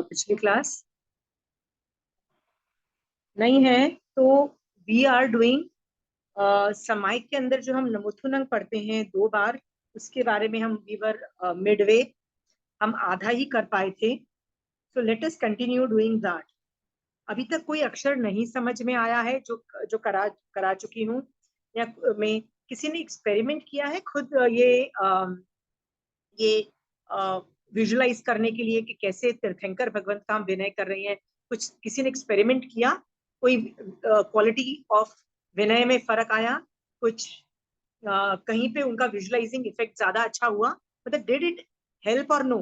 पिछली क्लास नहीं है तो वी आर डूइंग समाई के अंदर जो हम नमुथुनंग पढ़ते हैं 2 बार, उसके बारे में हम वीवर मिडवे, हम आधा ही कर पाए थे। So let us continue doing that. अभी तक कोई अक्षर नहीं समझ में आया है जो जो करा चुकी हूँ, या मैं किसी ने एक्सपेरिमेंट किया है खुद ये विजुलाइज करने के लिए कि कैसे तीर्थंकर भगवंत का हम विनय कर रहे हैं? कुछ किसी ने एक्सपेरिमेंट किया? कोई क्वालिटी ऑफ विनय में फर्क आया? कुछ कहीं पे उनका विजुलाइजिंग इफेक्ट ज्यादा अच्छा हुआ? मतलब डिड इट हेल्प और नो?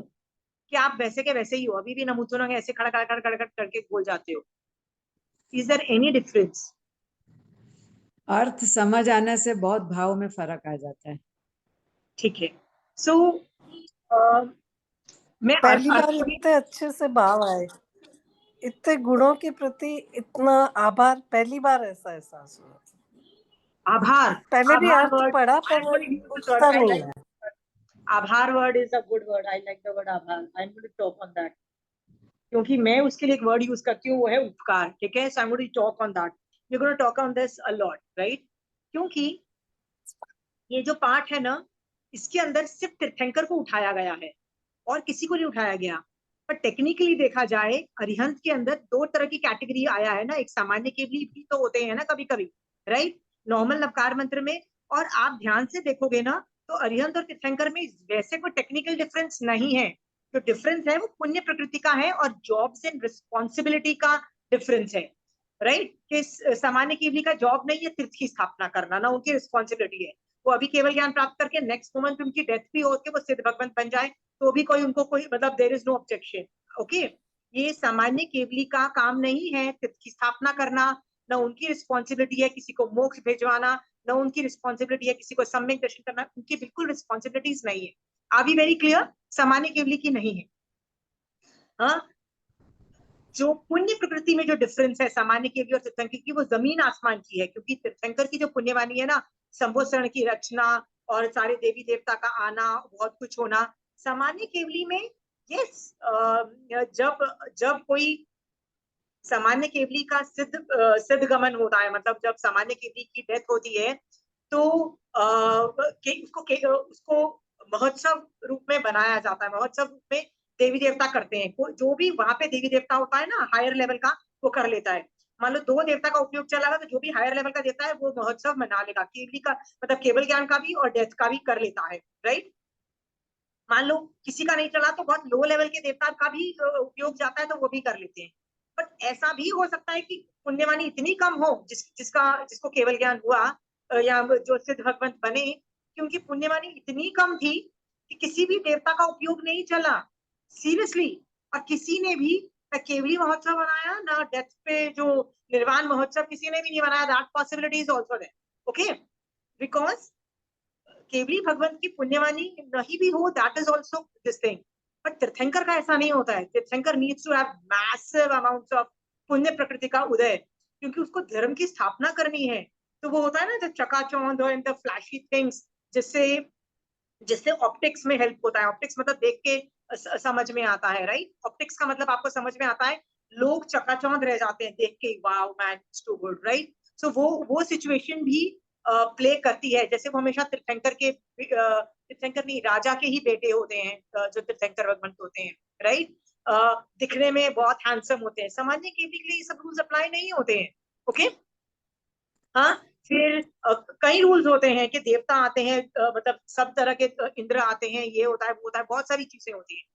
कि आप वैसे के वैसे ही हो, अभी भी नमुथुनंग ऐसे खड़ा खड़ा खड़ा खड़ा करके बोल जाते हो? Is there any difference? अर्थ समझ आने से बहुत भाव में फर्क आ जाता है। ठीक है। सो मैं पहली बार इतने अच्छे से भाव आए, इतने गुणों के प्रति इतना आभार, पहली बार ऐसा एहसास हुआ। आभार, पहले भी आभार अर्थ वर्ड, पढ़ा आई एम पर going to use this word, उठता आई नहीं लाइक है। Aabhar word is a good word, I like the word aabhar, I am going to talk on that. क्योंकि मैं उसके लिए एक वर्ड यूज करती हूँ, वो है उपकार। ठीक है, so I am going to talk on that, we are going to talk on this a lot, right? क्योंकि ये जो पार्ट है ना, इसके अंदर सिर्फ तीर्थंकर को उठाया गया है और किसी को नहीं उठाया गया। पर टेक्निकली देखा जाए, अरिहंत के अंदर 2 तरह की कैटेगरी आया है ना, एक सामान्य केवली भी तो होते हैं ना कभी कभी, राइट? नॉर्मल नवकार मंत्र में। और आप ध्यान से देखोगे ना, तो अरिहंत और तीर्थंकर में वैसे कोई टेक्निकल डिफरेंस नहीं है। जो डिफरेंस है वो पुण्य प्रकृति का है और जॉब्स एंड रिस्पॉन्सिबिलिटी का डिफरेंस है, राइट? कि सामान्य केवली का जॉब नहीं है तीर्थ की स्थापना करना, ना उनकी रिस्पॉन्सिबिलिटी है। वो अभी केवल ज्ञान प्राप्त करके नेक्स्ट मोमेंट उनकी डेथ भी हो के वो सिद्ध भगवंत बन जाए तो भी कोई उनको कोई मतलब there is no objection. Okay, ये सामान्य केवली का काम नहीं है तीर्थ की स्थापना करना, ना उनकी रिस्पॉन्सिबिलिटी है किसी को मोक्ष भेजवाना, ना उनकी रिस्पॉन्सिबिलिटी है किसी को सम्यक दर्शन करना, उनकी बिल्कुल रिस्पॉन्सिबिलिटीज नहीं है। R be very clear? सामान्य केवली की नहीं है। हाँ, जो पुण्य प्रकृति में जो डिफरेंस है सामान्य केवली और तीर्थंकर की, वो जमीन आसमान की है। क्योंकि तीर्थंकर की जो पुण्यवाणी है ना, संभोसरण की रचना और सारे देवी देवता का आना, बहुत कुछ होना। सामान्य केवली में यस, जब जब कोई सामान्य केवली का सिद्ध गमन होता है, मतलब जब सामान्य केवली की डेथ होती है, तो उसको महोत्सव रूप में बनाया जाता है। महोत्सव रूप में देवी देवता करते हैं, जो भी वहां पे देवी देवता होता है ना हायर लेवल का, वो कर लेता है। मान लो 2 देवता का उपयोग चला तो जो भी हायर लेवल का देवता है वो महोत्सव मना लेगा, केवली का मतलब केवल ज्ञान का भी और डेथ का भी कर लेता है, राइट? मान लो किसी का नहीं चला तो बहुत लो लेवल के देवता का भी उपयोग जाता है तो वो भी कर लेते हैं। बट ऐसा भी हो सकता है कि पुण्यवाणी इतनी कम हो जिसको केवल ज्ञान हुआ, या जो सिद्ध भगवंत बने, क्योंकि पुण्यवाणी इतनी कम थी कि किसी भी देवता का उपयोग नहीं चला, सीरियसली। और किसी ने भी ना केवली महोत्सव बनाया, ना डेथ पे जो निर्वाण महोत्सव किसी ने भी नहीं बनाया। That possibility is also there, okay? Because केवली भगवंत की पुण्यवाणी नहीं भी हो, that is also this thing. But तीर्थंकर का ऐसा नहीं होता है। Tirthankar needs to have massive amounts of पुण्य प्रकृति का उदय, क्योंकि उसको धर्म की स्थापना करनी है। तो वो होता है ना, द चकाचौंध एंड द फ्लैशी थिंग्स, जिससे जिससे ऑप्टिक्स में हेल्प होता है। ऑप्टिक्स मतलब देख के समझ में आता है, राइट? ऑप्टिक्स का मतलब आपको समझ में आता है, लोग चकाचौंध रह जाते हैं देख के, wow man it's too good, right? So वो सिचुएशन भी प्ले करती है। जैसे वो हमेशा तीर्थंकर के तीर्थंकर नहीं, राजा के ही बेटे होते हैं, जो तीर्थंकर भगवंत होते हैं, राइट? दिखने में बहुत हैंडसम होते हैं। सामान्य केवली के लिए ये सब रूल्स अप्लाई नहीं होते हैं, ओके? हाँ, फिर कई रूल्स होते हैं कि देवता आते हैं, मतलब सब तरह के इंद्र आते हैं, ये होता है वो होता है, बहुत सारी चीजें होती हैं।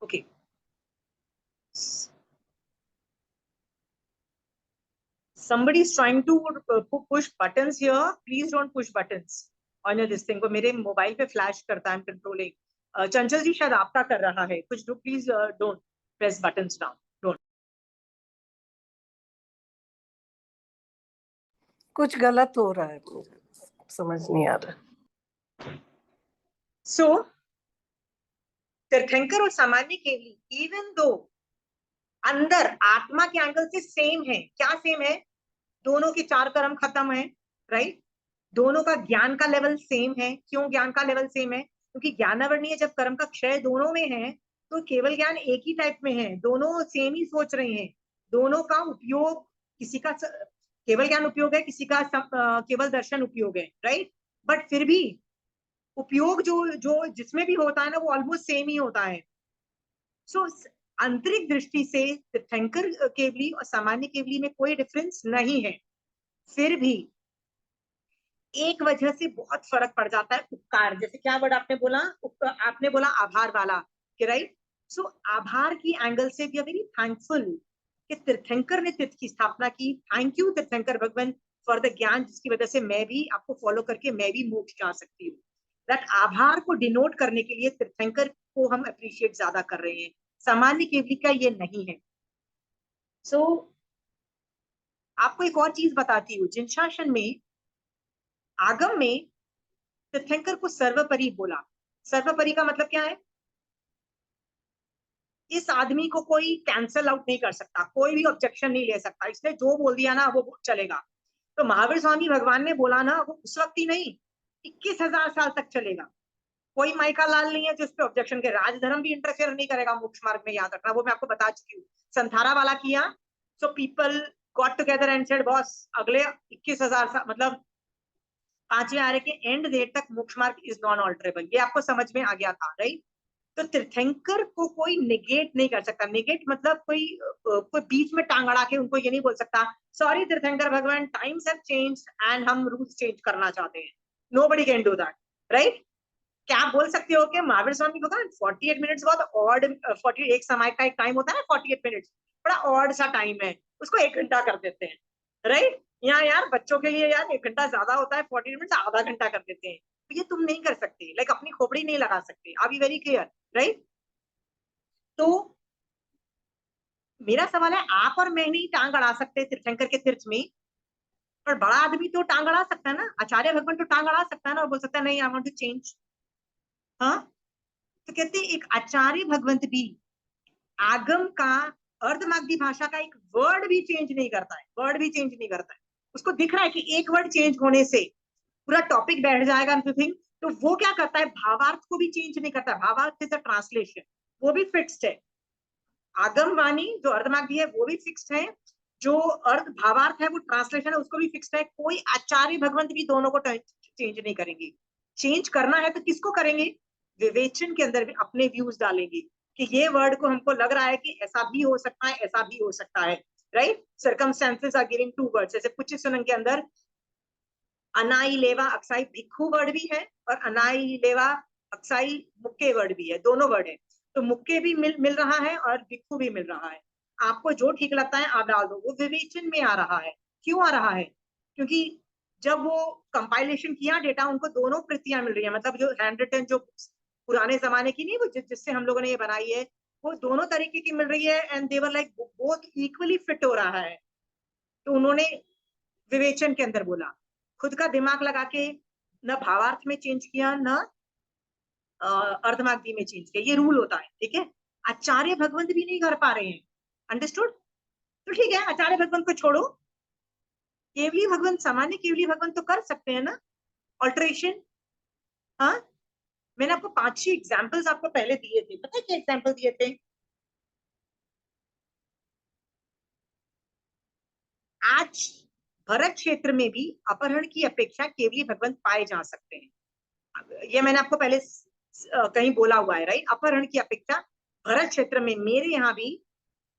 Okay, somebody is trying to push buttons here. Please don't push buttons on your this thing. को मेरे मोबाइल पे फ्लैश करता है, कंट्रोलिंग। चंचल जी शायद आपका कर रहा है कुछ, do please don't press buttons now, don't. कुछ गलत हो रहा है, मुझे समझ नहीं आ रहा। सो तीर्थंकर और सामान्य केवली इवन दो अंदर आत्मा के एंगल से सेम है। क्या सेम है? दोनों के 4 कर्म खत्म है, राइट। दोनों का ज्ञान का लेवल सेम है। क्यों ज्ञान का लेवल सेम है? क्योंकि ज्ञानावरणीय जब कर्म का क्षय दोनों में है तो केवल ज्ञान एक ही टाइप में है, दोनों सेम ही सोच रहे हैं, दोनों का उपयोग, किसी का केवल ज्ञान उपयोग है, किसी का केवल दर्शन उपयोग है, राइट। बट फिर भी उपयोग जो जो जिसमें भी होता है ना वो ऑलमोस्ट सेम ही होता है। सो आंतरिक दृष्टि से तीर्थंकर केवली और सामान्य केवली में कोई डिफरेंस नहीं है। फिर भी एक वजह से बहुत फर्क पड़ जाता है, उपकार। जैसे क्या वर्ड आपने बोला? आपने बोला आभार वाला, राइट। सो आभार की एंगल से वी आर वेरी थैंकफुल कि तीर्थंकर ने तीर्थ की स्थापना की। थैंक यू तीर्थंकर भगवान फॉर द ज्ञान जिसकी वजह से मैं भी आपको फॉलो करके मैं भी मोक्ष जा सकती हूँ। दैट आभार को डिनोट करने के लिए तीर्थंकर को हम अप्रिशिएट ज्यादा कर रहे हैं, सामान्य केवली का ये नहीं है। सो आपको एक और चीज बताती हूँ, जिन शासन में आगम में तीर्थंकर को सर्वपरि बोला। सर्वपरि का मतलब क्या है? इस आदमी को कोई कैंसल आउट नहीं कर सकता, कोई भी ऑब्जेक्शन नहीं ले सकता, इसने जो बोल दिया ना वो चलेगा। तो महावीर स्वामी भगवान ने बोला ना, वो उस वक्त ही नहीं, 21,000 साल तक चलेगा। कोई माइका लाल नहीं है जिस पे ऑब्जेक्शन के। राजधर्म भी इंटरफेयर नहीं करेगा मोक्ष मार्ग में, याद रखना, वो मैं आपको बता चुकी हूँ। संथारा वाला किया, so people got together and said boss अगले 21,000 साल मतलब 5वें आर्य के एंड डेट तक मोक्ष मार्ग इज नॉन ऑल्टरेबल। ये आपको समझ में आ गया था, राइट। तो तीर्थंकर को कोई निगेट नहीं कर सकता। निगेट मतलब कोई बीच में टांग अड़ा के उनको ये नहीं बोल सकता सॉरी तीर्थंकर भगवान टाइम्स हैव चेंज्ड एंड हम रूल्स चेंज करना चाहते हैं। Nobody can do that, right. क्या आप बोल सकते हो कि महावीर स्वामी भगवान 48 मिनट्स बहुत ऑड, 40 एक समय का एक टाइम होता है 48 मिनट्स, बड़ा ऑड सा टाइम है, उसको 1 घंटा कर देते हैं, राइट। यहाँ यार बच्चों के लिए यार 1 घंटा ज्यादा होता है, 40 मिनट्स आधा घंटा कर देते हैं। तो ये तुम नहीं कर सकते, लाइक अपनी खोपड़ी नहीं लगा सकते। R be very clear, right. तो मेरा सवाल है, आप और मैं नहीं टांग अड़ा सकते तीर्थंकर के तीर्थ में, पर बड़ा आदमी तो टांग अड़ा सकता है ना। आचार्य भगवान तो टांग अड़ा सकता है ना और बोल सकता है नहीं आई वांट टू चेंज। हाँ, तो कहते एक आचार्य भगवंत भी आगम का अर्धमागधी भाषा का एक वर्ड भी चेंज नहीं करता है, वर्ड भी चेंज नहीं करता है। उसको दिख रहा है कि एक वर्ड चेंज होने से पूरा टॉपिक बैठ जाएगा एवरीथिंग, तो वो क्या करता है, भावार्थ को भी चेंज नहीं करता। भावार्थ इज अ ट्रांसलेशन, वो भी फिक्स्ड है। आगम वाणी जो अर्धमागधी है वो भी फिक्स्ड है, जो अर्ध भावार्थ है वो ट्रांसलेशन है उसको भी फिक्स्ड है। कोई आचार्य भगवंत भी दोनों को चेंज नहीं करेंगे। चेंज करना है तो किसको करेंगे? विवेचन के अंदर भी अपने व्यूज डालेंगे कि ये वर्ड को हमको लग रहा है कि ऐसा भी हो सकता है, ऐसा भी हो सकता है, right. Circumstances are giving 2 words. जैसे पुच्चीसुनन के अंदर अनाई लेवा अक्साई भिक्खु वर्ड भी है और अनाई लेवा अक्साई मुक्के वर्ड भी है, दोनों वर्ड है। तो मुक्के भी मिल रहा है और भिक्खु भी मिल रहा है। आपको जो ठीक लगता है आप डाल दो, वो विवेचन में आ रहा है। क्यों आ रहा है? क्योंकि जब वो कंपाइलेशन किया डेटा, उनको दोनों प्रतियां मिल रही है, मतलब जो हैंड रिटन जो पुराने जमाने की नहीं, वो जिससे हम लोगों ने ये बनाई है, वो दोनों तरीके की मिल रही है and they're like both equally fit हो रहा है। तो उन्होंने विवेचन के अंदर बोला, खुद का दिमाग लगा के न भावार्थ में चेंज किया न अर्धमागधी में चेंज किया। ये रूल होता है, ठीक है। आचार्य भगवंत भी नहीं कर पा रहे हैं, अंडरस्टूड। तो ठीक है, आचार्य भगवंत को छोड़ो, केवली भगवंत, सामान्य केवली भगवंत तो कर सकते हैं ना ऑल्टरेशन। हाँ, मैंने आपको 5-6 एग्जाम्पल्स आपको पहले दिए थे, पता है क्या एग्जाम्पल दिए थे? आज भरत क्षेत्र में भी अपहरण की अपेक्षा केवली भगवंत पाए जा सकते हैं। ये मैंने आपको पहले कहीं बोला हुआ है, राइट। अपहरण की अपेक्षा भरत क्षेत्र में मेरे यहाँ भी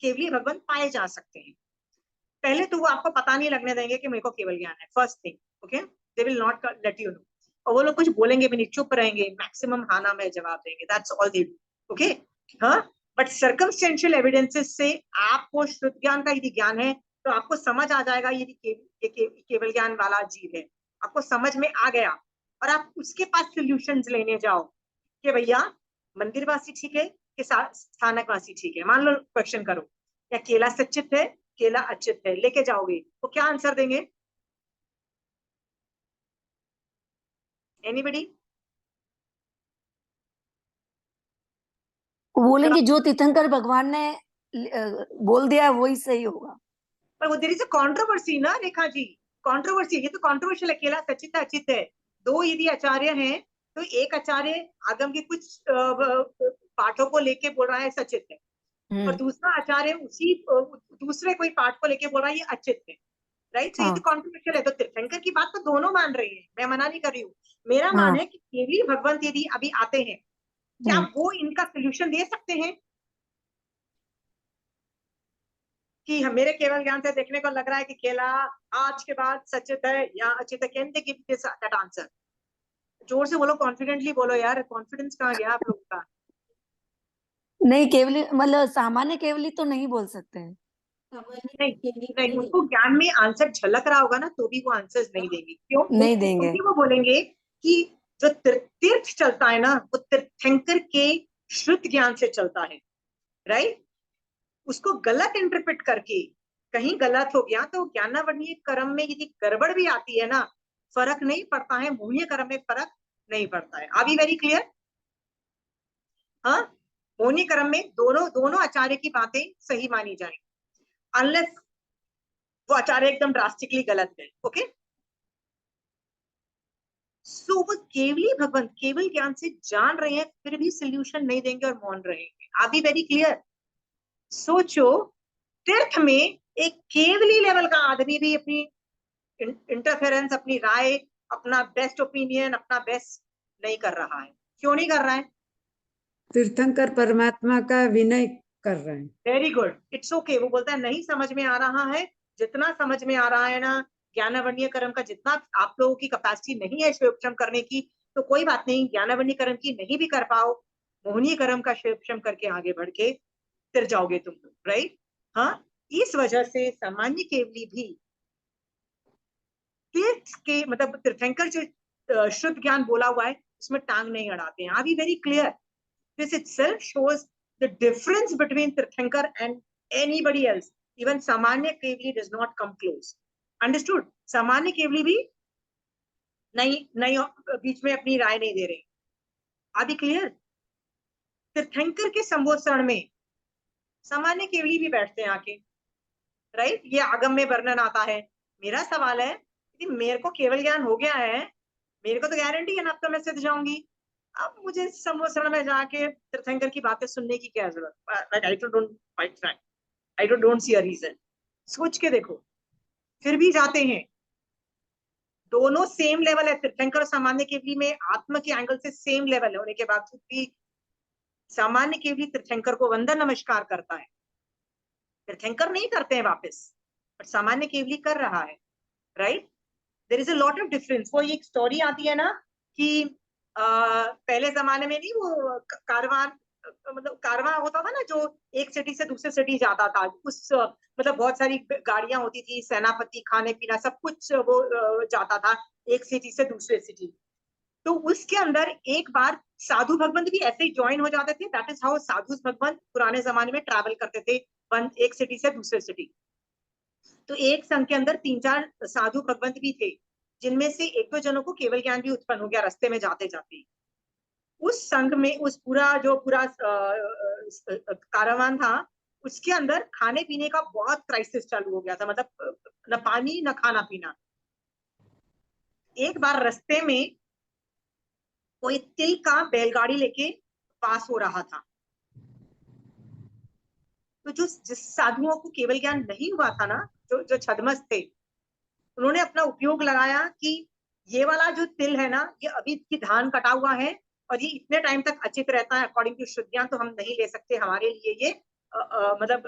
केवली भगवंत पाए जा सकते हैं। पहले तो वो आपको पता नहीं लगने देंगे कि मेरे को केवल ज्ञान है, first thing, okay. They will not let you know. और वो लोग कुछ बोलेंगे भी नहीं, चुप रहेंगे, मैक्सिमम हाँ ना में जवाब देंगे, that's all they do, okay. हाँ, बट सर्कमस्टेंशियल एविडेंसेस से आपको शुद्ध ज्ञान का यदि ज्ञान है तो आपको समझ आ जाएगा ये केवल ज्ञान वाला जीव है, आपको समझ में आ गया। और आप उसके पास सोल्यूशंस लेने जाओ कि भैया मंदिरवासी ठीक है कि स्थानकवासी ठीक है। मान लो क्वेश्चन करो, या केला सच्चित है, केला अच्युत है, लेके जाओगे तो क्या आंसर देंगे? एनीबडी? बोलेंगे जो तीर्थंकर भगवान ने बोल दिया वही सही होगा। पर वो देयर इज अ कंट्रोवर्सी ना रेखा जी, कंट्रोवर्सी, ये तो कंट्रोवर्शियल, अकेला सचित अचित है। दो यदि आचार्य हैं तो एक आचार्य आगम के कुछ पाठों को लेके बोल रहा है सचित है, और दूसरा आचार्य उसी दूसरे कोई पाठ को लेके बोल रहा है ये अचित है, राइट। तो ये तो कॉन्ट्रोवर्शियल है। तो तीर्थंकर की बात तो दोनों मान रहे हैं, मैं मना नहीं कर रही हूँ। मेरा मान है कि केवली भगवंत यदि अभी आते हैं, क्या वो इनका सोल्यूशन दे सकते हैं? कि मेरे केवल ज्ञान से देखने को लग रहा है कि केला आज के बाद सचित है या अचित है, can they give this that answer? जोर से बोलो, कॉन्फिडेंटली बोलो यार, कॉन्फिडेंस कहाँ गया आप लोगों का? नहीं, केवली मतलब सामान्य केवली तो नहीं बोल सकते हैं। नहीं, उनको ज्ञान में आंसर झलक रहा होगा ना, तो भी वो आंसर्स नहीं देंगे। क्यों? नहीं देंगे। क्योंकि वो बोलेंगे कि जो तीर्थ चलता है ना, वो तीर्थंकर के श्रुत ज्ञान से चलता है, राइट। उसको गलत इंटरप्रेट करके कहीं गलत हो गया तो ज्ञानावर्णीय कर्म में यदि गड़बड़ भी आती है ना, फर्क नहीं पड़ता है, मोहनीय कर्म में फर्क नहीं पड़ता है। Are we very clear? हाँ, मोहनीय कर्म में दोनों आचार्य की बातें सही मानी जाए, अनलेस वो आचार्य एकदम ड्रास्टिकली गलत है। ओके, सो वो केवली भगवंत केवल ज्ञान से जान रहे हैं, फिर भी सोल्यूशन नहीं देंगे और मौन रहेंगे। Are we very clear? सोचो, तीर्थ में एक केवली लेवल का आदमी भी अपनी इंटरफेरेंस, अपनी राय, अपना बेस्ट ओपिनियन, अपना बेस्ट नहीं कर रहा है। क्यों नहीं कर रहा है? तीर्थंकर परमात्मा का विनय कर रहे हैं। Very good, it's okay. वो बोलता है नहीं समझ में आ रहा है, जितना समझ में आ रहा है ना, ज्ञानावर्णीय कर्म का जितना आप लोगों की कैपेसिटी नहीं है शिवोपशम करने की, तो कोई बात नहीं, ज्ञानावर्णीय कर्म की नहीं भी कर पाओ, मोहनीय कर्म का शिवोपशम करके आगे बढ़ के फिर जाओगे तुम लोग, राइट। हाँ, इस वजह से सामान्य केवली भी तीर्थ के मतलब तीर्थंकर जो शुद्ध ज्ञान बोला हुआ है उसमें टांग नहीं अड़ाते हैं। Are we very clear? This itself shows the difference between Tirthankar and anybody else. Even Samanya Kevli does not come close. Understood? सामान्य केवली भी नहीं बीच में अपनी राय नहीं दे रहे। आदि क्लियर? तीर्थंकर के संबोधन में सामान्य केवली भी बैठते हैं आके, राइट। ये आगम में वर्णन आता है। मेरा सवाल है कि मेरे को केवल ज्ञान हो गया है, मेरे को तो गारंटी है ना अब तो मैं सिद्ध जाऊंगी, अब मुझे संवत्सरण में जाके तीर्थंकर की बातें सुनने की क्या जरूरत? I don't see a reason. सोच के देखो, फिर भी जाते हैं। दोनों सेम लेवल है, तीर्थंकर और सामान्य केवली में आत्मा के एंगल से सेम लेवल होने के बावजूद भी सामान्य केवली तीर्थंकर को वंदन नमस्कार करता है, तीर्थंकर नहीं करते हैं वापस, पर सामान्य केवली कर रहा है, right. There is a lot of difference. वो एक स्टोरी आती है ना कि पहले जमाने में नहीं, वो कारवान मतलब कारवां होता था ना, जो एक सिटी से दूसरे सिटी जाता था, उस मतलब बहुत सारी गाड़ियां होती थी, सेनापति, खाने पीना सब कुछ वो जाता था एक सिटी से दूसरे सिटी। तो उसके अंदर एक बार साधु भगवंत भी ऐसे ही ज्वाइन हो जाते थे। दैट इज हाउ साधु भगवंत पुराने जमाने में ट्रैवल करते थे एक सिटी से दूसरे सिटी। तो एक संघ के अंदर 3-4 साधु भगवंत भी थे, जिनमें से एक दो जनों को केवल ज्ञान भी उत्पन्न हो गया रास्ते में जाते जाते। उस संघ में उस पूरा कारवान था, उसके अंदर खाने पीने का बहुत क्राइसिस चालू हो गया था, मतलब न पानी न खाना पीना। एक बार रास्ते में कोई तिल का बैलगाड़ी लेके पास हो रहा था, तो जिस साधुओं को केवल ज्ञान नहीं हुआ था ना, जो छदमस थे, उन्होंने अपना उपयोग लगाया कि ये वाला जो तिल है ना, ये अभी की धान कटा हुआ है और ये इतने टाइम तक अचित रहता है, अकॉर्डिंग टू शुद्ध ज्ञान, तो हम नहीं ले सकते, हमारे लिए ये मतलब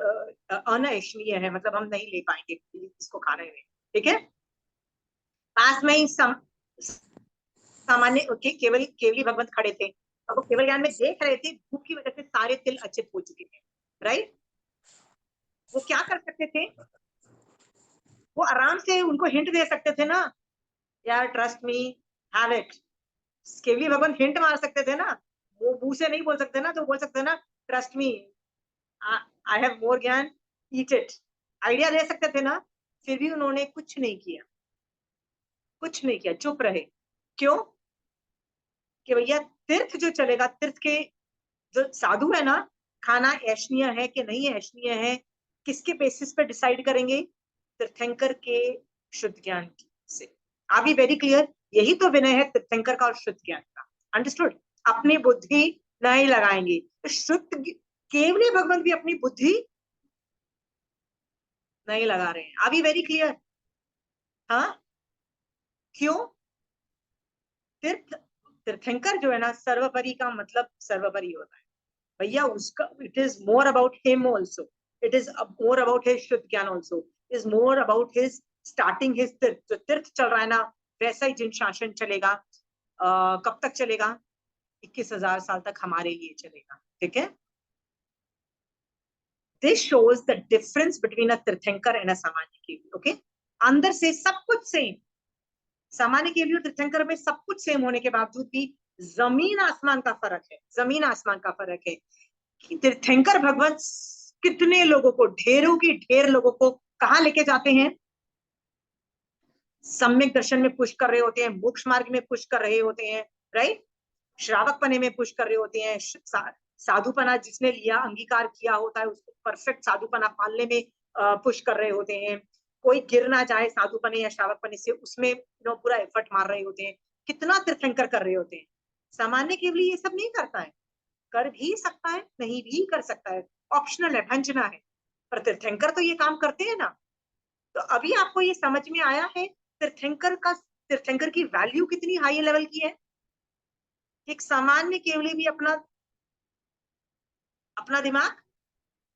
अनऐच्छनीय है, मतलब हम नहीं ले पाएंगे इसको खाने में, ठीक है। पास में ही सामान्य केवली भगवंत खड़े थे, अब वो केवल ज्ञान में देख रहे थे, भूख की वजह से सारे तिल अचित हो चुके हैं, राइट। वो क्या कर सकते थे? वो आराम से उनको हिंट दे सकते थे ना, यार ट्रस्ट मी, हैव इट। केवली भगवान हिंट मार सकते थे ना, वो मुंह से नहीं बोल सकते ना, तो बोल सकते ना, trust me, I have more ज्ञान, ईट इट, आइडिया दे सकते थे ना। फिर भी उन्होंने कुछ नहीं किया, कुछ नहीं किया, चुप रहे। क्यों? कि भैया तीर्थ जो चलेगा, तीर्थ के जो साधु है ना, खाना ऐशनीय है कि नहीं ऐशनीय है, किसके बेसिस पे डिसाइड करेंगे? तीर्थंकर के शुद्ध ज्ञान से। Are we very clear? यही तो विनय है तीर्थंकर का और शुद्ध ज्ञान का। अंडरस्टूड? अपनी बुद्धि नहीं लगाएंगे। तो शुद्ध केवल भगवंत भी अपनी बुद्धि नहीं लगा रहे हैं। Are we very clear? हाँ, क्यों? तीर्थंकर जो है ना, सर्वपरि का मतलब सर्वपरि होता है भैया उसका। It is more about him also, it is more about his शुद्ध ज्ञान also, is more about his starting his तीर्थ। जो तीर्थ चल रहा है ना, वैसा ही जिन शासन चलेगा। कब तक चलेगा? 21,000 साल तक हमारे लिए चलेगा। ठीक है? This shows the difference between a तीर्थंकर एंड अ सामान्य केवली। ओके? अंदर से सब कुछ सेम, सामान्य केवली और तीर्थंकर में सब कुछ सेम होने के बावजूद भी जमीन आसमान का फर्क है। जमीन आसमान का फर्क है कि तीर्थंकर भगवत कितने लोगों को, ढेरों की ढेर लोगों को कहाँ लेके जाते हैं? सम्यक दर्शन में पुश कर रहे होते हैं, मोक्ष मार्ग में पुश कर रहे होते हैं, राइट? श्रावक पने में पुश कर रहे होते हैं। साधुपना जिसने लिया, अंगीकार किया होता है, उसको परफेक्ट साधुपना पालने में पुश कर रहे होते हैं। कोई गिर ना जाए साधुपने या श्रावकपने से, उसमें पूरा एफर्ट मार रहे होते हैं। कितना तीर्थंकर कर रहे होते हैं। सामान्य केवली ये सब नहीं करता है। कर भी सकता है, नहीं भी कर सकता है, ऑप्शनल है, भंजना है। पर तीर्थंकर तो ये काम करते हैं ना। तो अभी आपको ये समझ में आया है तीर्थंकर की वैल्यू कितनी हाई लेवल की है। एक सामान्य केवली भी अपना दिमाग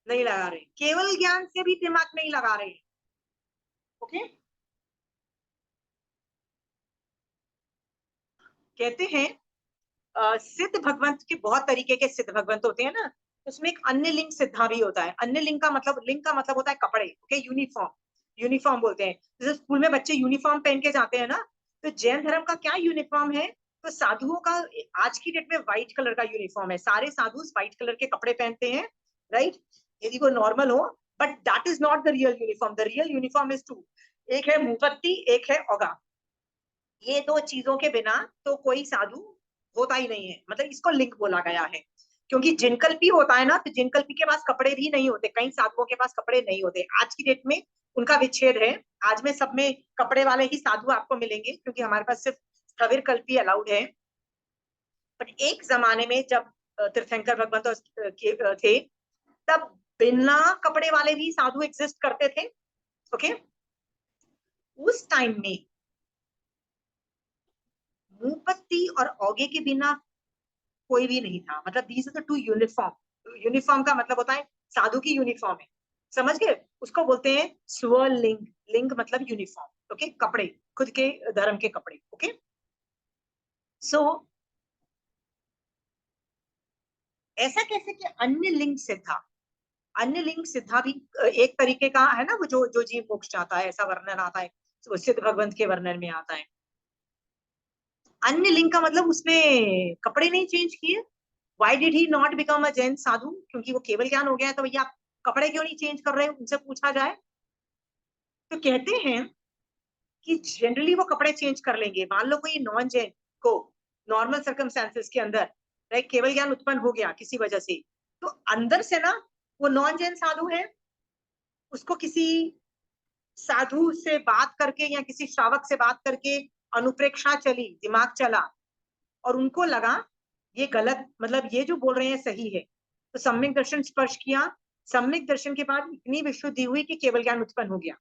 नहीं लगा रहे, केवल ज्ञान से भी दिमाग नहीं लगा रहे। ओके? कहते हैं सिद्ध भगवंत के बहुत तरीके के सिद्ध भगवंत होते हैं ना, उसमें एक अन्य लिंग सिद्धा भी होता है। अन्य लिंग का मतलब होता है कपड़े। ओके? यूनिफॉर्म, यूनिफॉर्म बोलते हैं। जैसे स्कूल में बच्चे यूनिफॉर्म पहन के जाते हैं ना, तो जैन धर्म का क्या यूनिफॉर्म है? तो साधुओं का आज की डेट में व्हाइट कलर का यूनिफॉर्म है। सारे साधु व्हाइट कलर के कपड़े पहनते हैं, राइट? यदि वो नॉर्मल हो, but that is not the real uniform. The real uniform is two, एक है मुंहपत्ती, एक है ओगा। ये दो चीजों के बिना तो कोई साधु होता ही नहीं है। मतलब इसको लिंक बोला गया है, क्योंकि जिनकल्पी होता है ना, तो जिनकल्पी के पास कपड़े भी नहीं होते। कई साधुओं के पास कपड़े नहीं होते। आज की डेट में उनका विच्छेद है। आज में सब में कपड़े वाले ही साधु आपको मिलेंगे, क्योंकि हमारे पास सिर्फ स्थविर कल्पी अलाउड है। बट एक जमाने में जब तीर्थंकर भगवंत थे, तब बिना कपड़े वाले भी साधु एग्जिस्ट करते थे। ओके? उस टाइम में मुंहपत्ती और ओगे के बिना कोई भी नहीं था। मतलब these are the two uniform. Uniform का मतलब होता है साधु की यूनिफॉर्म है, समझ गए? उसको बोलते हैं स्वलिंग। लिंग मतलब यूनिफॉर्म। ओके? कपड़े, खुद के धर्म के कपड़े। ओके? सो ऐसा कैसे कि अन्य लिंग सिद्धा, अन्य लिंग सिद्धा भी एक तरीके का है ना, वो जो जो जीव मोक्ष चाहता है, ऐसा वर्णन आता है, वो सिद्ध भगवंत के वर्णन में आता है। अन्य लिंग का मतलब उसने कपड़े नहीं चेंज किए। Why did he not become a Jain साधु? क्योंकि वो केवल ज्ञान हो गया है। तो भैया आप कपड़े क्यों नहीं चेंज कर रहे? उनसे पूछा जाए तो कहते हैं कि जनरली वो कपड़े चेंज कर लेंगे। मान लो कोई नॉन जैन को नॉर्मल सर्कमस्टेंसेस के अंदर, राइट, केवल ज्ञान उत्पन्न हो गया किसी वजह से, तो अंदर से ना वो नॉन जैन साधु है, उसको किसी साधु से बात करके या किसी श्रावक से बात करके अनुप्रेक्षा चली, दिमाग चला, और उनको लगा ये गलत, मतलब ये जो बोल रहे हैं सही है, तो सम्यक दर्शन स्पर्श किया। सम्यक दर्शन के बाद इतनी विशुद्धि हुई कि केवल ज्ञान उत्पन्न हो गया।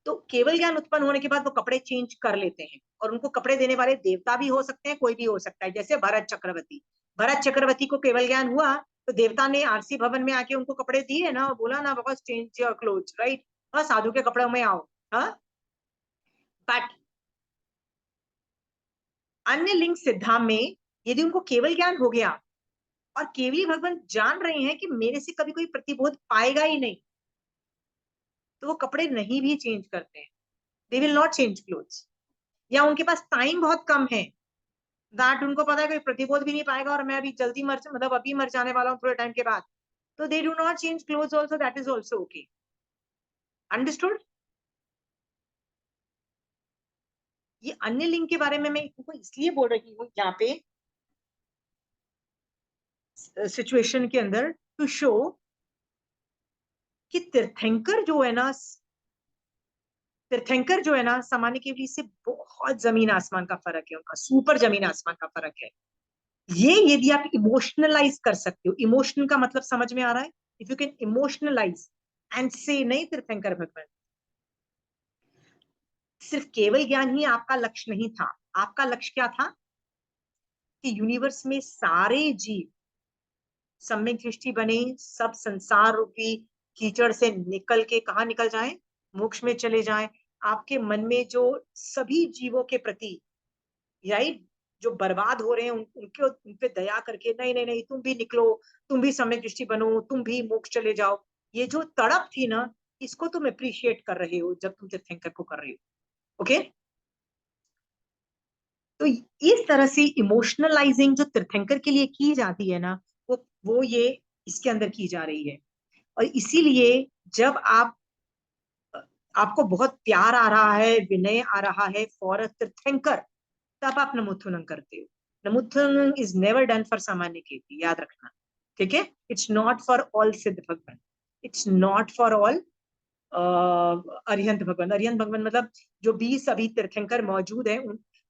तो केवल ज्ञान उत्पन्न होने के बाद वो कपड़े चेंज कर लेते हैं, और उनको कपड़े देने वाले देवता भी हो सकते हैं, कोई भी हो सकता है। जैसे भरत चक्रवर्ती, भरत चक्रवर्ती को केवल ज्ञान हुआ तो देवता ने आरसी भवन में आके उनको कपड़े दिए ना, बोला ना बहुत चेंज योर क्लोथ्स, राइट? हाँ, साधु के कपड़ों में आओ। हाँ, बट अन्य लिंग सिद्धा में यदि उनको केवल ज्ञान हो गया और केवली भगवान जान रहे हैं कि मेरे से कभी कोई प्रतिबोध पाएगा ही नहीं, तो वो कपड़े नहीं भी चेंज करते हैं। They will not change clothes. या उनके पास टाइम बहुत कम है, दैट उनको पता है कोई प्रतिबोध भी नहीं पाएगा और मैं अभी जल्दी मतलब अभी मर जाने वाला हूँ थोड़े टाइम के बाद, तो they do not change clothes also, that is also okay. Understood? ये अन्य लिंग के बारे में मैं तुमको इसलिए बोल रही हूँ यहाँ पे सिचुएशन के अंदर, टू शो कि तीर्थंकर जो है ना, तीर्थंकर जो है ना, सामान्य केवली से बहुत जमीन आसमान का फर्क है, उनका सुपर जमीन आसमान का फर्क है। ये यदि आप इमोशनलाइज कर सकते हो, इमोशनल का मतलब समझ में आ रहा है, इफ यू कैन इमोशनलाइज एंड से नहीं तीर्थंकर भगवान, सिर्फ केवल ज्ञान ही आपका लक्ष्य नहीं था, आपका लक्ष्य क्या था कि यूनिवर्स में सारे जीव सम्यक दृष्टि बने, सब संसार रूपी कीचड़ से निकल के कहाँ निकल जाएं, मोक्ष में चले जाएं। आपके मन में जो सभी जीवों के प्रति, राइट, जो बर्बाद हो रहे हैं उन पे दया करके, नहीं नहीं नहीं तुम भी निकलो, तुम भी सम्यक दृष्टि बनो, तुम भी मोक्ष चले जाओ, ये जो तड़प थी ना, इसको तुम अप्रिशिएट कर रहे हो जब तुम तीर्थंकर को कर रहे हो। ओके, तो इस तरह से इमोशनलाइजिंग जो तीर्थंकर के लिए की जाती है ना, वो ये इसके अंदर की जा रही है। और इसीलिए जब आपको बहुत प्यार आ रहा है, विनय आ रहा है फॉर अ तीर्थंकर, तब आप नमोत्थुनम करते हो। नमोत्थुनम इज नेवर डन फॉर सामान्य केवली, याद रखना, ठीक है। इट्स नॉट फॉर ऑल सिद्ध भगवान, it's not for all Arihant भगवान। अरिहंत भगवान मतलब जो 20 अभी तीर्थंकर मौजूद है,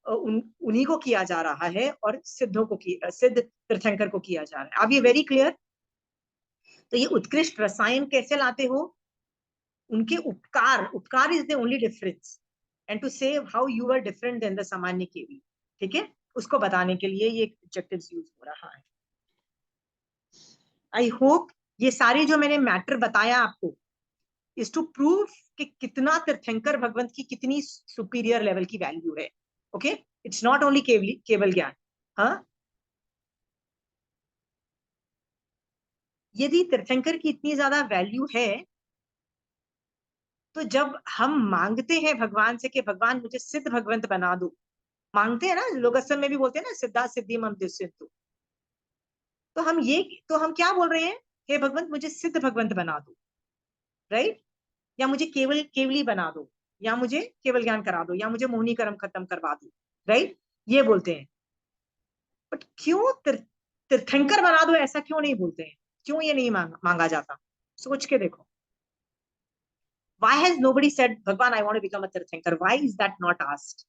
उन्हीं को किया जा रहा है, और सिद्धों को सिद्ध तीर्थंकर को किया जा रहा है। अब ये वेरी क्लियर। तो ये उत्कृष्ट रसायन कैसे लाते हो, उनके उपकार is the only difference, and to say how you are different than the सामान्य केवी, ठीक है, उसको बताने के लिए ये एडजेक्टिव्स यूज हो रहा है। आई होप ये सारे जो मैंने मैटर बताया आपको इज टू प्रूव कि कितना तीर्थंकर भगवंत की कितनी सुपीरियर लेवल की वैल्यू है। ओके, इट्स नॉट ओनली केवल ज्ञान। हाँ, यदि तीर्थंकर की इतनी ज्यादा वैल्यू है, तो जब हम मांगते हैं भगवान से कि भगवान मुझे सिद्ध भगवंत बना दो, मांगते हैं ना, लोग असम में भी बोलते हैं ना, सिद्धा सिद्धि मम सिद्धू, तो हम क्या बोल रहे हैं, हे भगवंत मुझे सिद्ध भगवंत बना दो, राइट, या मुझे केवली बना दो, या मुझे केवल ज्ञान करा दो, या मुझे मोहिनी कर्म खत्म करवा दो, राइट, ये बोलते हैं। बट क्यों तीर्थंकर बना दो ऐसा क्यों नहीं बोलते हैं, क्यों ये नहीं मांगा जाता, सोच के देखो। Why has nobody said, Bhagwan, I want to become a Tirthankar? Why is that not asked?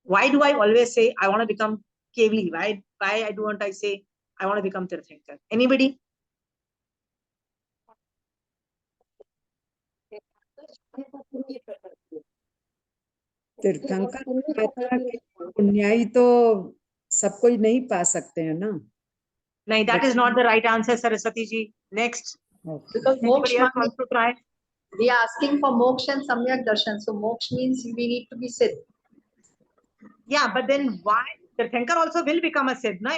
Why do I always say I want to become Kevli? Why I don't I say I want to become Tirthankar? Anybody? तीर्थंकर कहता है कि पुण्याई तो सब कोई नहीं पा सकते हैं ना। No, that is not the right answer, Saraswati ji. Next. Because Anybody moksha else wants to try? we are asking for moksha and samyak darshan. So moksha means we need to be siddh. Yeah, but then why? Tirthankar also will become a Siddh, na?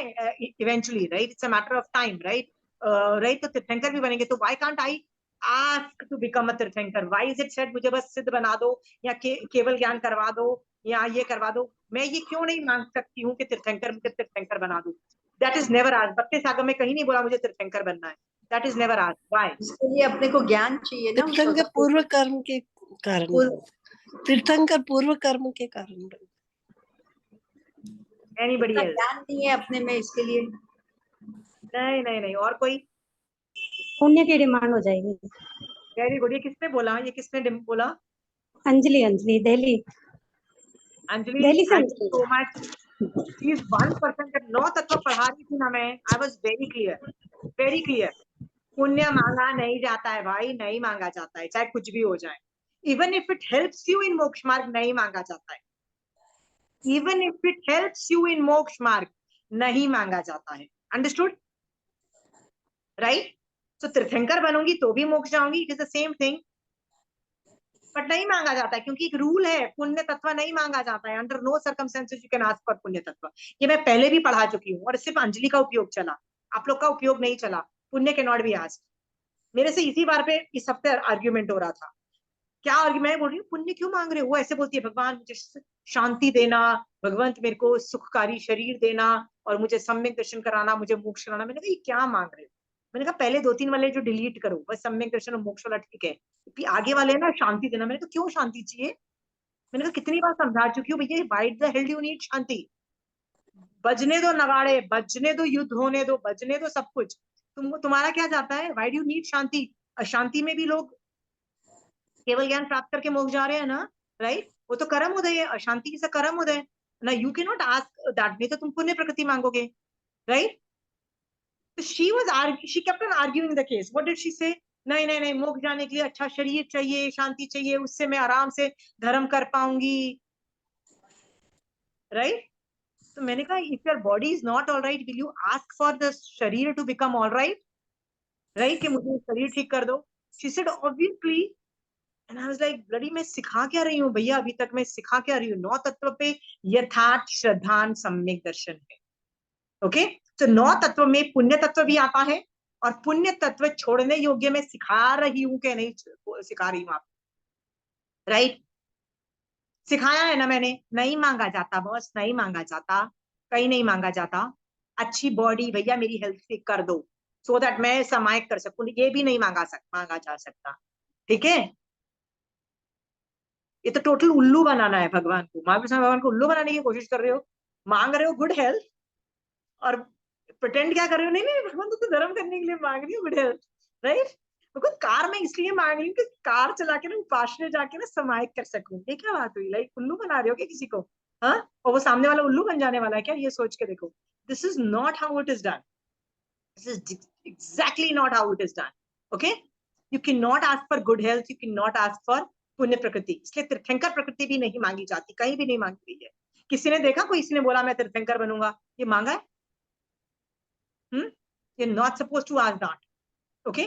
Eventually, right? It's a matter of time, right? Right? तो तीर्थंकर भी बनेंगे, तो why can't I ask to become a Tirthankar? Why is it said मुझे बस सिद्ध बना दो, या केवल ज्ञान करवा दो, या ये करवा दो? मैं ये क्यों नहीं मांग सकती हूँ कि मुझे तीर्थंकर बना दो? That is never asked. भक्ति सागर में कहीं नहीं बोला मुझे तीर्थंकर बनना है. That is never asked. Why? इसके लिए अपने को ज्ञान चाहिए ना. तीर्थंकर पूर्व कर्म के कारण, तीर्थंकर पूर्व कर्म के कारण। Anybody else? ज्ञान नहीं है अपने में, इसके लिए नहीं और कोई? पुण्य की डिमांड हो जाएगी। Very good. ये किसने बोला? बोला? अंजलि दिल्ली। अंजलि, दिल्ली से thank you so much. She is 1%। जब 9 तत्व पढ़ा रही थी ना मैं, I was very clear। पुण्य मांगा नहीं जाता है भाई, नहीं मांगा जाता है, चाहे कुछ भी हो जाए। Even if it helps you in मोक्ष मार्ग, नहीं मांगा जाता है। Even if it helps you in मोक्ष मार्ग, नहीं मांगा जाता है। Understood? Right? So तीर्थंकर बनूंगी तो भी मोक्ष जाऊंगी, it is the same thing। But नहीं मांगा जाता है क्योंकि एक रूल है, पुण्य तत्व नहीं मांगा जाता है। Under no circumstances you can ask for पुण्य तत्व। ये मैं पहले भी पढ़ा चुकी हूँ, और सिर्फ अंजलि का उपयोग चला, आप लोग का उपयोग नहीं चला। पुण्य कैन नॉट बी आस्क्ड। मेरे से इसी बार पे इस हफ्ते आर्ग्यूमेंट हो रहा था। क्या आर्ग्यूमेंट? बोल रही हूँ पुण्य क्यों मांग रहे हो? वो ऐसे बोलती है, भगवान मुझे शांति देना, भगवंत मेरे को सुखकारी शरीर देना, और मुझे सम्यक दर्शन कराना, मुझे मोक्ष कराना। मैंने कहा ये क्या मांग रहे हो? मैंने कहा पहले 2-3 वाले जो डिलीट करो, बस सम्यक दर्शन और मोक्ष वाला ठीक है, आगे वाले ना शांति देना। मैंने कहा क्यों शांति चाहिए? मैंने कहा कितनी बार समझा चुकी हूँ भैया, why the hell do you need shanti? बजने दो नगाड़े, बजने दो, युद्ध होने दो, बजने दो सब कुछ। तुम्हारा क्या जाता है? व्हाई डू यू नीड शांति? अशांति में भी लोग केवल ज्ञान प्राप्त करके मोक्ष जा रहे हैं ना, राइट? वो तो कर्म उदय है, अशांति से कर्म उदय ना। You can not ask that, नहीं तो तुम पुण्य प्रकृति मांगोगे, राइट? तो she kept on arguing the case. What did she से? नहीं नहीं नहीं, मोक्ष जाने के लिए अच्छा शरीर चाहिए, शांति चाहिए, उससे मैं आराम से धर्म कर पाऊंगी, राइट? तो मैंने कहा if your body is not all right, will you ask for the sharir to become all right, right? कि मुझे शरीर ठीक कर दो। She said obviously. And I was like bloody, मैं सिखा क्या रही हूँ भैया, अभी तक मैं सिखा क्या रही हूँ? 9 तत्व पे यथार्थ श्रद्धान सम्यक दर्शन है। ओके, तो 9 तत्व में पुण्य तत्व भी आता है, और पुण्य तत्व छोड़ने योग्य मैं सिखा रही हूँ कि नहीं सिखा रही हूँ आप, राइट? सिखाया है ना मैंने। नहीं मांगा जाता बॉस, नहीं मांगा जाता, कहीं नहीं मांगा जाता। अच्छी बॉडी भैया मेरी हेल्थ ठीक कर दो, सो दैट मैं समायक कर सकूं, ये भी नहीं मांगा जा सकता, ठीक है? ये तो टोटल उल्लू बनाना है भगवान को। महावीर भगवान को उल्लू बनाने की कोशिश कर रहे हो। मांग रहे हो गुड हेल्थ, और प्रिटेंड क्या कर रहे हो? नहीं नहीं भगवान तो धर्म करने के लिए मांग रही हो good health, right? Because car में इसलिए मांग रही हूँ कि कार चला के ना पास में जाके ना समायक कर सकूं। ये क्या बात हुई? लाइक उल्लू बना रहे हो क्या किसी को? हाँ, और वो सामने वाला उल्लू बन जाने वाला है क्या? ये सोच के देखो, this is not how it is done. This is exactly not how it is done. Okay, you can not ask for good health, you can not ask for पुण्य प्रकृति। इसलिए तीर्थंकर प्रकृति भी नहीं मांगी जाती, कहीं भी नहीं मांगी गई है। किसी ने देखा कोई किसी ने बोला मैं तीर्थंकर बनूंगा? ये मांगा है? You're not supposed to ask that. Okay?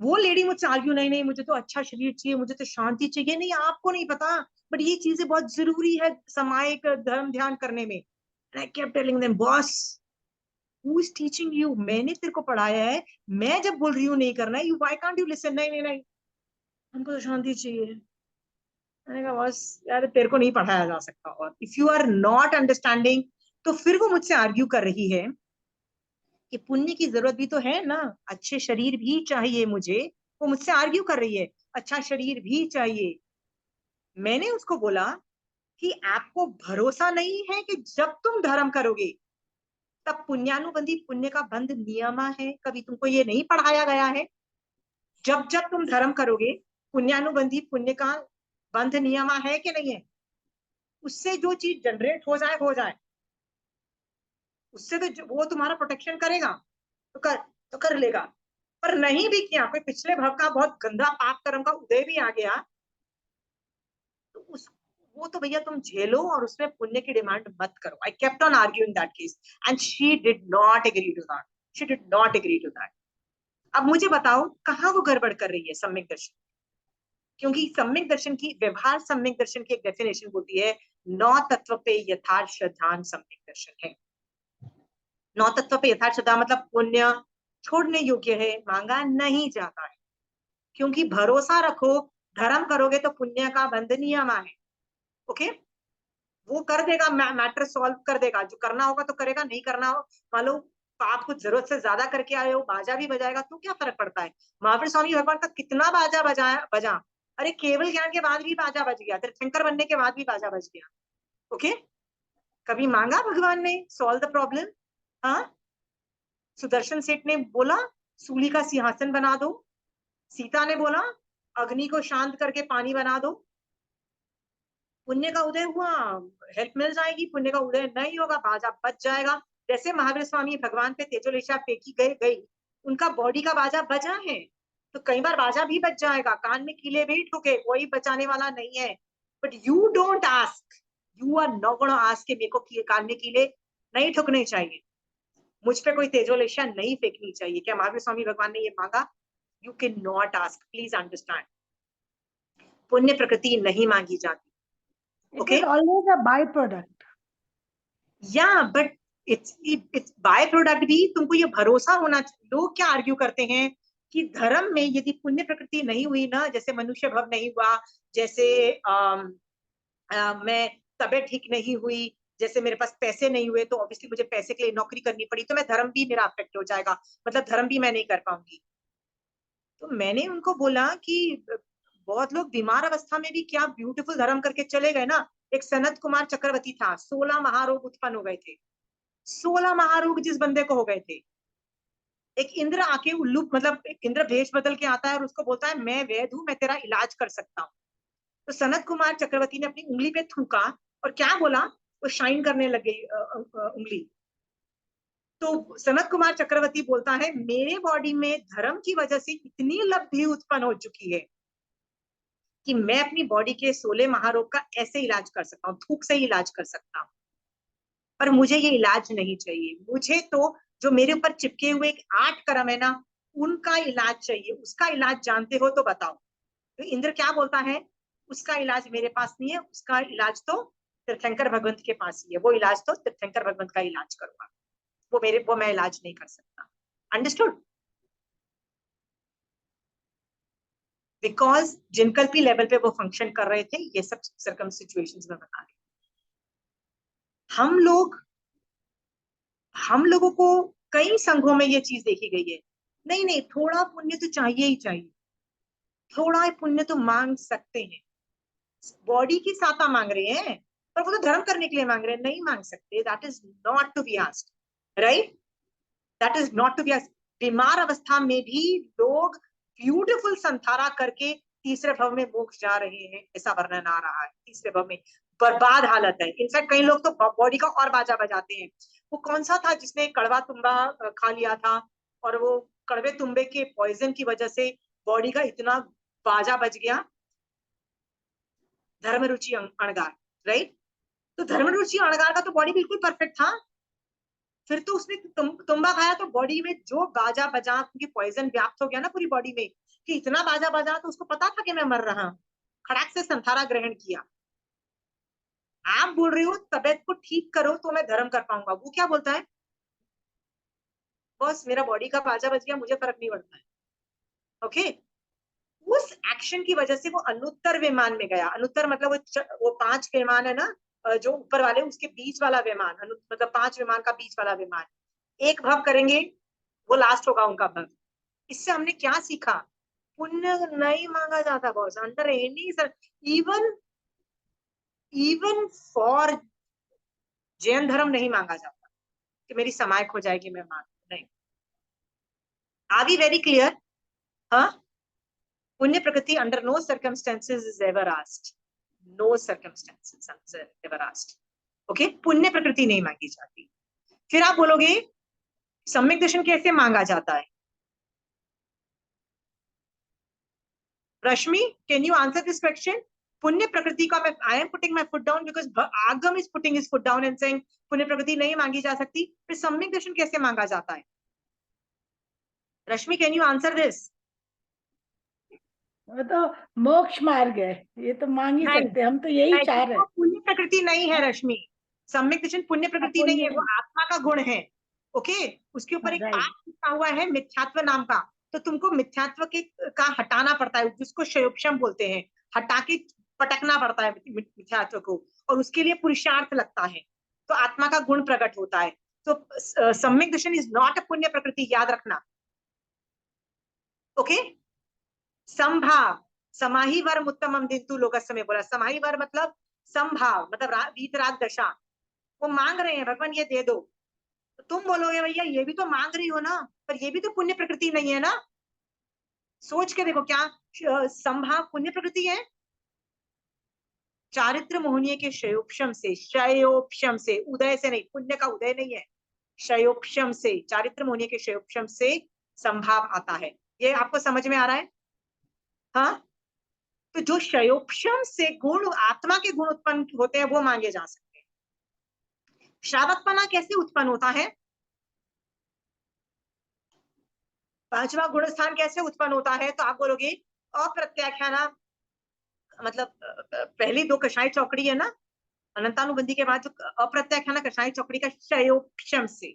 वो लेडी मुझसे आर्ग्यू, नहीं नहीं मुझे तो अच्छा शरीर चाहिए, मुझे तो शांति चाहिए। नहीं, आपको नहीं पता, बट ये चीजें बहुत जरूरी है सामायिक धर्म ध्यान करने में। And I kept telling them, boss, who is teaching you? मैंने तेरे को पढ़ाया है, मैं जब बोल रही हूँ नहीं करना है, why can't you listen? नहीं नहीं नहीं, हमको तो शांति चाहिए। मैंने कहा बॉस यार तेरे को नहीं पढ़ाया जा सकता, और if you are not understanding, तो फिर वो मुझसे आर्ग्यू कर रही है कि पुण्य की जरूरत भी तो है ना, अच्छे शरीर भी चाहिए मुझे। वो मुझसे आर्ग्यू कर रही है, अच्छा शरीर भी चाहिए। मैंने उसको बोला कि आपको भरोसा नहीं है कि जब तुम धर्म करोगे तब पुण्यानुबंधी पुण्य का बंध नियमा है? कभी तुमको ये नहीं पढ़ाया गया है? जब जब तुम धर्म करोगे पुण्यानुबंधी पुण्य का बंध नियमा है कि नहीं है? उससे जो चीज जनरेट हो जाए, उससे तो वो तुम्हारा प्रोटेक्शन करेगा, तो कर लेगा। पर नहीं भी किया, कोई पिछले भव का बहुत गंदा पाप कर्म का उदय भी आ गया, तो उस वो तो भैया तुम झेलो और उसमें पुण्य की डिमांड मत करो। I kept on arguing that case and she did not agree to that. She did not agree to that. अब मुझे बताओ कहाँ वो गड़बड़ कर रही है सम्यक दर्शन? क्योंकि सम्यक दर्शन की, व्यवहार सम्यक दर्शन की एक डेफिनेशन होती है, 9 तत्व पे यथार्थ श्रद्धान सम्यक दर्शन है। 9 तत्व पे यथार्थ श्रद्धा मतलब पुण्य छोड़ने योग्य है, मांगा नहीं जाता है। क्योंकि भरोसा रखो, धर्म करोगे तो पुण्य का बंध नियमा है। ओके, वो कर देगा, मैटर सॉल्व कर देगा। जो करना होगा तो करेगा, नहीं करना हो, मान लो आप कुछ जरूरत से ज्यादा करके आए हो, बाजा भी बजाएगा, तो क्या फर्क पड़ता है? महावीर स्वामी भगवान का कितना बाजा बजा। अरे केवल ज्ञान के बाद भी बाजा बज गया, तीर्थंकर बनने के बाद भी बाजा बज गया। ओके, कभी मांगा भगवान ने सॉल्व द प्रॉब्लम? हाँ, सुदर्शन सेठ ने बोला सूली का सिंहासन बना दो, सीता ने बोला अग्नि को शांत करके पानी बना दो। पुण्य का उदय हुआ, हेल्प मिल जाएगी। पुण्य का उदय नहीं होगा, बाजा बच जाएगा। जैसे महावीर स्वामी भगवान पे तेजोलेशा फेंकी गई, उनका बॉडी का बाजा बजा है, तो कई बार बाजा भी बच जाएगा, कान में कीले भी ठुके, कोई बचाने वाला नहीं है। But you don't ask, you are not gonna ask कि मेरे को कान में कीले नहीं ठुकने चाहिए, मुझ पे कोई तेजोलेशा नहीं फेंकनी चाहिए। क्या महावीर स्वामी भगवान ने ये मांगा? You can not ask, please understand. पुण्य प्रकृति नहीं मांगी जाती। It Okay. is always a byproduct. Yeah, but it's by product भी तुमको ये भरोसा होना चाहिए। लोग क्या आर्ग्यू करते हैं कि धर्म में यदि पुण्य प्रकृति नहीं हुई ना, जैसे मनुष्य भव नहीं हुआ, जैसे मैं तबीयत ठीक नहीं हुई, जैसे मेरे पास पैसे नहीं हुए, तो ऑब्वियसली मुझे पैसे के लिए नौकरी करनी पड़ी, तो मैं धर्म भी मेरा अफेक्ट हो जाएगा, मतलब धर्म भी मैं नहीं कर पाऊंगी। तो मैंने उनको बोला कि बहुत लोग बीमार अवस्था में भी क्या ब्यूटीफुल धर्म करके चले गए ना। एक सनत कुमार चक्रवर्ती था, 16 महारोग उत्पन्न हो गए थे। 16 महारोग जिस बंदे को हो गए थे, एक इंद्र आके उल्लू मतलब इंद्र भेष बदल के आता है और उसको बोलता है मैं वैद्य हूं, मैं तेरा इलाज कर सकता हूँ। तो सनत कुमार चक्रवर्ती ने अपनी उंगली पे थूका और क्या बोला, वो शाइन करने लग गई उंगली। तो सनत कुमार चक्रवर्ती बोलता है मेरे बॉडी में धर्म की वजह से इतनी लब्धि उत्पन्न हो चुकी है कि मैं अपनी बॉडी के 16 महारोग का ऐसे इलाज कर सकता हूँ, थूक से ही इलाज कर सकता हूँ। पर मुझे ये इलाज नहीं चाहिए, मुझे तो जो मेरे ऊपर चिपके हुए 8 कर्म है ना, उनका इलाज चाहिए। उसका इलाज जानते हो तो बताओ। तो इंद्र क्या बोलता है, उसका इलाज मेरे पास नहीं है, उसका इलाज तो तीर्थंकर भगवंत के पास ही है, वो इलाज तो तीर्थंकर भगवंत का इलाज करूंगा, वो मैं इलाज नहीं कर सकता। अंडरस्टूड? बिकॉज जिनकल्पी लेवल पे वो फंक्शन कर रहे थे, ये सब सर्कम सिचुएशंस में बता रहे। हम लोगों को कई संघों में ये चीज देखी गई है, नहीं नहीं थोड़ा पुण्य तो चाहिए ही चाहिए, थोड़ा पुण्य तो मांग सकते हैं। बॉडी की साता मांग रहे हैं पर वो तो धर्म करने के लिए मांग रहे हैं, नहीं मांग सकते। That is not to be asked, right? That is not to be asked. बीमार अवस्था में भी लोग ब्यूटीफुल संथारा करके तीसरे भव में मोक्ष जा रहे हैं, ऐसा वर्णन आ रहा है। तीसरे भव में बर्बाद हालत है। इनफैक्ट कई लोग तो बॉडी का और बाजा बजाते हैं। वो कौन सा था जिसने कड़वा तुम्बा खा लिया था और वो कड़वे तुम्बे के पॉइजन की वजह से बॉडी का इतना बाजा बज गया? धर्मरुचि अणगार, राइट? तो धर्मरुचि अणगार का तो बॉडी बिल्कुल परफेक्ट था, फिर तो उसने तुम्बा खाया तो बॉडी में जो बाजा बजा, क्योंकि पॉइजन व्याप्त हो गया ना पूरी बॉडी में, कि इतना बाजा बजा तो उसको पता था कि मैं मर रहा हूं, खड़ाक से संथारा ग्रहण किया। आप बोल रहे हो तबियत को ठीक करो तो मैं धर्म कर पाऊंगा, वो क्या बोलता है, बस मेरा बॉडी का बाजा बज गया, मुझे फर्क नहीं पड़ता है। ओके? उस एक्शन की वजह से वो अनुत्तर विमान में गया। अनुत्तर मतलब वो 5 विमान है ना, जो ऊपर वाले, उसके बीच वाला विमान, मतलब 5 विमान का बीच वाला विमान। एक भव करेंगे, वो लास्ट होगा उनका भव। इससे हमने क्या सीखा? पुण्य नहीं मांगा जाता boss, under any even even for Jain धर्म नहीं मांगा जाता कि मेरी समायक हो जाएगी मैं मांग, नहीं। Are we very clear? हाँ, पुण्य प्रकृति under no circumstances is ever asked, no circumstances ever asked. Okay, पुण्य प्रकृति नहीं मांगी जाती। फिर आप बोलोगे सम्यक दर्शन कैसे मांगा जाता है? Rashmi, can you answer this question? पुण्य प्रकृति का मैं, I am putting my foot down because Agam is putting his foot down and saying पुण्य प्रकृति नहीं मांगी जा सकती। फिर सम्यक दर्शन कैसे मांगा जाता है? Rashmi, can you answer this? वो तो मोक्ष मार्ग है, ये तो मांग ही नहीं, सकते, हम तो यही नहीं, चाह रहे वो पुण्य प्रकृति नहीं है रश्मि। सम्यक दर्शन पुण्य प्रकृति नहीं है, वो आत्मा का गुण है। ओके? उसके ऊपर एक राइट। पाप लिखा हुआ है मिथ्यात्व नाम का, तो तुमको मिथ्यात्व के का हटाना पड़ता है, जिसको शयोपशम बोलते हैं। हटा के पटकना पड़ता है मिथ्यात्व को, और उसके लिए पुरुषार्थ लगता है, तो आत्मा का गुण प्रकट होता है। तो सम्यक दर्शन इज नॉट अ पुण्य प्रकृति, याद रखना। ओके? संभाव समाही वर्म उत्तमम दिंतु लोकस्य में बोला। समाही वर्म मतलब संभाव, मतलब वीतराग दशा। वो मांग रहे हैं भगवान ये दे दो, तो तुम बोलोगे भैया ये भी तो मांग रही हो ना, पर ये भी तो पुण्य प्रकृति नहीं है ना। सोच के देखो, क्या संभाव पुण्य प्रकृति है? चारित्र मोहनीय के शयोपशम से, शयोपशम से, उदय से नहीं, पुण्य का उदय नहीं है, शयोपशम से, चारित्र मोहनीय के शयोपशम से संभाव आता है। ये आपको समझ में आ रहा है? हाँ, तो जो शयोपशम से गुण, आत्मा के गुण उत्पन्न होते हैं, वो मांगे जा सकते हैं। श्रावकपना कैसे उत्पन्न होता है? 5वां गुण स्थान कैसे उत्पन्न होता है? तो आप बोलोगे अप्रत्याख्याना, मतलब पहली 2 कषाय चौकड़ी है ना, अनंतानुबंधी के बाद जो अप्रत्याख्याना कषाय चौकड़ी का शयोपशम से,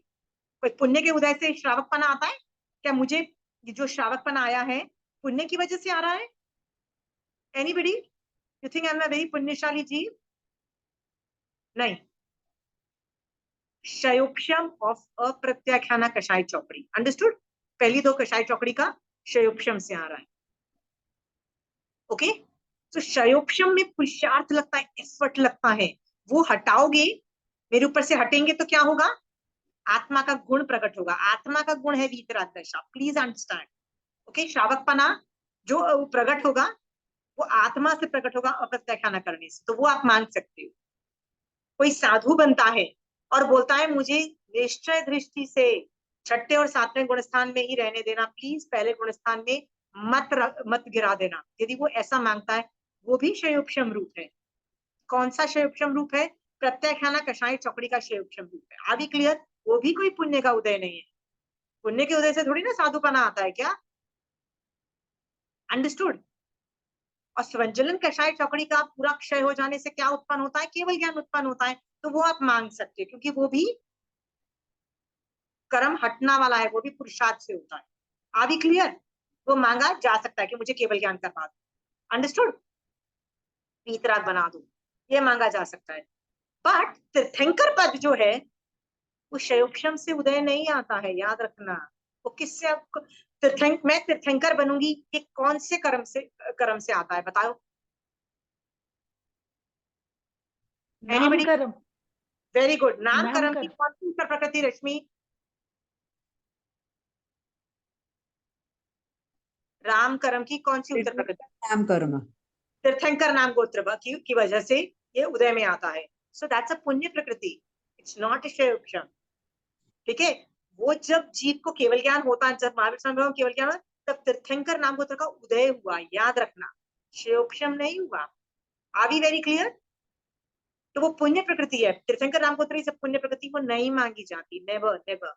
कोई पुण्य के उदय से श्रावकपना आता है क्या? मुझे जो श्रावकपना आया है पुण्य की वजह से आ रहा है? Anybody you think I am a very punyashali jeev? नहीं, शयोपशम ऑफ अप्रत्याख्याना कषाय चौकड़ी। अंडरस्टूड? पहली 2 कषाय चौकड़ी का शयोपशम से आ रहा है। ओके? तो शयोपशम में पुरुषार्थ लगता है, एफर्ट लगता है। वो हटाओगे, मेरे ऊपर से हटेंगे तो क्या होगा? आत्मा का गुण प्रकट होगा। आत्मा का गुण है वीतराग दशा, प्लीज अंडरस्टैंड। ओके, श्रावकपना जो प्रकट होगा वो आत्मा से प्रकट होगा, अप्रत्याख्यान करने से, तो वो आप मांग सकते हो। कोई साधु बनता है और बोलता है मुझे निश्चय दृष्टि से छठे और सातवें गुणस्थान में ही रहने देना, प्लीज पहले गुणस्थान में मत गिरा देना, यदि वो ऐसा मांगता है, वो भी शयोपशम रूप है। कौन सा शयोपशम रूप है? प्रत्याख्याना कषाय चौकड़ी का शयोपशम रूप है। अभी क्लियर? वो भी कोई पुण्य का उदय नहीं है। पुण्य के उदय से थोड़ी ना साधुपना आता है क्या? अंडरस्टूड? और स्वंजलन कषाय चौकड़ी का पूरा क्षय हो जाने से क्या उत्पन्न होता है? केवल ज्ञान उत्पन्न होता है। तो वो आप मांग सकते हो, क्योंकि वो भी कर्म हटना वाला है, वो भी पुरुषार्थ से होता है। अभी क्लियर? वो मांगा जा सकता है कि मुझे केवल ज्ञान करवा दो, अंडरस्टूड? वीतराग बना दो, ये मांगा जा सकता है। बट तीर्थंकर पद जो है वो शयोपशम से उदय नहीं आता है, याद रखना। वो किससे आपको मैं तीर्थंकर बनूंगी, ये कौन से कर्म से आता है बताओ? एनीबडी? नामकरण। Very good. नाम कर्म की नामकरण। कौन सी उत्तर प्रकृति रश्मि? राम कर्म की कौन सी उत्तर प्रकृति? नाम कर्म। तीर्थंकर नाम गोत्र की वजह से ये उदय में आता है। सो दैट्स अ पुण्य प्रकृति, इट्स नॉट ए शयोपशम। ठीक है? वो जब जीव को केवल ज्ञान होता है, जब महावीर स्वामी को केवल ज्ञान, तब तीर्थंकर नाम गोत्र का उदय हुआ, याद रखना, शयोपशम नहीं हुआ। Are we very clear? तो वो पुण्य प्रकृति है। तीर्थंकर नाम गोत्र से पुण्य प्रकृति वो नहीं मांगी जाती, never never.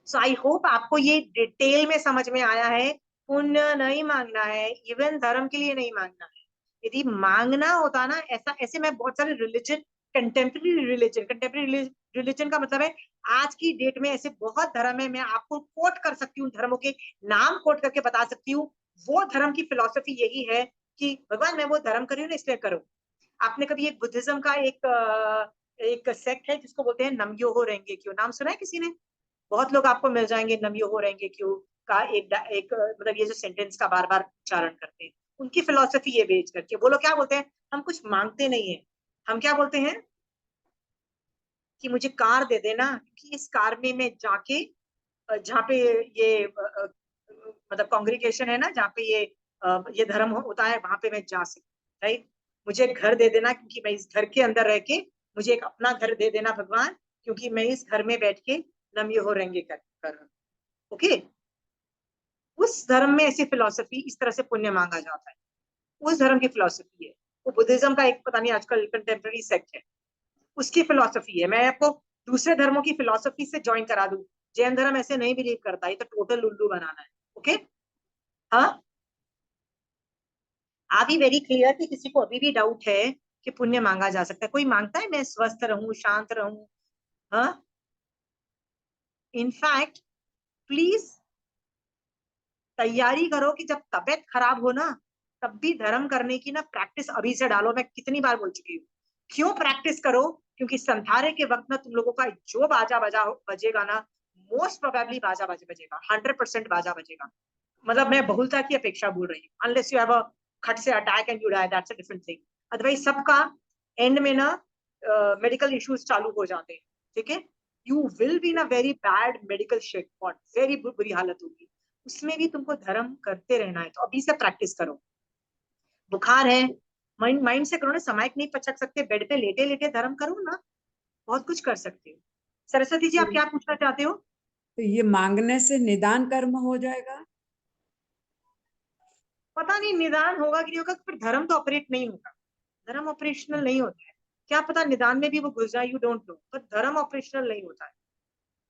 So I hope आपको ये डिटेल में समझ में आया है। पुण्य नहीं मांगना है, इवन धर्म के लिए नहीं मांगना है। यदि मांगना होता ना ऐसा, ऐसे मैं बहुत सारे रिलीजन, कंटेम्प्रेरी रिलीजन का मतलब है आज की डेट में ऐसे बहुत धर्म है, मैं आपको कोट कर सकती हूँ, धर्मों के नाम कोट करके बता सकती हूँ। वो धर्म की फिलॉसफी यही है कि भगवान मैं वो धर्म कर रही हूँ ना, इसलिए करो। आपने कभी एक बुद्धिज्म का एक सेक्ट है जिसको बोलते हैं नमयोहो रेंगेक्यो, नाम सुना है किसी ने? बहुत लोग आपको मिल जाएंगे नमयोहो रेंगेक्यो का एक मतलब ये जो सेंटेंस का बार बार उच्चारण करते हैं, उनकी फिलॉसफी ये बेच करके वो लोग क्या बोलते हैं, हम कुछ मांगते नहीं है। हम क्या बोलते हैं कि मुझे कार दे देना, कि इस कार में मैं जाके जहाँ पे ये मतलब कांग्रीगेशन है ना, जहाँ पे ये धर्म होता है, वहां पे मैं जा सकती, राइट? मुझे घर दे देना, क्योंकि मैं इस घर के अंदर रह के, मुझे एक अपना घर दे देना भगवान, क्योंकि मैं इस घर में बैठ के नमयोहो रेंगे कर। ओके? उस धर्म में ऐसी फिलॉसफी, इस तरह से पुण्य मांगा जाता है, उस धर्म की फिलॉसफी है। वो बुद्धिज्म का एक पता नहीं आजकल कंटेम्प्रेरी सेक्ट है, उसकी फिलॉसफी है। मैं आपको दूसरे धर्मों की फिलॉसफी से ज्वाइन करा दूं। जैन धर्म ऐसे नहीं बिलीव करता, ये तो टोटल उल्लू बनाना है। ओके? हाँ, आप ही वेरी क्लियर कि किसी को अभी भी डाउट है कि पुण्य मांगा जा सकता है? कोई मांगता है मैं स्वस्थ रहूं, शांत रहूं? हाँ, इनफैक्ट प्लीज तैयारी करो कि जब तबीयत खराब हो ना, तब भी धर्म करने की ना प्रैक्टिस अभी से डालो। मैं कितनी बार बोल चुकी हूँ। क्यों प्रैक्टिस करो? क्योंकि संधारे के वक्त ना तुम लोगों का जो बाजा बजेगा ना, मोस्ट प्रोबेबली बाजा बजेगा, 100% बाजा बजेगा। मतलब मैं बहुलता की अपेक्षा बोल रही हूँ, अनलेस यू हैव अ खट से attack and you die, that's a different thing. Otherwise सबका एंड में ना मेडिकल इश्यूज चालू हो जाते हैं। ठीक है? You will be in a very bad medical shake, बहुत वेरी बुरी हालत होगी। उसमें भी तुमको धर्म करते रहना है, तो अभी से प्रैक्टिस करो। बुखार है, माइंड से करो ना, सामायिक नहीं पचक सकते, बेड पे लेटे लेटे धर्म करो ना, बहुत कुछ कर सकते हो। सरस्वती जी, आप क्या पूछना चाहते हो? तो ये मांगने से निदान कर्म हो जाएगा? पता नहीं निदान होगा कि नहीं होगा, फिर धर्म तो ऑपरेट नहीं होगा, धर्म ऑपरेशनल नहीं होता है। क्या पता निदान में भी वो घुस जाए, यू डोंट नो, पर धर्म ऑपरेशनल नहीं होता है।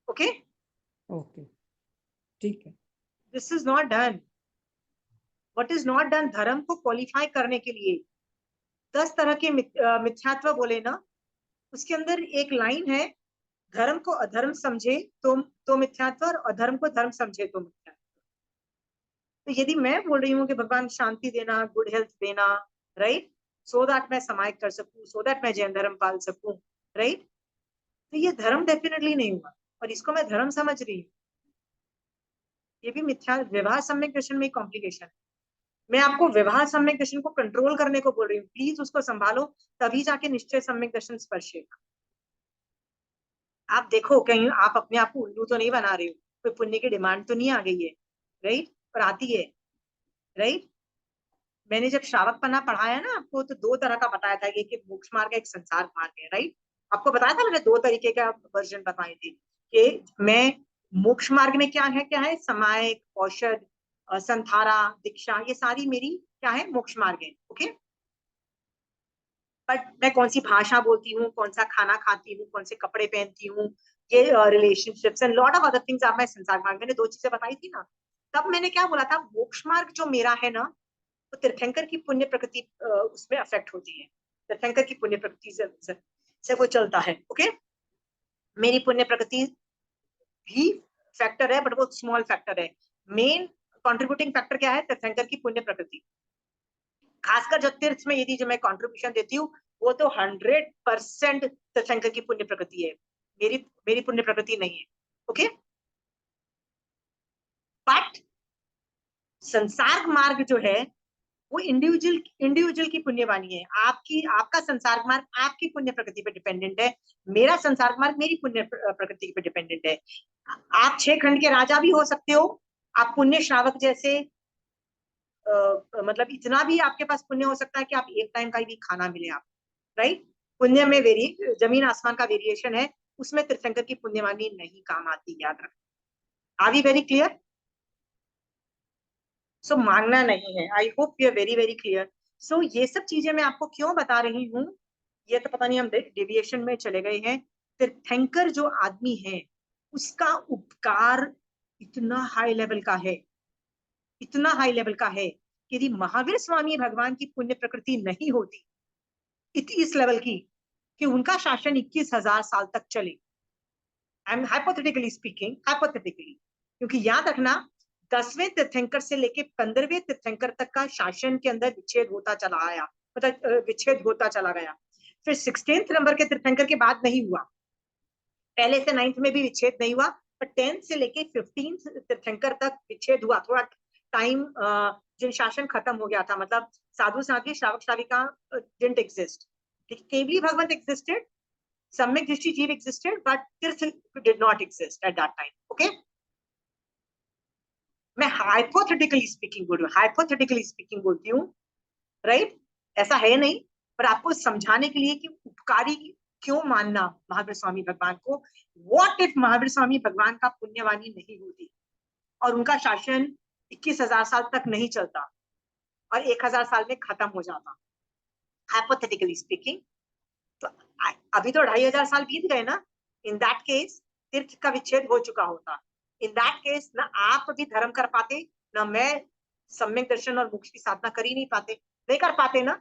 ओके? ओके, ठीक है। This is not done. What is not done? धर्म को क्वालिफाई करने के लिए 10 तरह के मिथ्यात्व बोले ना, उसके अंदर एक लाइन है, धर्म को अधर्म समझे तो मिथ्यात्व, और अधर्म को धर्म समझे तो मिथ्यात्व। तो यदि मैं बोल रही हूँ कि भगवान शांति देना, गुड हेल्थ देना, राइट, सो दैट मैं समाहित कर सकूं, सो दैट मैं जैन धर्म पाल सकूं, राइट, तो ये धर्म डेफिनेटली नहीं हुआ, और इसको मैं धर्म समझ रही हूँ। ये भी मिथ्या व्यवहार सम्यक दर्शन में कॉम्प्लिकेशन है। मैं आपको व्यवहार सम्यक दर्शन को कंट्रोल करने को बोल रही हूँ, प्लीज उसको संभालो, तभी जाके निश्चय सम्यक दर्शन स्पर्शेगा। आप देखो कहीं आप अपने आप को उल्लू तो नहीं बना रहे हो, कोई पुण्य की डिमांड तो नहीं आ गई है, राइट? पर आती है, राइट? मैंने जब श्रावकपना पढ़ाया ना आपको, तो दो तरह का बताया था, एक मोक्ष मार्ग है, एक संसार मार्ग है, राइट? आपको बताया था मैंने, दो तरीके का वर्जन बताए थे कि मैं मोक्ष मार्ग में क्या है समायिक, औषध, संथारा, दीक्षा, ये सारी मेरी क्या है, मोक्ष मार्ग है, ओके? बट मैं कौन सी भाषा बोलती हूँ, कौन सा खाना खाती हूँ, कौन से कपड़े पहनती हूँ, ये relationships and lot of other things आप मैं संसार मार्ग, मैंने दो चीजें बताई थी ना। तब मैंने क्या बोला था, मोक्ष मार्ग जो मेरा है ना, तो तीर्थंकर की पुण्य प्रकृति उसमें अफेक्ट होती है, तीर्थंकर की पुण्य प्रकृति से वो चलता है, ओके? मेरी पुण्य प्रकृति भी फैक्टर है, बट वो स्मॉल फैक्टर है। मेन कंट्रीब्यूटिंग फैक्टर क्या है, तीर्थंकर की पुण्य प्रकृति। खासकर जो तीर्थ में यदि जो मैं कंट्रीब्यूशन देती हूँ, वो तो 100% तीर्थंकर की पुण्य प्रकृति है, मेरी मेरी पुण्य प्रकृति नहीं है, ओके? बट संसार मार्ग जो है वो इंडिविजुअल की पुण्यवाणी है। आपका संसार मार्ग आपकी पुण्य प्रकृति पे डिपेंडेंट है, मेरा संसार मार्ग मेरी पुण्य प्रकृति पे डिपेंडेंट है। आप 6 खंड के राजा भी हो सकते हो, आप पुण्य श्रावक जैसे मतलब इतना भी आपके पास पुण्य हो सकता है कि आप एक टाइम का भी खाना मिले आप, राइट? पुण्य में जमीन आसमान का वेरिएशन है, उसमें तीर्थंकर की पुण्यवाणी नहीं काम आती, याद रखना। Are we very clear? So मांगना नहीं है। I hope you are very very clear. So ये सब चीजें मैं आपको क्यों बता रही हूँ, ये तो पता नहीं हम डेविएशन में चले गए हैं। तीर्थंकर जो आदमी है उसका उपकार इतना हाई लेवल का है, इतना हाई लेवल का है कि यदि महावीर स्वामी भगवान की पुण्य प्रकृति नहीं होती इस लेवल की कि उनका शासन 21,000 साल तक चले, I am hypothetically speaking, hypothetically, क्योंकि याद रखना 10वें तीर्थंकर से लेके 15वें तीर्थंकर तक का शासन के अंदर विच्छेद होता चला आया, मतलब विच्छेद होता चला गया। फिर 16th नंबर के तीर्थंकर के बाद नहीं हुआ, पहले से 9th में भी विच्छेद नहीं हुआ, पर 10th से लेके 15th तीर्थंकर तक विच्छेद हुआ। थोड़ा टाइम जिन शासन खत्म हो गया था, मतलब साधु साध्वी श्रावक श्राविका didn't exist, Kevali Bhagwant existed, सम्यक दृष्टि जीव existed, but तीर्थ did not exist at that time, okay? मैं हाइपोथेटिकली स्पीकिंग बोल रही हूँ, हाइपोथेटिकली स्पीकिंग बोलती हूँ, राइट? ऐसा है नहीं, पर आपको समझाने के लिए कि उपकारी क्यों मानना महावीर स्वामी भगवान को। व्हाट इफ महावीर स्वामी भगवान का पुण्यवाणी नहीं होती और उनका शासन 21,000 साल तक नहीं चलता और 1,000 साल में खत्म हो जाता, हाइपोथेटिकली स्पीकिंग। तो अभी तो 2,500 साल बीत गए ना, इन दैट केस तीर्थ का विच्छेद हो चुका होता। इन दैट केस ना आप भी धर्म कर पाते, ना मैं सम्यक दर्शन और मोक्ष की साधना कर ही नहीं पाते, नहीं कर पाते ना।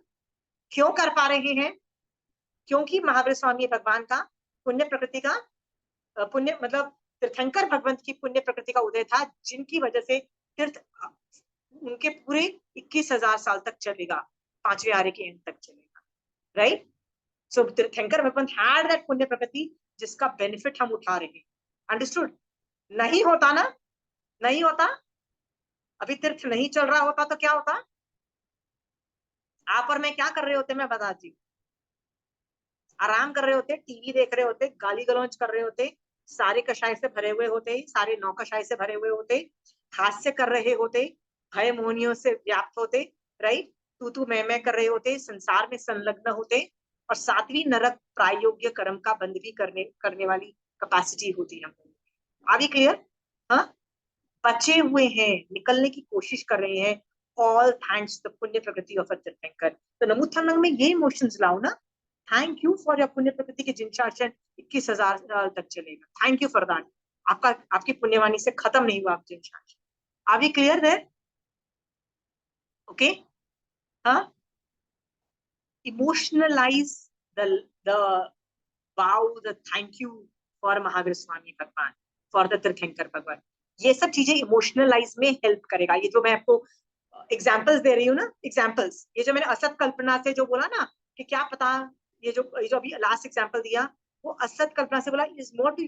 क्यों कर पा रहे हैं? क्योंकि महावीर स्वामी भगवान का पुण्य प्रकृति का पुण्य मतलब तीर्थंकर भगवंत की पुण्य प्रकृति का उदय था, जिनकी वजह से तीर्थ उनके पूरे 21,000 साल तक चलेगा, 5वें आर्य के एंड तक चलेगा, राइट? सो तीर्थंकर भगवंत हैड दैट पुण्य प्रकृति जिसका बेनिफिट हम उठा रहे हैं, अंडरस्टूड? नहीं होता ना, नहीं होता, अभी तीर्थ नहीं चल रहा होता तो क्या होता? आप और मैं क्या कर रहे होते, मैं बताती हूँ। आराम कर रहे होते, टीवी देख रहे होते, गाली गलौज कर रहे होते, सारे कषाय से भरे हुए होते, सारे नौ कषाय से भरे हुए होते, हास्य कर रहे होते, भय मोहनियों से व्याप्त होते, राइट? तू मैं कर रहे होते, संसार में संलग्न होते, और 7वीं नरक प्रायोग्य कर्म का बंद भी करने वाली कैपेसिटी होती है हमको। Are we clear? हाँ, बचे हुए हैं, निकलने की कोशिश कर रहे हैं, ऑल थैंक्स द पुण्य प्रकृति ऑफ तीर्थंकर। तो नमोत्थानंग में ये इमोशंस लाओ ना, थैंक यू फॉर योर पुण्य प्रकृति के जिन शासन 21,000 साल तक चलेगा, थैंक यू फॉर दैट। आपकी पुण्यवाणी से खत्म नहीं हुआ आप जिन शासन। Are we clear there? Okay, हाँ, emotionalize the wow, the thank you for Mahavir Swami Bhagwan, for the तीर्थंकर भगवान। ये सब चीजें इमोशनलाइज में हेल्प करेगा। ये जो मैं आपको एग्जाम्पल्स दे रही हूँ ना, एग्जाम्पल्स, ये जो मैंने असत कल्पना से जो बोला ना कि क्या पता, ये जो अभी लास्ट एग्जाम्पल दिया, वो असत कल्पना से बोला, is not to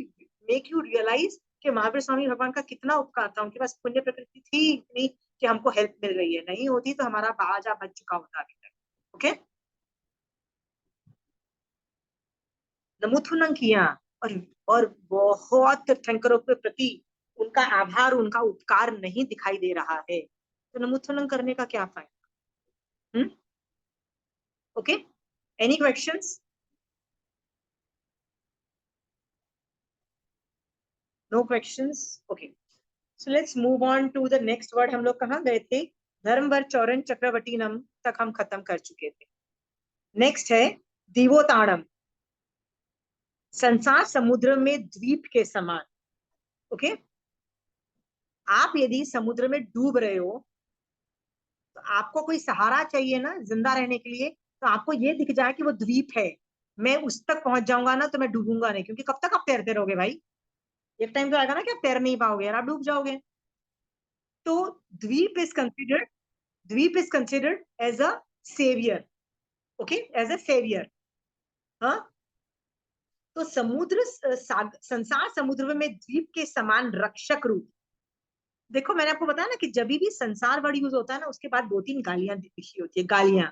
make you realise कि महावीर स्वामी भगवान का कितना उपकार था, उनके पास पुण्य प्रकृति थी इतनी कि हमको हेल्प मिल रही है, नहीं होती तो हमारा बाजा बच चुका होता अभी तक। ओके, नमुथुनंग किया और और बहुत तीर्थंकरों के प्रति उनका आभार, उनका उपकार नहीं दिखाई दे रहा है, तो नमोत्थनम करने का क्या फायदा? Okay, any questions? No questions, okay. So let's move on to the next word. हम लोग कहाँ गए थे? धर्मवर चौरन चक्रवर्तीनम तक हम खत्म कर चुके थे। नेक्स्ट है दिवोताणम, संसार समुद्र में द्वीप के समान। ओके, आप यदि समुद्र में डूब रहे हो तो आपको कोई सहारा चाहिए ना जिंदा रहने के लिए, तो आपको ये दिख जाए कि वो द्वीप है, मैं उस तक पहुंच जाऊंगा ना तो मैं डूबूंगा नहीं, क्योंकि कब तक आप तैरते रहोगे भाई? एक टाइम तो आएगा ना कि आप तैर नहीं पाओगे और आप डूब जाओगे। तो द्वीप इज कंसिडर्ड, द्वीप is considered as a saviour. Okay, as a saviour. हाँ, तो समुद्र संसार समुद्र में द्वीप के समान रक्षक रूप। देखो मैंने आपको बताया ना कि जब भी संसार वर्ड यूज होता है ना उसके बाद 2-3 गालियां लिखी होती है, गालियां।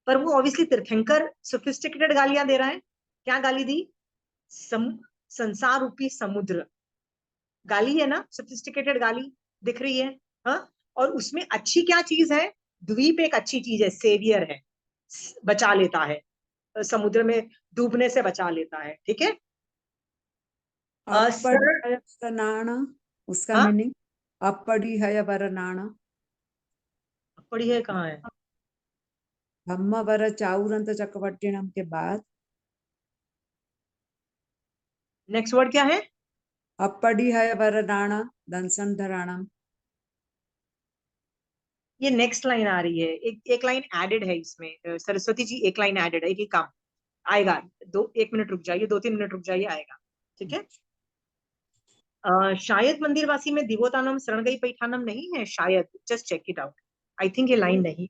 पर वो ऑब्वियसली तीर्थंकर सोफिस्टिकेटेड गालियां दे रहा है। क्या गाली दी? संसार रूपी समुद्र, गाली है ना, सोफिस्टिकेटेड गाली दिख रही है। हाँ, और उसमें अच्छी क्या चीज है? द्वीप एक अच्छी चीज है, सेवियर है, बचा लेता है, समुद्र में डूबने से बचा लेता है। ठीक है। अपरिहयवरनाण, उसका हाँ, मीनिंग अपरिहयवरनाण। पढ़ी है, कहाँ है? धम्मवर चाउरंत चक्रवर्तीनम के बाद नेक्स्ट वर्ड क्या है? अपरिहयवरनाण दंसनधराणम। ये नेक्स्ट लाइन आ रही है, एक लाइन एडेड है इसमें। सरस्वती जी, एक लाइन एडेड है, एक ही काम आएगा। 1 मिनट रुक जाइए, 2-3 मिनट रुक जाइए, आएगा। ठीक है। शायद मंदिरवासी में दिवोतानम शरण गई पैठानम नहीं है, शायद, just check it out. I think ये लाइन नहीं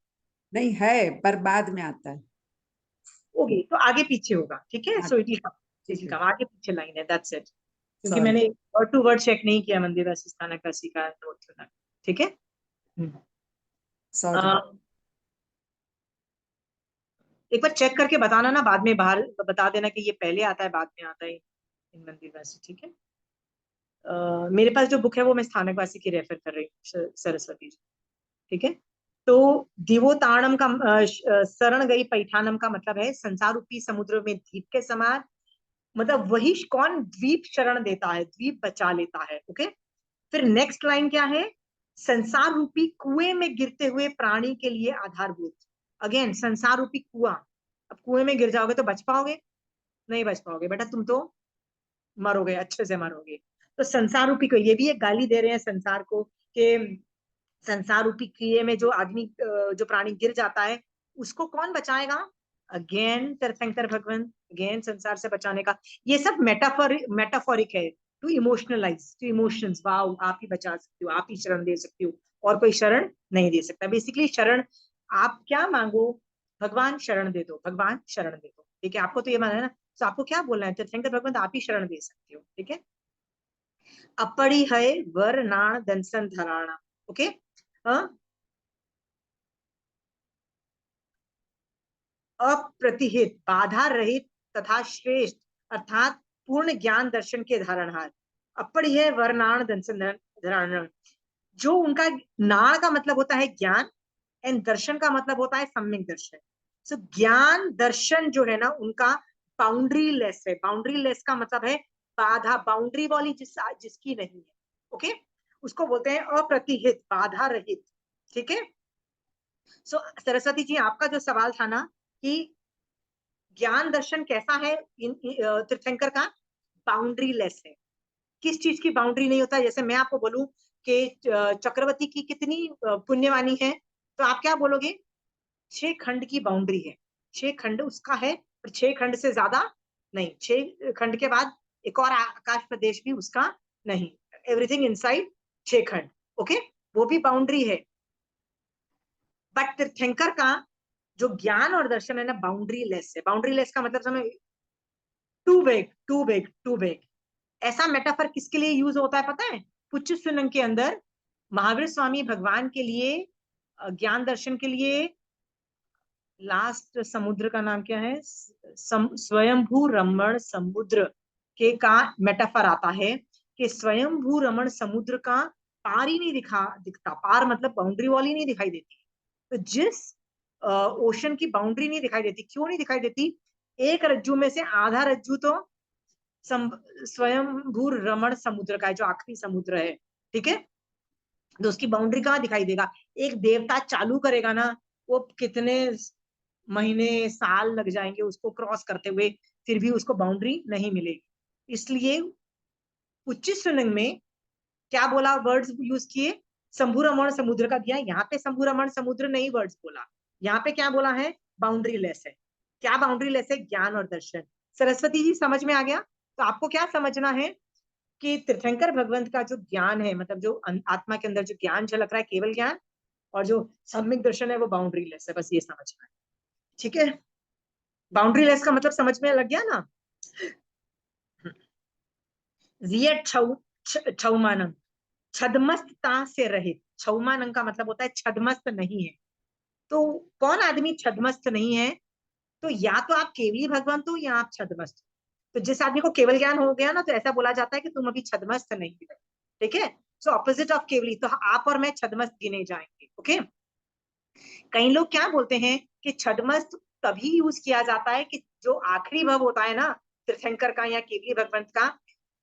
नहीं है, पर बाद में आता है। होगी, तो आगे पीछे होगा। ठीक है, हाँ, सो इट विल कम, ठीक है, आगे पीछे लाइन है, दैट्स इट। क्योंकि सॉरी मैंने वर्ड टू वर्ड चेक नहीं किया मंदिरवासी स्थानक का का नोट सुना। ठीक है। सॉरी। एक बार चेक करके बताना ना, बाद में बाहर बता देना कि ये पहले आता है बाद में आता है इन मंदिरवासी। ठीक है। मेरे पास जो बुक है वो मैं स्थानकवासी की रेफर कर रही हूँ, सरस्वती जी। ठीक है। तो दिवोताणम का शरण गई पैठानम का मतलब है संसार रूपी समुद्र में द्वीप के समान। मतलब वही कौन द्वीप शरण देता है, द्वीप बचा लेता है। ओके। फिर नेक्स्ट लाइन क्या है? संसार रूपी कुएं में गिरते हुए प्राणी के लिए आधारभूत। अगेन संसार रूपी कुआं। अब कुएं में गिर जाओगे तो बच पाओगे? नहीं बच पाओगे बेटा, तुम तो मरोगे, अच्छे से मरोगे। तो संसार रूपी को ये भी एक गाली दे रहे हैं संसार को, कि संसार रूपी कुएं में जो आदमी जो प्राणी गिर जाता है उसको कौन बचाएगा? अगेन तीर्थंकर भगवान, अगेन संसार से बचाने का। ये सब मेटाफोरिक है, टू इमोशनलाइज, टू इमोशंस। वाओ, आप ही बचा सकते हो, आप ही शरण दे सकते हो, और कोई शरण नहीं दे सकता। बेसिकली शरण आप क्या मांगो? भगवान शरण दे दो, भगवान शरण दे दो। ठीक है, आपको तो ये मानना है ना, तो आपको क्या बोलना है? तीर्थंकर भगवान आप ही शरण दे सकते हो। ठीक है। अपड़ी है वर नाण दंसन धराणा। ओके। अप्रतिहित, बाधा रहित तथा श्रेष्ठ, अर्थात पूर्ण ज्ञान दर्शन के धारणहार। अपरिय वर्णाण दंसन धारण, जो उनका नाण का मतलब होता है ज्ञान, एंड दर्शन का मतलब होता है सम्यक दर्शन। सो ज्ञान दर्शन जो है ना उनका बाउंड्री लेस है। बाउंड्री लेस का मतलब है बाधा, बाउंड्री वाली जिसकी नहीं है। ओके, उसको बोलते हैं अप्रतिहित, बाधा रहित। ठीक है। सो सरस्वती जी, आपका जो सवाल था ना कि ज्ञान दर्शन कैसा है तीर्थंकर का? बाउंड्री लेस है। किस चीज की बाउंड्री नहीं होता? जैसे मैं आपको बोलूं कि चक्रवर्ती की कितनी पुण्यवानी है, तो आप क्या बोलोगे? 6 खंड की बाउंड्री है, 6 खंड उसका है, और 6 खंड से ज्यादा नहीं। 6 खंड के बाद एक और आकाश प्रदेश भी उसका नहीं, एवरीथिंग इनसाइड 6 खंड। ओके, वो भी बाउंड्री है। बट तीर्थंकर का जो ज्ञान और दर्शन है ना, बाउंड्री लेस है। बाउंड्री लेस का मतलब समझ, too big, too big, too big. ऐसा मेटाफर किसके लिए यूज होता है पता है? पुच्छ सुनन के अंदर महावीर स्वामी भगवान के लिए ज्ञान दर्शन के लिए लास्ट समुद्र का नाम क्या है? स्वयंभू रमण समुद्र के का मेटाफर आता है कि स्वयंभू रमण समुद्र का पार ही नहीं दिखता। पार मतलब बाउंड्री वॉल ही नहीं दिखाई देती। तो जिस ओशन की बाउंड्री नहीं दिखाई देती, क्यों नहीं दिखाई देती? एक रज्जू में से आधा रज्जू तो स्वयंभू रमण समुद्र का है, जो आखिरी समुद्र है, ठीक है। तो उसकी बाउंड्री कहाँ दिखाई देगा? एक देवता चालू करेगा ना, वो कितने महीने साल लग जाएंगे उसको क्रॉस करते हुए, फिर भी उसको बाउंड्री नहीं मिलेगी। इसलिए उच्च स्त्रीलिंग में क्या बोला, वर्ड्स यूज किए, शंभु रमण समुद्र का दिया। यहाँ पे शंभु रमण समुद्र नहीं वर्ड्स बोला, यहाँ पे क्या बोला है? बाउंड्री लेस है। क्या बाउंड्री लेस है? ज्ञान और दर्शन। सरस्वती जी समझ में आ गया? तो आपको क्या समझना है कि तीर्थंकर भगवंत का जो ज्ञान है, मतलब जो आत्मा के अंदर जो ज्ञान झलक रहा है, केवल ज्ञान, और जो सम्यक दर्शन है वो बाउंड्री लेस है। बस ये समझना है, ठीक है। बाउंड्री लेस का मतलब समझ में लग गया ना? छौमानम, छदमस्तता से रहित। छौमानम का मतलब होता है छदमस्त नहीं है। तो कौन आदमी छदमस्त नहीं है? तो या तो आप केवली भगवंत हो या आप छदमस्त हो। तो जिस आदमी को केवल ज्ञान हो गया ना, तो ऐसा बोला जाता है कि तुम अभी छदमस्त नहीं हो, ठीक है। सो ऑपोजिट ऑफ केवली, तो आप और मैं छदमस्त गिने जाएंगे, ओके। कई लोग क्या बोलते हैं कि छदमस्त तभी यूज किया जाता है कि जो आखिरी भव होता है ना तीर्थंकर का या केवली भगवंत का,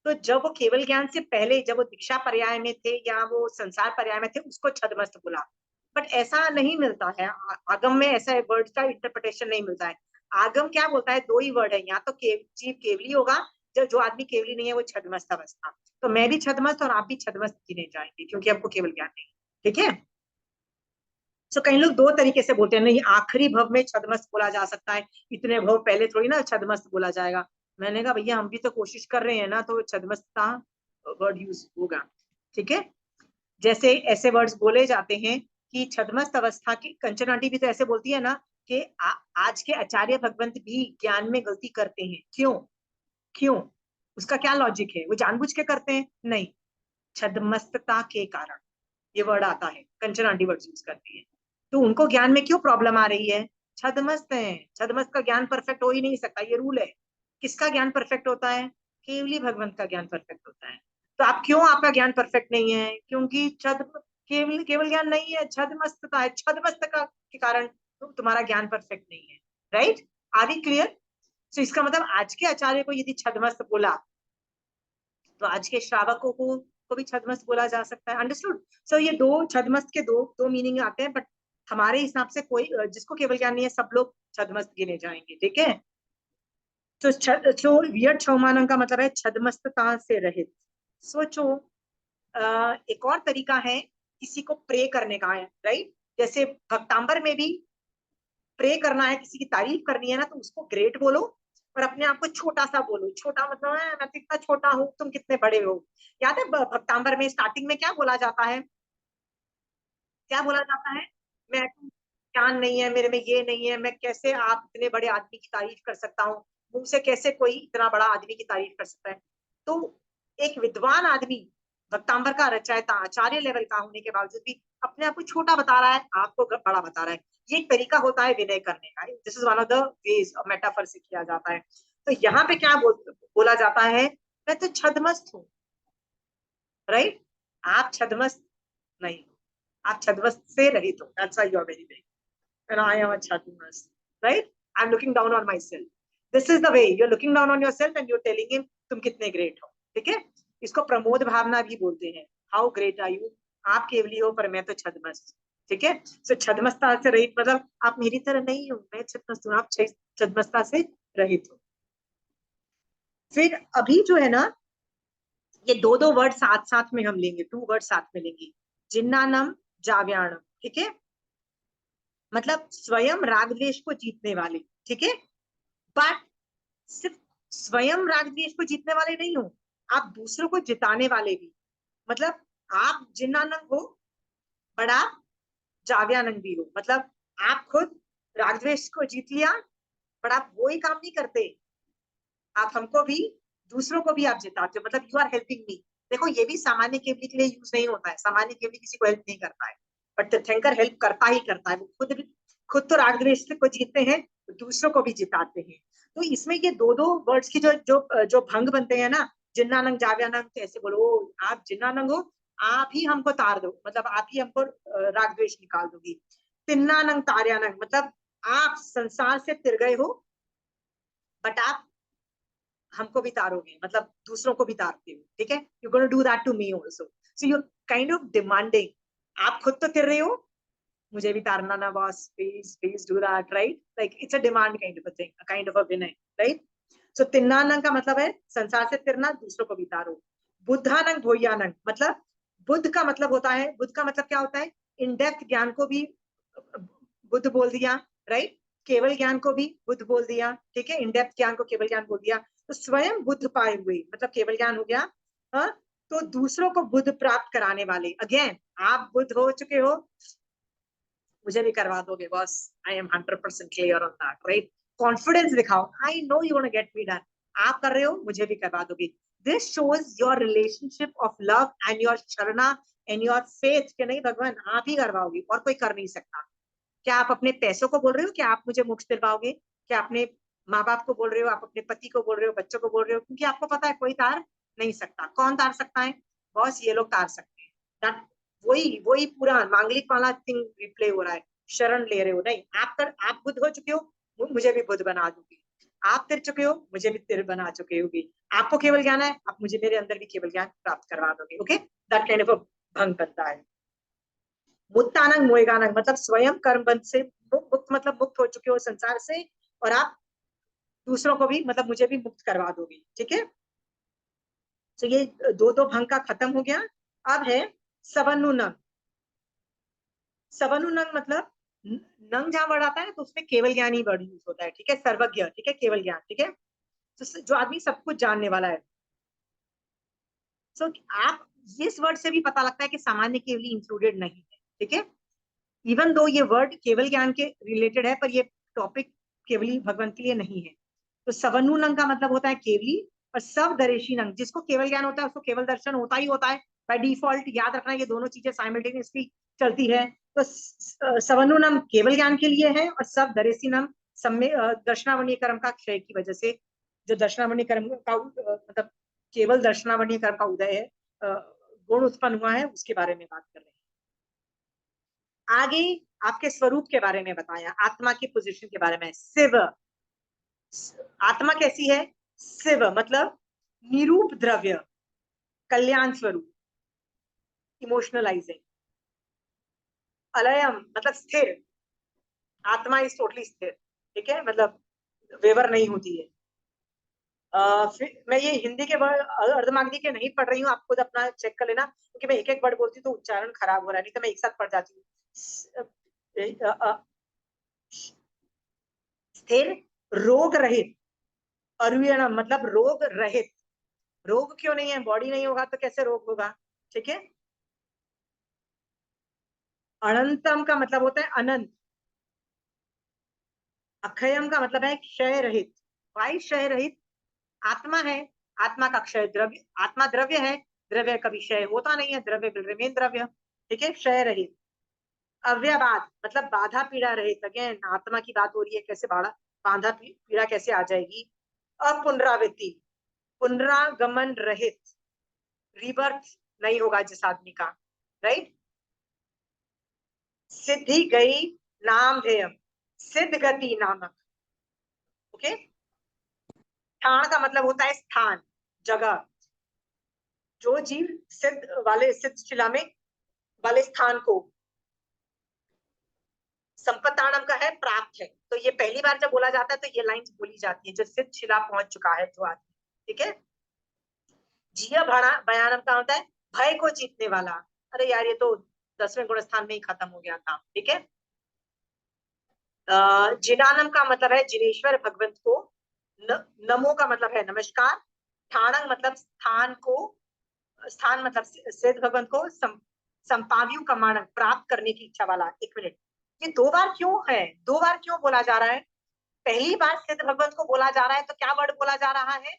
तो जब वो केवल ज्ञान से पहले, जब वो दीक्षा पर्याय में थे या वो संसार पर्याय में थे, उसको छदमस्त बोला। बट ऐसा नहीं मिलता है आगम में, ऐसा वर्ड का इंटरप्रिटेशन नहीं मिलता है। आगम क्या बोलता है? दो ही वर्ड है, या तो जीव केवली होगा, जो आदमी केवली नहीं है वो छदमस्त अवस्था। तो मैं भी छदमस्त और आप भी छदमस्त गिने जाएंगे, क्योंकि हमको केवल ज्ञान नहीं, ठीक है। तो कई लोग दो तरीके से बोलते हैं, नहीं आखिरी भव में छदमस्त बोला जा सकता है, इतने भव पहले थोड़ी ना छदमस्त बोला जाएगा। मैंने कहा भैया हम भी तो कोशिश कर रहे हैं ना, तो छदमस्त का वर्ड यूज होगा, ठीक है। जैसे ऐसे वर्ड्स बोले जाते हैं कि छदमस्त अवस्था की, कंचन आंटी भी तो ऐसे बोलती है ना कि आज के आचार्य भगवंत भी ज्ञान में गलती करते हैं। क्यों? क्यों? उसका क्या लॉजिक है? वो जानबूझ के करते हैं? नहीं, छदमस्तता के कारण ये वर्ड आता है, कंचन आंटी वर्ड यूज करती है। तो उनको ज्ञान में क्यों प्रॉब्लम आ रही है? छदमस्त है। छदमस्त का ज्ञान परफेक्ट हो ही नहीं सकता, ये रूल है। किसका ज्ञान परफेक्ट होता है? केवली भगवंत का ज्ञान परफेक्ट होता है। तो आप क्यों, आपका ज्ञान परफेक्ट नहीं है? क्योंकि केवल केवल ज्ञान नहीं है, छदमस्तता है। छदमस्त का के कारण तुम्हारा ज्ञान परफेक्ट नहीं है, राइट? Are we clear? तो इसका मतलब आज के आचार्य को यदि छदमस्त बोला, तो आज के श्रावकों को भी छदमस्त बोला जा सकता है। अंडरस्टूड? सो ये दो छदमस्त के दो मीनिंग आते हैं, बट हमारे हिसाब से कोई जिसको केवल ज्ञान नहीं है, सब लोग छदमस्त गिने जाएंगे, ठीक है। तो वियर्ड छौमानम का मतलब है छदमस्तता से रहित। सोचो, एक और तरीका है किसी को प्रे करने का है, राइट? जैसे भक्तांबर में भी प्रे करना है, किसी की तारीफ करनी है ना, तो उसको ग्रेट बोलो और अपने आप को छोटा सा बोलो। छोटा मतलब है मैं तो इतना छोटा हूँ, तुम कितने बड़े हो। याद है भक्तांबर में स्टार्टिंग में क्या बोला जाता है? क्या बोला जाता है? मैं ज्ञान नहीं है मेरे में, ये नहीं है, मैं कैसे आप इतने बड़े आदमी की तारीफ कर सकता हूँ, मुझसे कैसे कोई इतना बड़ा आदमी की तारीफ कर सकता है। तो एक विद्वान आदमी भक्तांबर का रचयिता आचार्य लेवल का होने के बावजूद भी अपने आप को छोटा बता रहा है, आपको बड़ा बता रहा है। ये एक तरीका होता है विनय करने का। This is one of the ways of metaphor से किया जाता है। तो यहाँ पे क्या बोला जाता है? मैं तो छदमस्त हूँ, राइट? आप छदमस्त नहीं, आप छदमस्त से रहित हो। That's why you are very big and I am a Chatumas, right? I'm looking down on myself. This is the way you're looking down on yourself and you're telling him तुम कितने great हो, ठीक है। इसको प्रमोद भावना भी बोलते हैं। How great are you? आप केवली हो पर मैं तो छदमस्त, ठीक है। सो छदमस्ता से रहित मतलब आप मेरी तरह नहीं हो, मैं छदमस्त हूँ, आप छदमस्ता से रहित हो। फिर अभी जो है ना, ये दो वर्ड साथ साथ में हम लेंगे, 2 वर्ड साथ में लेंगे, जिन्नानम जाव्याणम, ठीक है। मतलब स्वयं राग द्वेष को जीतने वाले, ठीक है। बट सिर्फ स्वयं राग द्वेष को जीतने वाले नहीं हो, आप दूसरों को जिताने वाले भी। मतलब आप जिन्नानंद हो बट आप जाव्यानंद भी हो। मतलब आप खुद राग द्वेष को जीत लिया, बट आप वो ही काम नहीं करते, आप हमको भी, दूसरों को भी आप जिताते हो। मतलब यू आर हेल्पिंग मी। देखो ये भी सामान्य केवली के लिए यूज नहीं होता है, सामान्य केवली किसी को हेल्प नहीं करता है, बट तीर्थंकर हेल्प करता ही करता है। वो खुद तो राग द्वेष को जीतते हैं, दूसरों को भी जिताते हैं। तो इसमें ये दो दो वर्ड्स की जो जो जो भंग बनते हैं ना, जिन्नानंग जाव्यानंग, तो ऐसे बोलो आप जिन्नानंग हो, आप ही हमको तार दो, मतलब आप ही हमको राग द्वेष निकाल दोगी। तिन्नानंग तार्यानंग मतलब आप संसार से तिर गए हो, बट आप हमको भी तारोगे, मतलब दूसरों को भी तारते हो, ठीक है। You gonna do that to me also, so you kind of demanding, आप खुद तो तिर रहे हो, मुझे भी तारना ना boss, please please do that, right, like it's a demand kind of a thing, kind of a vinay, right. So तिन्नानंग का मतलब है संसार से तिरना, दूसरों को भी तारो। बुद्धानंग भोयानंग मतलब बुद्ध का मतलब होता है, बुद्ध का मतलब क्या होता है, इन डेप्थ ज्ञान को भी बुद्ध बोल दिया, राइट, केवल ज्ञान को भी बुद्ध बोल दिया, ठीक है, इन डेप्थ ज्ञान को केवल ज्ञान बोल दिया, तो स्वयं बुद्ध पाए हुए मतलब केवल ज्ञान हो गया। हाँ, तो दूसरों को बुद्ध प्राप्त कराने वाले, अगेन आप बुद्ध हो चुके हो, मुझे भी करवा दोगे boss, I am 100% clear on that, right. Confidence दिखाओ, I know you gonna get me done, आप कर रहे हो, मुझे भी करवा दोगे। This shows your relationship of love and your sharana and your faith, कि नहीं भगवान आप ही करवाओगे और कोई कर नहीं सकता। क्या आप अपने पैसों को बोल रहे हो कि आप मुझे मोक्ष दिलवाओगे, क्या अपने माँ बाप को बोल रहे हो, आप अपने पति को बोल रहे हो, बच्चों को बोल रहे हो, क्योंकि आपको पता है कोई तार नहीं सकता। कौन तार सकता है बॉस, ये लोग तार सकते हैं। वही वही पूरा मांगलिक वाला थिंग रिप्ले हो रहा है, शरण ले रहे हो, नहीं आप बुद्ध हो चुके हो, मुझे भी बुद्ध बना दोगे, आप तिर चुके हो, मुझे भी तिर बना चुके होगी, आपको केवल ज्ञान है, आप मुझे मेरे अंदर भी केवल ज्ञान प्राप्त करवा दोगे, ओके, दैट काइंड ऑफ भंग बनता है। मुक्तानंग मोयगानंग मतलब स्वयं कर्म बंध से मुक्त, मतलब मुक्त हो चुके हो संसार से, और आप दूसरों को भी मतलब मुझे भी मुक्त करवा दोगे, ठीक है। तो ये दो दो भंग का खत्म हो गया। अब है सवनुनंग। सवनुनंग मतलब नंग जहां वर्ड आता है तो उसमें केवल ज्ञान ही वर्ड यूज होता है, ठीक है, सर्वज्ञ, ठीक है, केवल ज्ञान, ठीक है, तो जो आदमी सब कुछ जानने वाला है। सो आप इस वर्ड से भी पता लगता है कि सामान्य केवली इंक्लूडेड नहीं है, ठीक है, इवन दो ये वर्ड केवल ज्ञान के रिलेटेड है, पर ये टॉपिक केवली भगवान के लिए नहीं है। तो सवनुनंग का मतलब होता है केवली, और सब दरेशी नंग जिसको केवल ज्ञान होता है उसको केवल दर्शन होता ही होता है बाय डिफॉल्ट, याद रखना ये दोनों चीजें साइमल्टेनियसली चलती है। तो सवनुनम केवल ज्ञान के लिए है, और सब दरेशीनम दर्शनावरणीय कर्म का क्षय की वजह से, जो दर्शनावरणीय कर्म का मतलब केवल दर्शनावरणीय कर्म का उदय है, गुण उत्पन्न हुआ है, उसके बारे में बात कर रहे हैं। आगे आपके स्वरूप के बारे में बताया, आत्मा की पोजीशन के बारे में। शिव, आत्मा कैसी है, शिव मतलब निरूप द्रव्य, कल्याण स्वरूप, इमोशनलाइजिंग। अलयम मतलब स्थिर, आत्मा इज टोटली स्थिर, ठीक है, मतलब वेवर नहीं होती है। फिर मैं ये हिंदी के वर्ड अर्धमागधी के नहीं पढ़ रही हूँ, आप खुद अपना चेक कर लेना, क्योंकि मैं एक एक वर्ड बोलती हूँ तो उच्चारण खराब हो रहा है, नहीं तो मैं एक साथ पढ़ जाती हूँ। स्थिर, रोग रहित, अरुयणम मतलब रोग रहित, रोग क्यों नहीं है, बॉडी नहीं होगा तो कैसे रोग होगा, ठीक है। अनंतम का मतलब होता है अनंत। अक्षयम का मतलब है क्षय रहित। वाई क्षय रहित, आत्मा है, आत्मा का क्षय द्रव्य, आत्मा द्रव्य है, द्रव्य कभी क्षय होता नहीं है, द्रव्य विल रिमेन द्रव्य, ठीक है, क्षय रहित। अव्यबाध मतलब बाधा पीड़ा रहित, अगेन आत्मा की बात हो रही है, कैसे बाधा पीड़ा कैसे आ जाएगी। अपुनरावृत्ति, पुनरागमन रहित, रीबर्थ नहीं होगा जिस आदमी का, राइट। सिद्धि गई नाम धेयम, सिद्ध गति नामक, ओके। स्थान का मतलब होता है स्थान, जगह, जो जीव सिद्ध वाले सिद्ध शिला में वाले स्थान को, संपत्तानम का है प्राप्त है, तो ये पहली बार जब बोला जाता है तो ये लाइंस बोली जाती है, जो सिद्ध शिला पहुंच चुका है जो आदमी, ठीक है। जिया बयानम का होता है भय को जीतने वाला, अरे यार ये तो 10वें गुण स्थान में ही खत्म हो गया था, ठीक है। जिनानम का मतलब है जिनेश्वर भगवंत को, नमो का मतलब है नमस्कार, ठाणंग मतलब स्थान को, स्थान मतलब सिद्ध भगवंत को, संपाव्यू का मानक प्राप्त करने की इच्छा वाला। एक मिनट, ये दो बार क्यों है, दो बार क्यों बोला जा रहा है। पहली बार सिद्ध भगवंत को बोला जा रहा है तो क्या वर्ड बोला जा रहा है,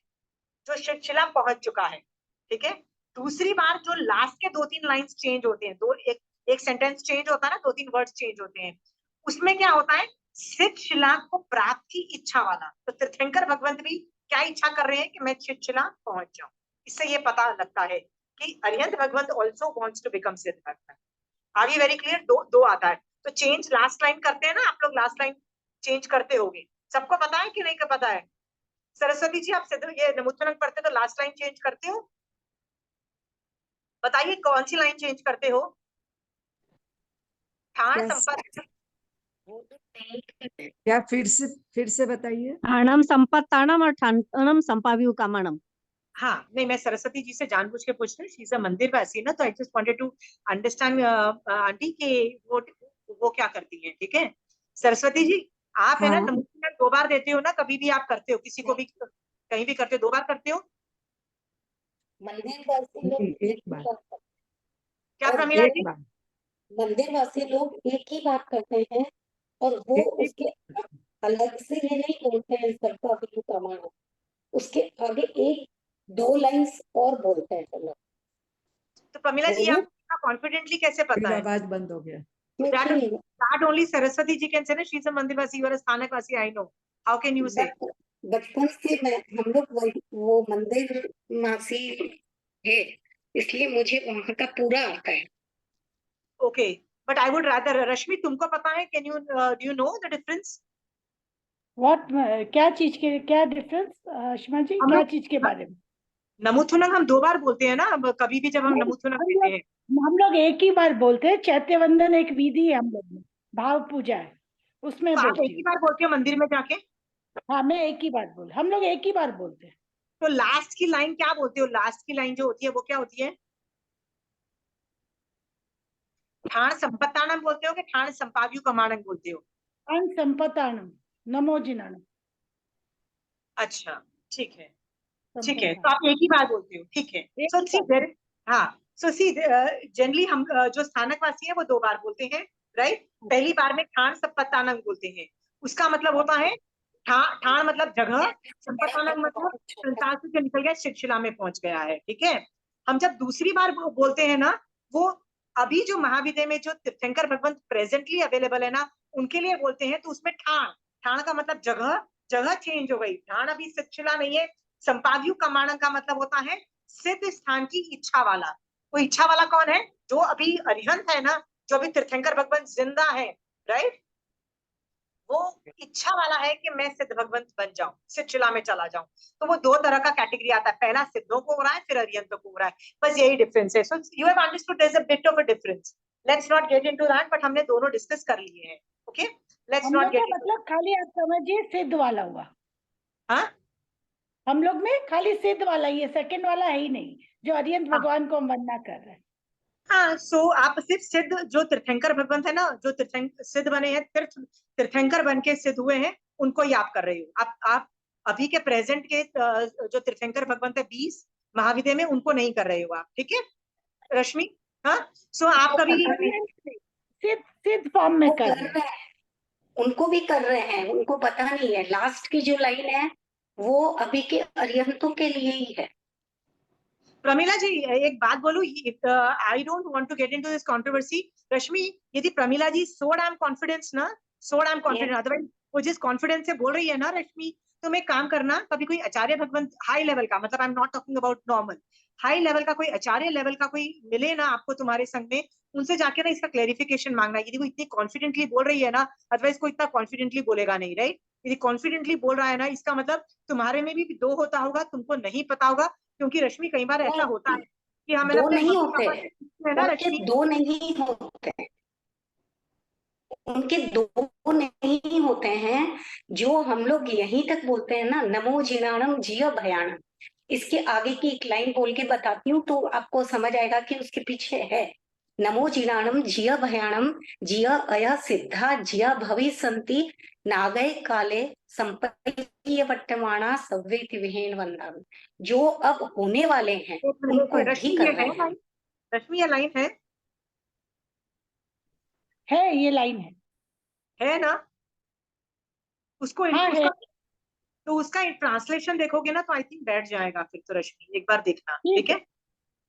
जो शिला पहुंच चुका है, ठीक है। दूसरी बार जो लास्ट के दो तीन लाइंस चेंज होते हैं, एक सेंटेंस चेंज होता है ना, दो तीन वर्ड्स चेंज होते हैं, उसमें क्या होता है, सिद्ध शिला को प्राप्त की इच्छा वाला। तो तीर्थंकर भगवंत भी क्या इच्छा कर रहे हैं कि मैं सिद्ध शिला पहुंच जाऊं। इससे ये पता लगता है कि Arihant Bhagwant also wants to become Siddh Bhagwant. Are you very clear? दो आता है तो चेंज लास्ट लाइन करते हैं ना आप लोग, लास्ट लाइन चेंज करते होगे, सबको पता है कि नहीं का पता है? सरस्वती जी आप सिद्ध ये नमुत्तनम पढ़ते तो लास्ट लाइन चेंज करते हो? बताइए कौन सी लाइन चेंज करते हो? ठाण Yes. संपत्ति। क्या फिर से बताइए। ठाणम संपत्ताणम और ठाणम संपाव्यू कामणम। हाँ नहीं, मैं सरस्वती जी से जानबूझ के पूछ रही हूँ, शी इज अ मंदिर वासी ना, तो I just wanted to understand aunty के वो क्या करती है। ठीक है सरस्वती जी, आप है ना हाँ। नमूना 2 बार देते हो ना, कभी भी आप करते हो, किसी को भी कहीं भी करते हो 2 बार करते हो मंदिर वासी लोग नहीं, एक एक ही बार। बात करते क्या और प्रमीला एक जी? बार। मंदिर वासी लोग एक ही बात करते हैं और वो एक- उसके अलग से ये नहीं बोलते हैं सबका अभी कमाना, उसके आगे 1-2 लाइंस और बोलते हैं सब लोग। तो प्रमीला जी बोलो। आपको कॉन्फिडेंटली कैसे फिर पता है? आवाज बंद हो गया। क्योंकि That only Saraswati ji can say ना, she is a मंदिरवासी, you are a Sthanakvasi, I know. How can you say? बचपन से मैं हम लोग वो मंदिर वासी है, इसलिए मुझे वहां का पूरा आता है। Okay, but I would rather रश्मि तुमको पता है? Can you do you know the difference? What क्या चीज के क्या डिफरेंस अश्मा जी, हम क्या लोग चीज के बारे में? नमुथुनम हम 2 बार बोलते हैं ना, अब कभी भी जब हम नहीं, नमुथुनम हम देते हैं हम लोग एक ही बार बोलते हैं। चैत्य वंदन एक विधि है हम लोग में, भाव पूजा है, उसमें तो आप बोलती एक ही हूँ। बार बोलते हो मंदिर में जाके? हाँ मैं एक ही बार बोल, हम लोग एक ही बार बोलते हैं। तो लास्ट की लाइन क्या बोलते हो? लास्ट की लाइन जो होती है वो क्या होती है? ठाण संपत्तानम बोलते हो कि ठाण संपाव्यू कमाणम बोलते हो? अन संपताणम नमो जिनाणम। अच्छा ठीक है, ठीक है, तो आप एक ही बार बोलते हो, ठीक है। एक सो ही सी देयर, हाँ सो सी जनरली हम जो स्थानकवासी है वो 2 बार बोलते हैं, राइट? पहली बार में ठाण संपत्तानम बोलते हैं, उसका मतलब होता है ठाण मतलब जगह, संपत्तानम मतलब संसार से जो निकल गया शिला में पहुंच गया है। ठीक है, हम जब दूसरी बार बोलते हैं ना, वो अभी जो महाविद्या में जो तीर्थंकर भगवंत प्रेजेंटली अवेलेबल है ना, उनके लिए बोलते हैं, तो उसमें ठाण, ठाण का मतलब जगह, जगह चेंज हो गई, ठाण अभी शिला नहीं है। संपाद्यू कमाणम का मतलब होता है सिद्ध स्थान की इच्छा वाला। वो इच्छा वाला कौन है? जो अभी अरिहंत है ना, जो अभी तीर्थंकर भगवंत जिंदा है, राइट? वो इच्छा वाला है कि मैं सिद्ध भगवंत बन जाऊं, सिद्ध शिला में चला जाऊं। तो वो 2 तरह का कैटेगरी आता है, पहला सिद्धों को हो रहा है, फिर अरिहंतों को हो रहा है, बस यही डिफरेंस है। So you have understood there is a bit of a difference, let's not get into that, but हमने दोनों डिस्कस कर लिए हैं। ओके, लेट्स हम नॉट लोग का गेट, मतलब खाली आप समझिए सिद्ध वाला हुआ। हाँ हम लोग में खाली सिद्ध वाला, ये सेकंड वाला है ही नहीं, जो अरिहंत भगवान को हम वंदना कर रहे हैं। हाँ। सो आप सिर्फ सिद्ध जो तीर्थंकर भगवंत है ना, जो सिद्ध बने हैं, तीर्थंकर बन के सिद्ध हुए हैं, उनको ही आप कर रहे हो। आप अभी के प्रेजेंट के जो तीर्थंकर भगवंत है 20 महाविद्या में, उनको नहीं कर रहे हो आप। ठीक है रश्मि? हाँ सो आप कभी सिद्ध सिद्ध फॉर्म में वो कर कर रहे हैं। रहे हैं, उनको भी कर रहे हैं, उनको पता नहीं है लास्ट की जो लाइन है वो अभी के अरिहंतों के लिए ही है। प्रमीला जी एक बात बोलूं, I don't want to get into this controversy. Rashmi, यदि प्रमीला जी सो डैम कॉन्फिडेंस ना, सो डैम कॉन्फिडेंट, अदरवाइज वो जिस कॉन्फिडेंस से बोल रही है ना रश्मि, तुम एक काम करना, कभी कोई आचार्य भगवंत हाई लेवल का, मतलब I am not talking about normal, high level का कोई आचार्य लेवल का कोई मिले ना आपको तुम्हारे संग में, उनसे जाके ना इसका क्लेरिफिकेशन मांगना। यदि वो इतनी कॉन्फिडेंटली बोल रही है ना, अदरवाइज कोई इतना कॉन्फिडेंटली बोलेगा नहीं, राइट? यदि कॉन्फिडेंटली बोल रहा है ना, इसका मतलब तुम्हारे में भी 2 होता होगा, तुमको नहीं पता होगा। क्योंकि रश्मि कई बार ऐसा होता है कि हमें 2 अपने नहीं मम्मी होते, पापा से पूछते हैं ना उनके रश्मि, 2 नहीं होते, उनके 2 नहीं होते हैं। जो हम लोग यहीं तक बोलते हैं ना, नमो जिनाणम जिय भयाणम, इसके आगे की एक लाइन बोल के बताती हूँ तो आपको समझ आएगा कि उसके पीछे है। नमो जिनाणम जिय भयाणम जिय अय सिद्धा जिय भवि संति नागय काले संपत्ति वर्तमाना सव्वेति विहेन वंदामि, जो अब होने वाले हैं उनको भी रश्मि कर ये रहे है हैं। लाइन, रश्मि ये लाइन है ये लाइन है ना? उसको हाँ है। उसका तो उसका ट्रांसलेशन देखोगे ना, तो आई थिंक बैठ जाएगा फिर तो। रश्मि एक बार देखना, ठीक है?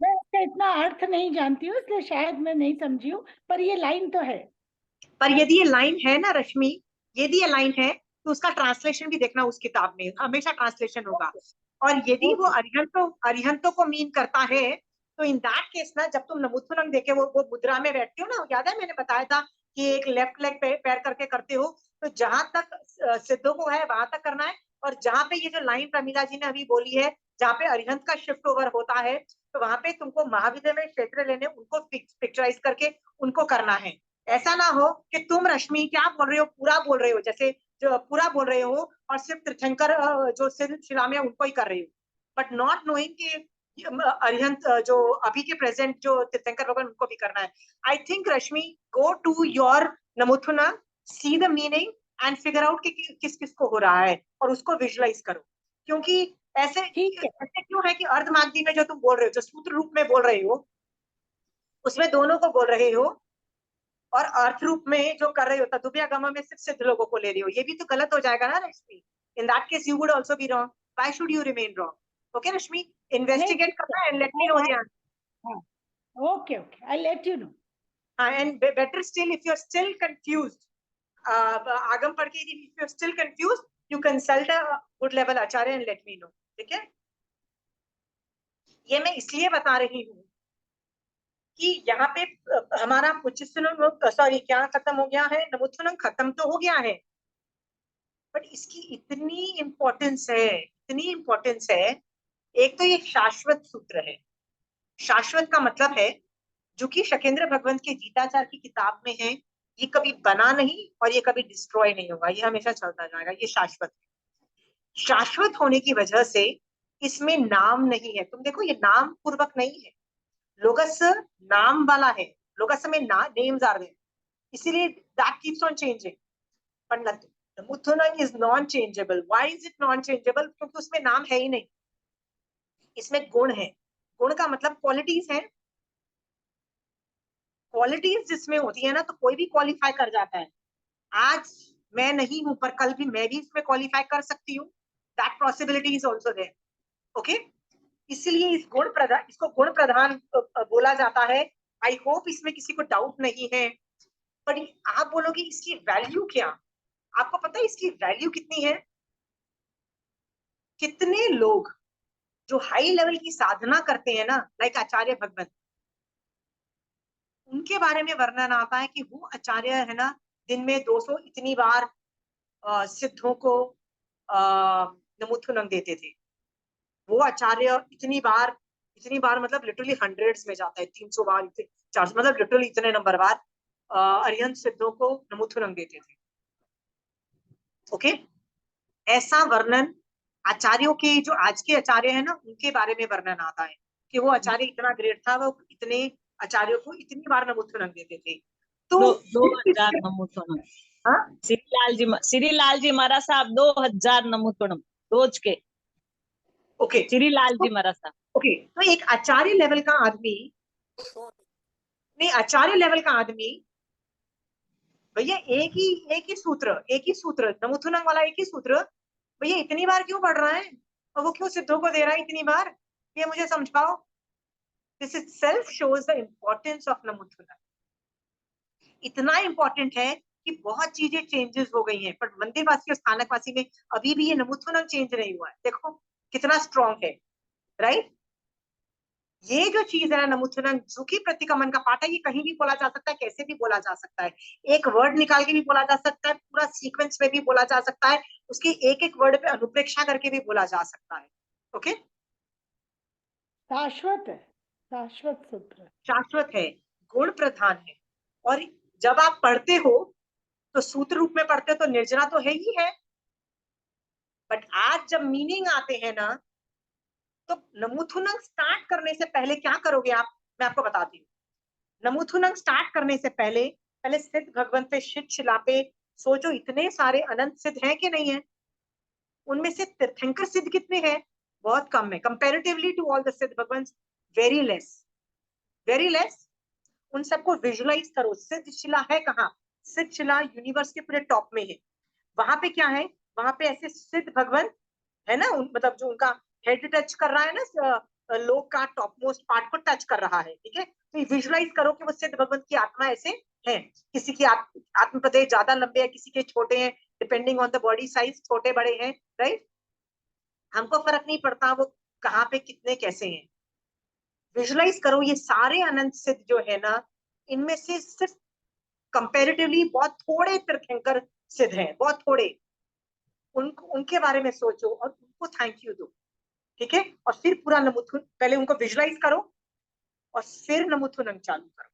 मैं इसका इतना अर्थ नहीं जानती हूँ इसलिए शायद मैं नहीं समझी हूँ, पर ये लाइन तो है। पर यदि ये लाइन है ना रश्मि, यदि अलाइन है तो उसका ट्रांसलेशन भी देखना उस किताब में, हमेशा ट्रांसलेशन होगा। और यदि वो अरिहंतों को मीन करता है तो इन दैट केस ना, जब तुम नमुथुनंग देखे वो मुद्रा में बैठते हो ना, याद है मैंने बताया था कि एक लेफ्ट लेग पैर करके करते हो, तो जहां तक सिद्धों को है वहां तक करना है। और जहां पे ये जो लाइन प्रमीला जी ने अभी बोली है, जहाँ पे अरिहंत का शिफ्ट ओवर होता है, तो वहां पे तुमको महाविद्य में क्षेत्र लेने, उनको पिक्चराइज करके उनको करना है। ऐसा ना हो कि तुम रश्मि क्या बोल रहे हो, पूरा बोल रहे हो, जैसे जो पूरा बोल रहे हो और सिर्फ तीर्थंकर जो सिद्ध शिला में उनको ही कर रहे हो, बट नॉट नोइंग कि अरिहंत जो अभी के प्रेजेंट जो तीर्थंकर लोग उनको भी करना है। I think Rashmi, go to your Namutthunam, see the meaning and figure out कि किस किस को हो रहा है और उसको विजुलाइज करो। क्योंकि ऐसे क्यों है कि अर्धमागधी में जो तुम बोल रहे हो, जो सूत्र रूप में बोल रहे हो, उसमें दोनों को बोल रहे हो, और अर्थ रूप में जो कर रहे हो तदुभय गम में सिर्फ सिद्ध लोगों को ले रही हो, ये भी तो गलत हो जाएगा ना Rashmi. In that case you would also be wrong, why should you remain wrong? Okay Rashmi, investigate करना and let me know the answer. Okay, I'll let you know. And better still, if you're still confused, आगम पढ़ के if you're still confused, you consult a good level Acharya and let me know, ठीक है? ये मैं इसलिए बता रही हूँ कि यहाँ पे हमारा सॉरी क्या खत्म हो गया है, नमुथुनम खत्म तो हो गया है, बट इसकी इतनी इम्पोर्टेंस है, इतनी इम्पोर्टेंस है। एक तो ये शाश्वत सूत्र है। शाश्वत का मतलब है जो कि शकेंद्र भगवंत के गीताचार की किताब में है, ये कभी बना नहीं और ये कभी डिस्ट्रॉय नहीं होगा, ये हमेशा चलता जाएगा, ये शाश्वत है। शाश्वत होने की वजह से इसमें नाम नहीं है। तुम देखो ये नाम पूर्वक नहीं है, लोगस नाम वाला है, लोगस में नेम्स आर देयर, इसीलिए that keeps on changing. But Namutthunam is non changeable. Why is it non changeable? क्योंकि उसमें नाम है ही नहीं, इसमें गुण है। गुण का मतलब क्वालिटीज है। क्वालिटीज जिसमें होती है ना, तो कोई भी क्वालिफाई कर जाता है। आज मैं नहीं हूं पर कल भी मैं भी इसमें क्वालिफाई कर सकती हूँ, that possibility is also there. Okay, इसलिए इसको गुण प्रधान बोला जाता है। आई होप इसमें किसी को डाउट नहीं है। पर आप बोलोगे इसकी वैल्यू क्या? आपको पता है इसकी वैल्यू कितनी है? कितने लोग जो हाई लेवल की साधना करते हैं ना, लाइक आचार्य भगवंत, उनके बारे में वर्णन आता है कि वो आचार्य है ना, दिन में 200 इतनी बार सिद्धों को नमुथुनम देते थे। वो आचार्य इतनी बार मतलब लिटरली हंड्रेड्स में जाता है, 300 बार, 400, मतलब लिटरली इतने नंबर बार अरिहंत सिद्धों को नमुथुनम देते थे। ओके, ऐसा वर्णन आचार्यों के, जो आज के आचार्य है ना, उनके बारे में वर्णन आता है कि वो आचार्य इतना ग्रेट था, वो इतने आचार्यों को इतनी बार नमुथुनम देते थे। तो 2000 नमुथुनम। हाँ, श्रीलाल जी महाराज साहब 2000 नमुथुनम रोज के। ओके, श्रीलाल जी महाराज साहब। ओके, तो एक आचार्य लेवल का आदमी, नहीं आचार्य लेवल का आदमी भैया एक ही सूत्र नमुथुनम वाला, एक ही सूत्र भैया इतनी बार क्यों पढ़ रहा है और वो क्यों सिद्धों को दे रहा है इतनी बार, ये मुझे समझाओ। This is self shows the importance of Namutthunam. इतना इम्पोर्टेंट है कि बहुत चीजें चेंजेस हो गई हैं, पर मंदिरवासी और स्थानकवासी में अभी भी ये नमुथुनम चेंज नहीं हुआ है। देखो कितना स्ट्रॉन्ग है, राइट? ये जो चीज है ना नमुथुनम, जो कि प्रतिकमन का पाठ है, ये कहीं भी बोला जा सकता है, कैसे भी बोला जा सकता है। एक वर्ड निकाल के भी बोला जा सकता है, पूरा सीक्वेंस में भी बोला जा सकता है, उसके एक एक वर्ड पे अनुप्रेक्षा करके भी बोला जा सकता है। ओके, शाश्वत है, शाश्वत सूत्र, शाश्वत है, गुण प्रधान है। और जब आप पढ़ते हो तो सूत्र रूप में पढ़ते हो तो निर्जना तो है ही है, बट आज जब मीनिंग आते हैं ना, तो नमुथुनम स्टार्ट करने से पहले क्या करोगे आप, मैं आपको बताती हूँ। नमुथुनम स्टार्ट करने से पहले सिद्ध भगवंत पे, शिव शिला पे सोचो, इतने सारे अनंत सिद्ध हैं कि नहीं है? उनमें से तीर्थंकर सिद्ध कितने हैं? बहुत कम है, कंपैरेटिवली टू ऑल द सिद्ध भगवंत, वेरी लेस। उन सबको विजुलाइज करो। सिद्ध शिला है कहाँ? सिद्ध शिला यूनिवर्स के पूरे टॉप में है। वहां पे क्या है? वहां पे ऐसे सिद्ध भगवंत है ना, मतलब जो उनका हेड टच कर रहा है ना, लोक का टॉप मोस्ट पार्ट को टच कर रहा है, ठीक है? तो विजुलाइज करो कि वो सिद्ध भगवंत की आत्मा ऐसे है। किसी की आत्म प्रदेश ज्यादा लंबे है, किसी के छोटे हैं, depending on the body size, छोटे बड़े हैं, राइट। हमको फर्क नहीं पड़ता वो कहाँ पे कितने कैसे हैं। विजुलाइज करो ये सारे अनंत सिद्ध जो है ना, इनमें से सिर्फ कंपैरेटिवली बहुत थोड़े तीर्थंकर सिद्ध हैं, बहुत थोड़े। उनके बारे में सोचो और उनको थैंक यू दो, ठीक है। और फिर पूरा नमुथुन, पहले उनको विजुलाइज करो और फिर नमुथुनंग चालू करो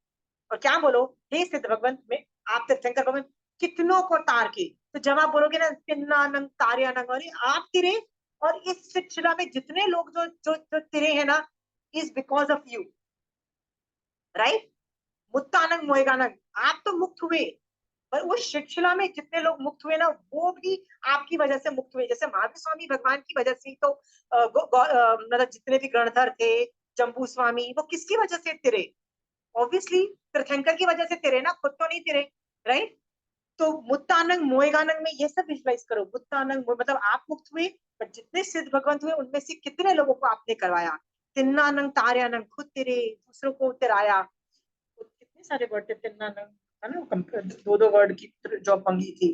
और क्या बोलो, हे सिद्ध भगवंत में आप तीर्थंकर भगवंत कितनों को तार के। तो जब आप बोलोगे ना तिन्नानंग तार्यानंग, और आप तिरे, और इस शिला में जितने लोग जो जो जो तिरे हैं ना, is because of you, right. मुत्तानंग मोएगानंग, आप तो मुक्त हुए, पर उस शिला में जितने लोग मुक्त हुए ना, वो भी आपकी वजह से मुक्त हुए। जैसे महावीर स्वामी भगवान की वजह से ही तो मतलब जितने भी गणधर थे, जम्बू स्वामी, वो किसकी वजह से तिरे? ऑब्वियसली तीर्थंकर की वजह से तिरे ना, खुद तो नहीं तिरे, राइट। तो मुत्तानंग मोएगानंग में ये सब विजुलाइज करो। मुत्तानंग मतलब आप मुक्त हुए, पर जितने सिद्ध भगवंत हुए उनमें से कितने लोगों को आपने करवाया। तिन्नानंग तार्यानंग, खुद तिरे, दूसरों को तिराया। तो कितने सारे वर्ड थे तिन्नानंग, है ना, दो वर्ड की जो पंगी थी।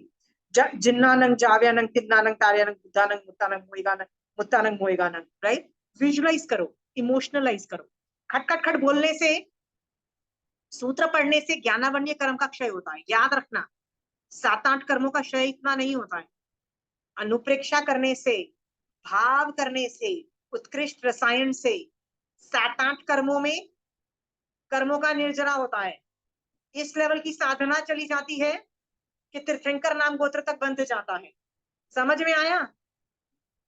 जिन्नानंग जाव्यानंग तिन्नानंग तार्यानंग बुद्धानंग मुत्तानंग मोएगानंग, मुत्तानंग मोएगानंग, राइट। विजुलाइज करो, इमोशनलाइज करो। खट खट खट बोलने से, सूत्र पढ़ने से ज्ञानावन्य कर्म का क्षय होता है, याद रखना। 7-8 कर्मों का क्षय इतना नहीं होता है। अनुप्रेक्षा करने से, भाव करने से, उत्कृष्ट रसायन से 7-8 कर्मों में कर्मों का निर्जरा होता है। इस लेवल की साधना चली जाती है कि तीर्थंकर नाम गोत्र तक बंध जाता है। समझ में आया?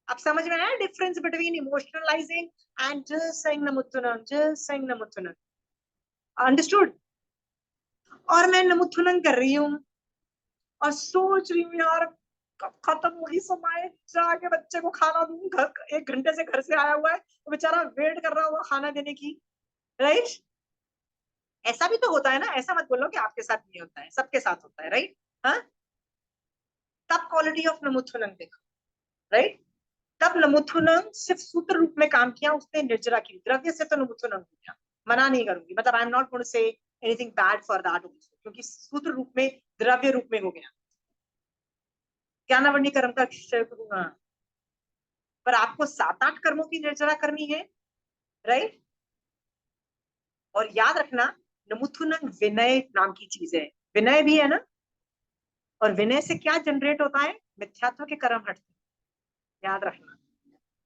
अब समझ में आया difference between emotionalizing and just saying Namutthunam, just saying Namutthunam. Understood? और मैं नमुत्तुनम कर रही हूँ और सोच रही हूँ यार कब खत्म होगी समय, जाके बच्चे को खाना दूं। घर 1 घंटे से घर से आया हुआ है, वो बेचारा वेट कर रहा होगा खाना देने की, राइट। ऐसा भी तो होता है ना, ऐसा मत बोलो कि आपके साथ नहीं होता है, सबके साथ होता है, राइट। हाँ, तब क्वालिटी ऑफ नमुत्थुनम देखो, राइट। तब नमुत्थुनम सिर्फ सूत्र रूप में काम किया, उसने निर्जरा की। द्रव्य से तो नमुत्थुनम हो गया, मना नहीं करूंगी, मतलब I am not going to say anything bad for that also, क्योंकि सूत्र रूप में, द्रव्य रूप में हो गया। ज्ञानावन्य कर्म का क्षय करूंगा, पर आपको 7-8 कर्मों की निर्जरा करनी है, राइट। और याद रखना, नमुत्थुनम विनय नाम की चीज है, विनय भी है ना। और विनय से क्या जनरेट होता है? मिथ्यात्व के कर्म हटते हैं, याद रखना।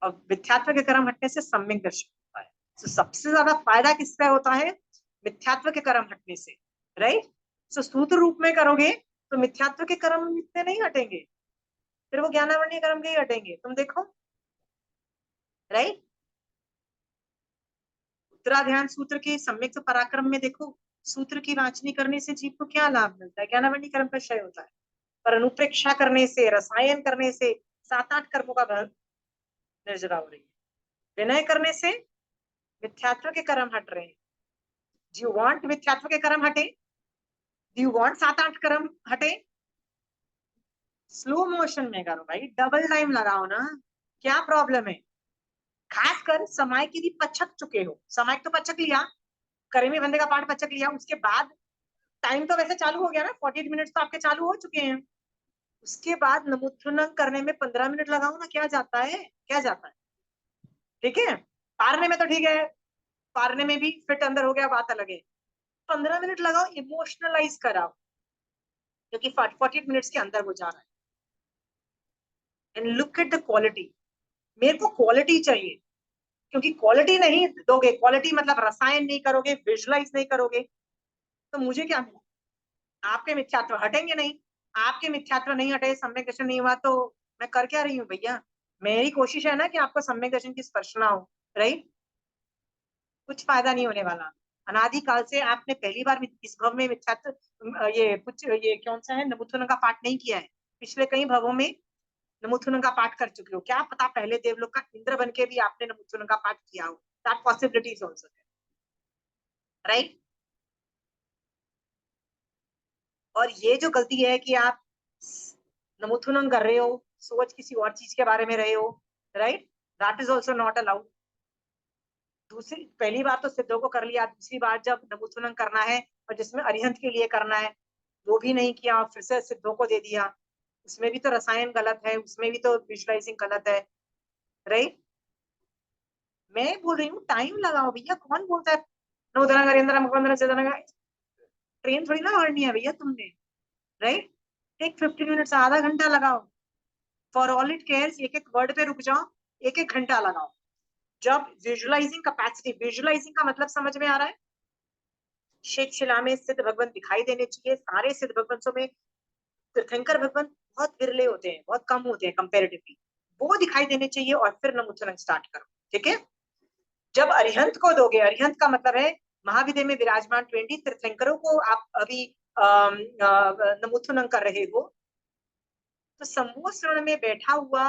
और मिथ्यात्व के कर्म हटने से सम्यक दर्शन होता है। तो सबसे ज्यादा फायदा किसका होता है? मिथ्यात्व के कर्म हटने से, राइट। सो सूत्र रूप में करोगे तो मिथ्यात्व के कर्म इतने नहीं हटेंगे, फिर वो ज्ञानावन्य कर्म के ही हटेंगे। तुम देखो, राइट। उत्तराध्यान सूत्र के सम्यक पराक्रम में देखो, सूत्र की वाचनी करने से जीव को क्या लाभ मिलता है? ज्ञानावन्य कर्म का क्षय होता है। पर अनुप्रेक्षा करने से, रसायन करने से 7-8 कर्मों का निर्जरा हो रही है। विनय करने से मिथ्यात्व के कर्म हट रहे हैं। डू यू वांट मिथ्यात्व के कर्म हटे? डू यू वांट 7-8 कर्म हटे? स्लो मोशन में करो भाई, डबल टाइम लगाओ ना, क्या प्रॉब्लम है? खासकर समय की भी पचक चुके हो, समय तो पचक लिया, करेमी बंदे का पाठ पचक लिया, उसके बाद टाइम तो वैसे चालू हो गया ना, 48 मिनट तो आपके चालू हो चुके हैं। उसके बाद नमुत्थुनम करने में 15 मिनट लगाओ ना, क्या जाता है, क्या जाता है? ठीक है, पारने में तो ठीक है, पारने में भी फिट अंदर हो गया, बात अलग है। 15 मिनट लगाओ, इमोशनलाइज कराओ, क्योंकि 48 मिनट्स के अंदर वो जा रहा है। And look at the quality. मेरे को क्वालिटी चाहिए, क्योंकि क्वालिटी नहीं दोगे, क्वालिटी मतलब रसायन नहीं करोगे, विजुलाइज नहीं करोगे, तो मुझे क्या मिला? आपके मिथ्यात्व हटेंगे नहीं। आपके मिथ्यात्व नहीं हटे, सम्यक दर्शन नहीं हुआ, तो मैं कर क्या रही हूँ भैया? मेरी कोशिश है ना कि आपको सम्यक दर्शन की स्पर्शना हो, राइट। कुछ फायदा नहीं होने वाला। अनादि काल से आपने पहली बार इस भव में मिथ्यात्व, ये कुछ, ये कौन सा है, नमुत्थुनम का पाठ नहीं किया है। पिछले कई भवों में नमुत्थुनम का पाठ कर चुके हो, क्या पता पहले देवलोक का इंद्र बन के भी आपने नमुत्थुनम का पाठ किया हो। That possibility is also there, right. और ये जो गलती है कि आप नमुत्थुनम कर रहे हो, सोच किसी और चीज के बारे में रहे हो, right, that is also not allowed. दूसरी, पहली बार तो सिद्धों को कर लिया, दूसरी बार जब नमुत्थुनम करना है और जिसमें अरिहंत के लिए करना है, वो भी नहीं किया और फिर से सिद्धों को दे दिया, उसमें भी तो रसायन गलत है, उसमें भी तो विजुअलाइजिंग गलत है, राइट? मैं बोल रही हूँ टाइम लगाओ भैया, कौन बोलता है नवोदना गरेंद्र मुकुंदना चेतना, ट्रेन थोड़ी ना पकड़नी है भैया तुमने, राइट? टेक 15 मिनट्स, आधा घंटा लगाओ। फॉर ऑल इट केयर्स एक एक वर्ड पे रुक जाओ, एक एक घंटा लगाओ। जब विजुअलाइजिंग कैपेसिटी, विजुअलाइजिंग का मतलब समझ में आ रहा है? शिला में सिद्ध भगवान दिखाई देने चाहिए। सारे सिद्ध भगवंतों में तीर्थंकर भगवान बहुत विरले होते हैं, बहुत कम होते हैं कंपेरेटिवली, वो दिखाई देने चाहिए। और फिर नमुत्थनम स्टार्ट करो, ठीक है? जब अरिहंत को दोगे, अरिहंत का मतलब है महाविद्य में विराजमान 20 तीर्थंकरों को आप अभी नमुत्थनम कर रहे हो, तो समूह शरण में बैठा हुआ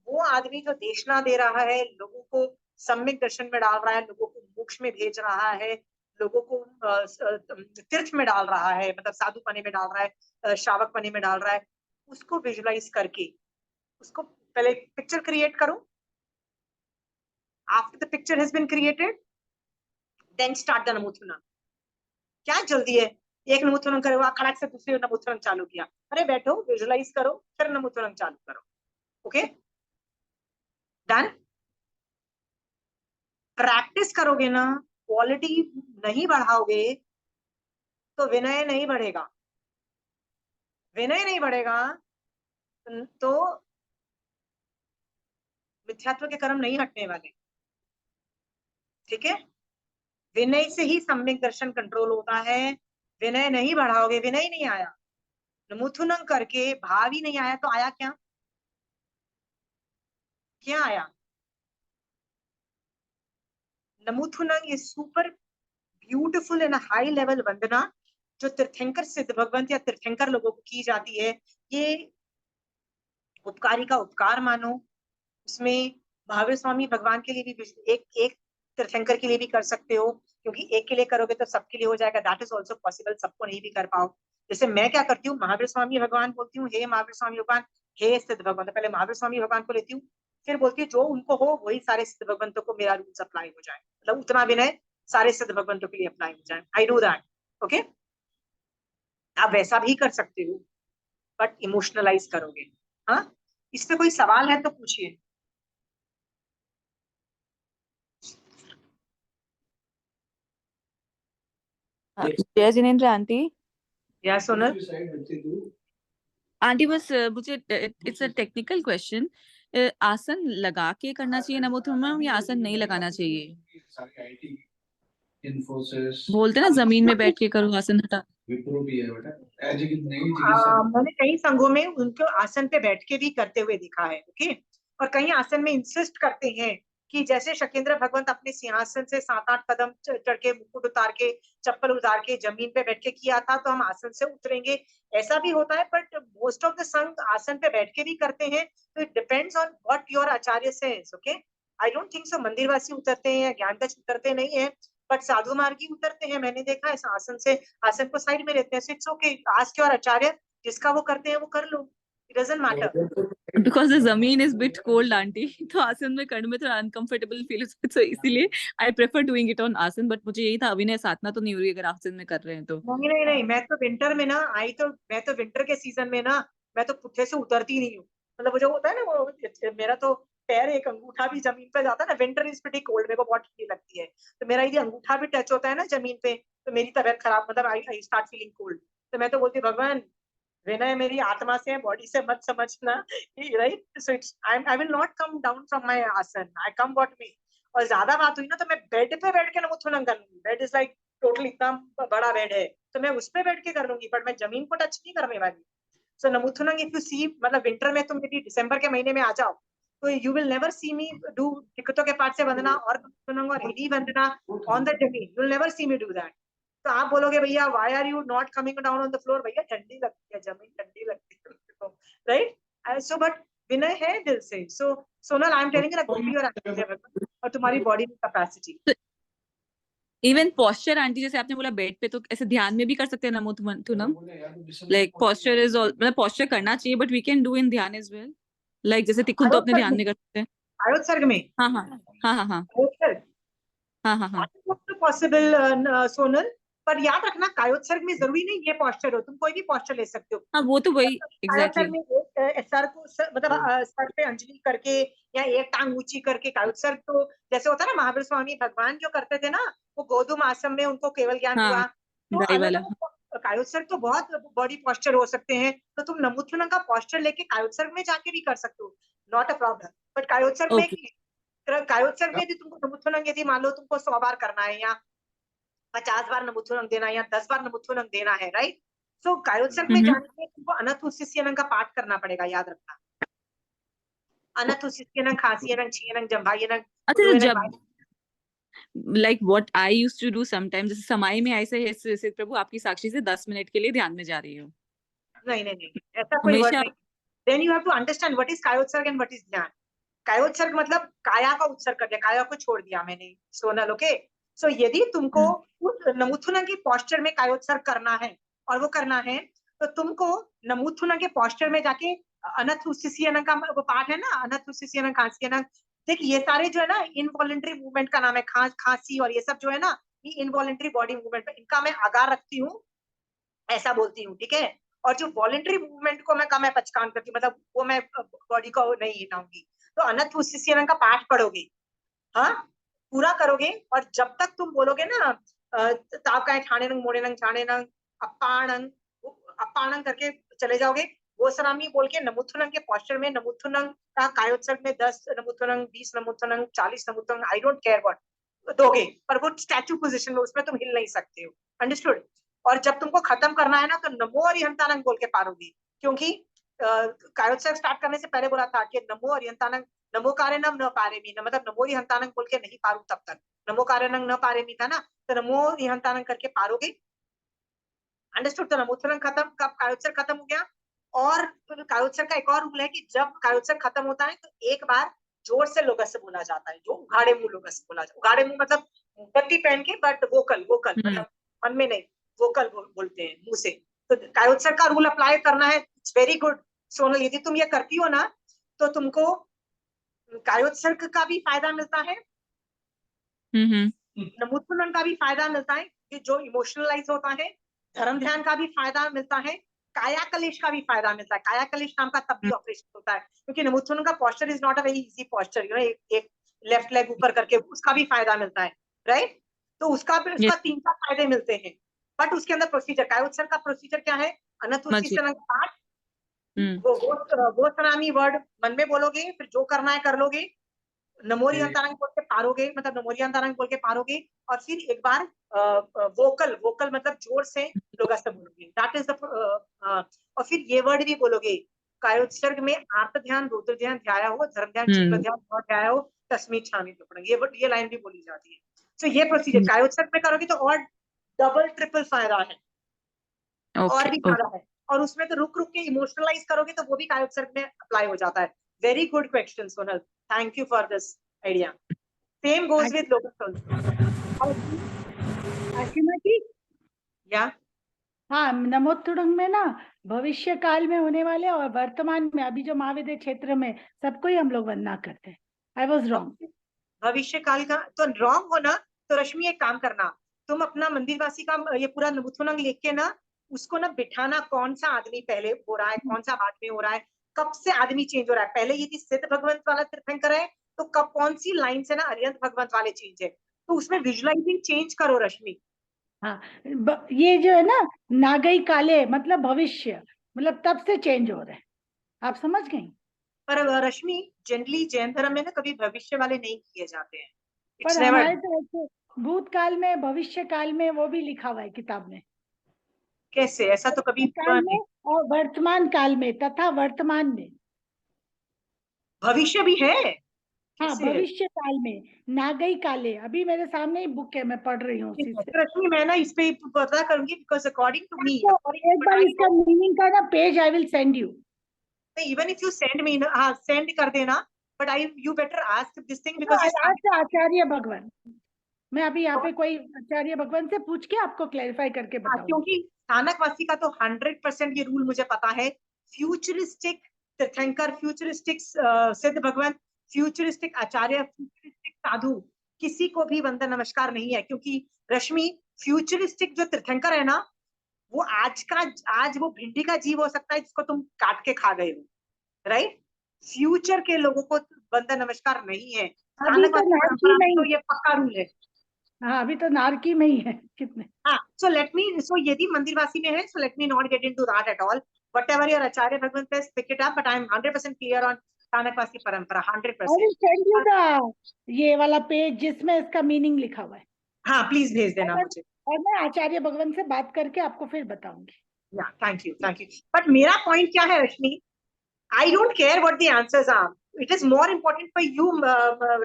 वो आदमी जो देशना दे रहा है, लोगों को सम्यक दर्शन में डाल रहा है, लोगों को मोक्ष में भेज रहा है, लोगों को तीर्थ में डाल रहा है, मतलब साधु पने में डाल रहा है, श्रावक पने में डाल रहा है, उसको विजुअलाइज करके उसको पहले पिक्चर क्रिएट करो। After the picture has been created, then start the Namutthunam. क्या जल्दी है? एक नमुत्थनम करो, खड़क से दूसरे नमुत्थनम चालू किया, अरे बैठो, विजुअलाइज करो, फिर नमुत्थनम चालू करो। Okay, done? प्रैक्टिस करोगे ना, क्वालिटी नहीं बढ़ाओगे तो विनय नहीं बढ़ेगा। विनय नहीं बढ़ेगा तो मिथ्यात्व के कर्म नहीं हटने वाले, ठीक है? विनय से ही सम्यक दर्शन कंट्रोल होता है। विनय नहीं बढ़ाओगे, विनय नहीं आया, नमुत्थनम करके भाव ही नहीं आया, तो आया क्या? क्या आया? Namutthunam is super beautiful and high level vandana जो तीर्थंकर सिद्ध भगवंत या तीर्थंकर लोगों को की जाती है। ये उपकारी का उपकार मानो। उसमें महावीर स्वामी भगवान के लिए भी एक एक तीर्थंकर के लिए भी कर सकते हो, क्योंकि एक के लिए करोगे तो सबके लिए हो जाएगा। दैट इज ऑल्सो पॉसिबल, सबको नहीं भी कर पाओ। जैसे मैं क्या करती हूँ, महावीर स्वामी भगवान बोलती हूँ, हे महावीर स्वामी भगवान, हे सिद्ध भगवान, तो पहले महावीर स्वामी भगवान को लेती हूँ, फिर बोलती हूँ जो उनको हो वही सारे सिद्ध भगवंतों को मेरा रूल्स अप्लाई हो जाए, मतलब उतना विनय सारे सिद्ध भगवंतों के लिए अप्लाई हो जाए। I do that, okay? आप वैसा भी कर सकते हो, बट इमोशनलाइज करोगे। हाँ, इस पे कोई सवाल है तो पूछिए। जय जिनेंद्र आंटी। या सोनल? आंटी बस मुझे इट्स अ टेक्निकल क्वेश्चन, आसन लगा के करना चाहिए नमोत्थनम या आसन नहीं लगाना चाहिए? बोलते ना जमीन में बैठ के करो, आसन हटा। मैंने कई संघों में उनको आसन पे बैठ के भी करते हुए देखा है, ओके? और कई आसन में इंसिस्ट करते हैं कि जैसे शकेंद्र भगवंत अपने सिंहासन से 7-8 कदम चढ़ के, मुकुट उतार के, चप्पल उतार के जमीन पे बैठ के किया था, तो हम आसन से उतरेंगे, ऐसा भी होता है। बट मोस्ट ऑफ द संघ आसन पे बैठ के भी करते हैं, तो it depends on what your acharya says, okay? I don't think so मंदिरवासी उतरते हैं या ज्ञानगज उतरते नहीं है, बट साधु मार्गी उतरते हैं, मैंने देखा है। आसन से, आसन को साइड में लेते हैं। It's okay, ask your acharya, जिसका वो करते हैं वो कर लो, it doesn't matter. Because the zameen is bit cold aunty, तो आसन में करने में थोड़ा अनकंफर्टेबल फील होता है, तो इसीलिए I prefer doing it on आसन। बट मुझे यही था, अभिनय साधना तो नहीं हो रही अगर आसन में कर रहे हैं तो। नहीं, मैं तो विंटर में ना मैं तो विंटर के सीजन में ना, मैं तो पुट्ठे से उतरती नहीं हूँ। मतलब वो जो होता है ना, वो मेरा तो पैर एक अंगूठा भी जमीन पे जाता है ना, विंटर इज प्रीटी कोल्ड, मेरे को बहुत ठंडी लगती है, तो मेरा यदि अंगूठा भी टच होता है ना जमीन पे, तो मेरी तबीयत खराब, मतलब आई स्टार्ट फीलिंग कोल्ड। तो मैं तो बोलती भगवान, विनय मेरी आत्मा से है, बॉडी से मत समझना, right? So it's I will not come down from my आसन, आई कम व्हाट मी। और ज्यादा बात हुई ना तो मैं बेड पे बैठ के नमुत्थनम कर लूंगी। बेड इज लाइक टोटल इतना बड़ा बेड है, तो मैं उस पे बैठ के कर लूंगी, बट मैं जमीन को टच नहीं करने वाली। सो नमुत्थनम इफ यू सी, मतलब विंटर में तुम यदि दिसंबर के महीने में आ जाओ, तो you will never see me do टिकटों के पाठ से वंदना और नमुत्थनम और हेवी वंदना ऑन द जमीन। You will never see me do that. तो आप बोलोगे भैया why are you not coming down on the floor? भैया ठंडी लगती है, जमीन ठंडी लगती है, राइट? सो बट विनय है दिल से। So Sonal, I am telling you, go to your और तुम्हारी बॉडी में कैपेसिटी। इवन पोस्चर आंटी, जैसे आपने बोला बेड पे, तो ऐसे ध्यान में भी कर सकते हैं नमोत्थनम। लाइक पोस्चर इज ऑल, मतलब पोस्चर करना चाहिए, but we can do in dhyan as well. Like जैसे तिकुन तो अपने ध्यान में कर सकते हैं। आयोत सर्ग में? हाँ हाँ हाँ हाँ हाँ आयोत सर्ग, हाँ हाँ हाँ। पॉसिबल सोनल, पर याद रखना कायोत्सर्ग में जरूरी नहीं ये पॉस्चर हो, तुम कोई भी पॉस्चर ले सकते हो। हाँ वो तो वही कायोत्सर्ग एग्जैक्टली में सर को मतलब सर पे अंजलि करके या एक टांग ऊंची करके कायोत्सर्ग, तो जैसे होता है ना महावीर स्वामी भगवान जो करते थे ना, वो गोधूम आश्रम में उनको केवल ज्ञान हाँ हुआ। तो दाई अलग वाला अलग कायोत्सर्ग तो बहुत बॉडी पॉस्चर हो सकते हैं, तो तुम नमुथुनम का पॉस्चर लेके कायोत्सर्ग में जाके भी कर सकते हो, नॉट अ प्रॉब्लम। बट कायोत्सर्ग में कायोत्सर्ग में यदि तुमको नमुथुनम यदि मान लो तुमको 100 बार करना है या 50 बार नमुथुनम देना है या 10 बार नमुथुनम देना है, राइट। सो कायोत्सर्ग में जाने के लिए तुमको अनथुसिस्यनम का पाठ करना पड़ेगा, याद रखना। अनथुसिस्यनम, खासियनम, छियनम, जंभायनम, अच्छा उदुयनम, जब like what I used to do sometimes, जैसे समाई में ऐसे ऐसे प्रभु आपकी साक्षी से 10 मिनट के लिए ध्यान में जा रही हूँ नहीं नहीं नहीं, ऐसा कोई वर्ड हमेशा। नहीं। Then you have to understand what is kayotsarg and what is dhyan. कायोत्सर्ग मतलब काया का उत्सर्ग कर दिया, काया को छोड़ दिया मैंने, सोनल, ओके। सो यदि तुमको उस नमुथुनम के पॉस्चर में कायोत्सर्ग करना है और वो करना है, तो तुमको नमुथुनम के पॉस्चर में जाके अनथुसिस्यनम का वो पाठ है ना, अनथुसिस्यनम, खासियनम। देख ये सारे जो है ना इनवॉलेंट्री मूवमेंट का नाम है, खांसी और ये सब जो है ना, ये इनवॉलेंट्री बॉडी मूवमेंट, इनका मैं आगार रखती हूँ, ऐसा बोलती हूँ, ठीक है। और जो वॉलेंट्री मूवमेंट को मैं पचकान करती हूँ, मतलब वो मैं बॉडी को नहीं हिलाऊंगी। तो अनथुसिस्यनम का पाठ पढ़ोगे, हाँ, पूरा करोगे, और जब तक तुम बोलोगे ना तावकाय ठाणेनंग मोड़ेनंग छाणेनंग अप्पाणंग, अप्पाणंग करके चले जाओगे, वो सलामी बोल के नमुथुनंग के पॉस्चर में नमुथुनंग का कायोत्सर्ग में 10 नमुथुनंग, 20 नमुथुनंग, 40 नमुथुनंग, आई डोंट केयर व्हाट दोगे, पर वो स्टैचू पोजीशन में, उसमें तुम हिल नहीं सकते हो, अंडरस्टूड। और जब तुमको खत्म करना है ना, तो नमो अरिहंतानंग बोल के पारोगे, क्योंकि कायोत्सर्ग स्टार्ट करने से पहले बोला था कि नमो अरिहंतानंग, नमो कारणम न पारेमी, न मतलब नमो रिहंतानंग बोल के नहीं पारू तब तक, नमो कारणंग न पारेमी था ना, तो नमो रिहंतानंग करके पारोगे, अंडरस्टूड। तो नमुथुनंग खत्म, कब कायोत्सर्ग खत्म हो गया। और कायोत्सर्ग का एक और रूल है कि जब कायोत्सर्ग खत्म होता है तो एक बार जोर से लोगस बोला जाता है, जो उघाड़े मुंह लोगस बोला जाता है, उघाड़े मुंह मतलब बत्ती पहन के, बट वोकल वोकल मतलब मन में नहीं, वोकल बोलते हैं मुंह से। तो कायोत्सर्ग का रूल अप्लाई करना है, इट्स वेरी गुड सोनल, यदि तुम ये करती हो ना, तो तुमको कायोत्सर्ग का भी फायदा मिलता है, नमुथुनम का भी फायदा मिलता है, कि जो इमोशनलाइज होता है, धर्म ध्यान का भी फायदा मिलता है, काया कलेश का भी फायदा मिलता है। काया कलेश नाम का तब भी ऑपरेशन होता है, क्योंकि नमुथुनम का posture is not a very easy posture, you know, एक लेफ्ट लेग ऊपर करके, उसका भी फायदा मिलता है, राइट। तो उसका 3-4 फायदे मिलते हैं, बट उसके अंदर प्रोसीजर, कायोत्सर्ग का प्रोसीजर क्या है, अनथुसिस्यनम का पाठ, वो सनामी वर्ड मन में बोलोगे, फिर जो करना है कर लोगे, नमोरी अंतरंग बोल के पारोगे, मतलब नमोरी अंतरंग बोल के पारोगे, और फिर एक बार वोकल वोकल मतलब जोर से लोग से बोलोगे, दैट इज द। और फिर ये वर्ड भी बोलोगे, कायोत्सर्ग में आर्त ध्यान, रुद्र ध्यान ध्याया हो, धर्म ध्यान, चित्त ध्यान और ध्याया हो, तस्मै छामी पड़ेंगे, ये लाइन भी बोली जाती है। तो ये प्रोसीजर कायोत्सर्ग में करोगे तो और डबल ट्रिपल फायदा है, और भी फायदा है। और उसमें तो रुक रुक के इमोशनलाइज करोगे तो वो भी कायोत्सर्ग में अप्लाई हो जाता है। Very good question Sonal, thank you for this idea. Same goes with local Ashima ji, या हाँ, नमोत्तुंग में ना भविष्य काल में होने वाले और वर्तमान में अभी जो महाविद्य क्षेत्र में सबको ही हम लोग वंदना करते हैं। I was wrong. भविष्य काल का तो रॉन्ग हो ना, तो रश्मि एक काम करना, तुम अपना मंदिरवासी का ये पूरा नमुथुनंग लिख के ना, उसको ना बिठाना, कौन सा आदमी पहले हो रहा है, कौन सा बाद में हो रहा है, कब से आदमी चेंज हो रहा है, पहले यदि सिद्ध भगवंत वाला तीर्थंकर है तो कब कौन सी लाइन से ना अरिहंत भगवंत वाले चेंज है, तो उसमें विजुअलाइजिंग चेंज करो रश्मि। हाँ, ये जो है ना नागई काले मतलब भविष्य, मतलब तब से चेंज हो रहे हैं, आप समझ गई। पर रश्मि जनरली जैन धर्म में ना कभी भविष्य वाले नहीं किए जाते हैं, पर हमारे तो ऐसे भूतकाल में भविष्य काल में वो भी लिखा हुआ है किताब में, कैसे, ऐसा तो कभी काल में और वर्तमान काल में तथा वर्तमान में, भविष्य भी है। हाँ, भविष्य काल में नागई काले, अभी मेरे सामने ही बुक है, मैं पढ़ रही हूँ उसी से। रश्मि मैं ना इस पे पता करूंगी, बिकॉज अकॉर्डिंग टू मी, एक बार इसका मीनिंग का ना page I will send you. even if you send me, हाँ send कर देना, but you better ask this thing because आचार्य भगवान, मैं अभी यहाँ पे कोई आचार्य भगवान से पूछ के आपको क्लैरिफाई करके बताऊंगी। क्योंकि स्थानकवासी का तो 100% ये रूल मुझे पता है, फ्यूचरिस्टिक तीर्थंकर, फ्यूचरिस्टिक सिद्ध भगवान, फ्यूचरिस्टिक आचार्य, फ्यूचरिस्टिक साधु, किसी को भी वंदन नमस्कार नहीं है, क्योंकि रश्मि फ्यूचरिस्टिक जो तीर्थंकर है ना, वो आज वो भिंडी का जीव हो सकता है जिसको तुम काट के खा गए हो, राइट? फ्यूचर के लोगों को वंदन नमस्कार नहीं है। अभी तो स्थानकवासी नारकी परंपरा में में तो ही, ये पक्का रूल है। हाँ अभी तो नारकी में ही है कितने। हाँ, so यदि मंदिरवासी में है, so let me not get into that at all. Whatever your Acharya Bhagwan says, pick it up, but I am 100% clear on Sthanakvasi परंपरा, I will 100%. send you the ये वाला पेज जिसमें इसका मीनिंग लिखा हुआ है, हाँ, प्लीज भेज देना और मुझे। और मैं आचार्य भगवान से बात करके आपको फिर बताऊंगी। Yeah, thank you. But मेरा point क्या है रश्मि? I don't care what the answers are. It is more important for you,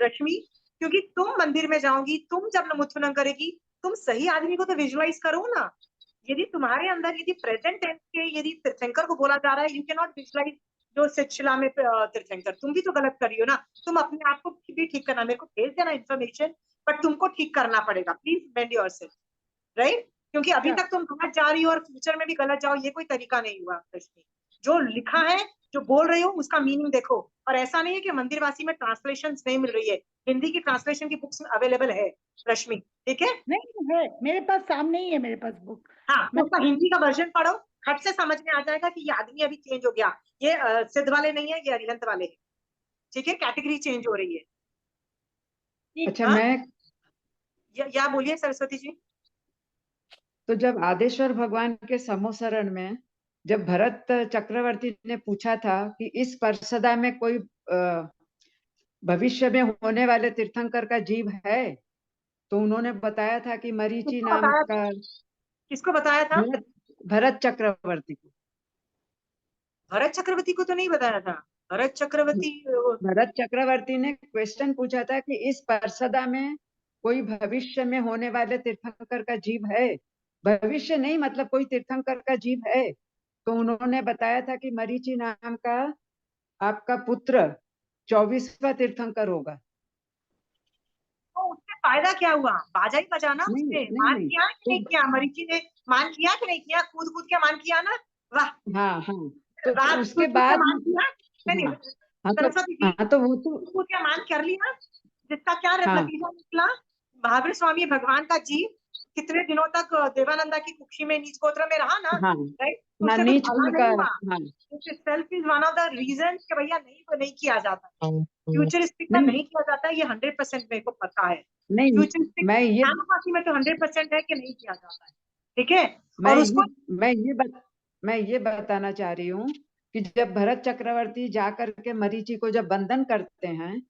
रश्मि, क्योंकि तुम मंदिर में जाओगी, तुम जब नमोत्थुनम करेगी, तुम सही आदमी को तो विजुअलाइज करो ना। यदि तुम्हारे अंदर यदि प्रेजेंट टेंस के यदि तीर्थंकर को बोला जा रहा है, यू कैन नॉट विजुअलाइज जो शिला में तीर्थंकर, तुम भी तो गलत कर रही हो ना। तुम अपने आप को भी ठीक करना, मेरे को भेज देना इन्फॉर्मेशन, बट तुमको ठीक करना पड़ेगा। Please mend yourself, right? क्योंकि अभी तक तुम गलत जा रही हो और फ्यूचर में भी गलत जाओ, ये कोई तरीका नहीं हुआ रश्मि। जो लिखा है, जो बोल रही हो, उसका मीनिंग देखो। और ऐसा नहीं है कि मंदिरवासी में ट्रांसलेशन नहीं मिल रही है, हिंदी की ट्रांसलेशन की बुक्स अवेलेबल है रश्मि, ठीक है? नहीं है मेरे पास, सामने ही है मेरे पास बुक। हाँ, तो उसका हिंदी का वर्जन पढ़ो, खट से समझ में आ जाएगा कि ये आदमी अभी चेंज हो गया, ये सिद्ध वाले नहीं है, ये अरिहंत वाले हैं, ठीक है? कैटेगरी चेंज हो रही है। अच्छा, हाँ? मैं या बोलिए सरस्वती जी। तो जब आदेश्वर भगवान के समोसरण में जब भरत चक्रवर्ती ने पूछा था कि इस परसदा में कोई भविष्य में होने वाले तीर्थंकर का जीव है, तो उन्होंने बताया था कि मरीचि किसको नाम बताया का। किसको बताया था? भरत चक्रवर्ती को। भरत चक्रवर्ती को तो नहीं बताया था। भरत चक्रवर्ती ने क्वेश्चन पूछा था कि इस परसदा में कोई भविष्य में होने वाले तीर्थंकर का जीव है, भविष्य नहीं मतलब कोई तीर्थंकर का जीव है, तो उन्होंने बताया था कि मरीचि नाम का आपका पुत्र 24वां तीर्थंकर होगा। तो उससे फायदा क्या हुआ? बाजा ही बजाना उसने। मान किया कि नहीं किया? मरीचि ने मान किया कि नहीं किया? कूद कूद के मान किया ना। वाह। हाँ हाँ, तो उसके बाद मान किया। तो वो तो कूद के मान कर लिया, जिसका क्या हाँ। नतीजा निकला? महावीर स्वामी भगवान का जीव कितने दिनों तक देवानंदा की कुक्षी में नीच गोत्र में रहा ना, हाँ, राइट? ना नीच कुल का, हाँ। Self is one of the reason कि भैया नहीं किया जाता, फ्यूचरिस्टिक में नहीं किया जाता, ये 100% मेरे को पता है। नहीं, फ्यूचरिस्टिक मैं ये में तो 100% है कि नहीं किया जाता है, ठीक है? और उसको मैं ये बताना चाह रही हूँ कि जब भरत चक्रवर्ती जाकर के मरीचि को जब वंदन करते हैं,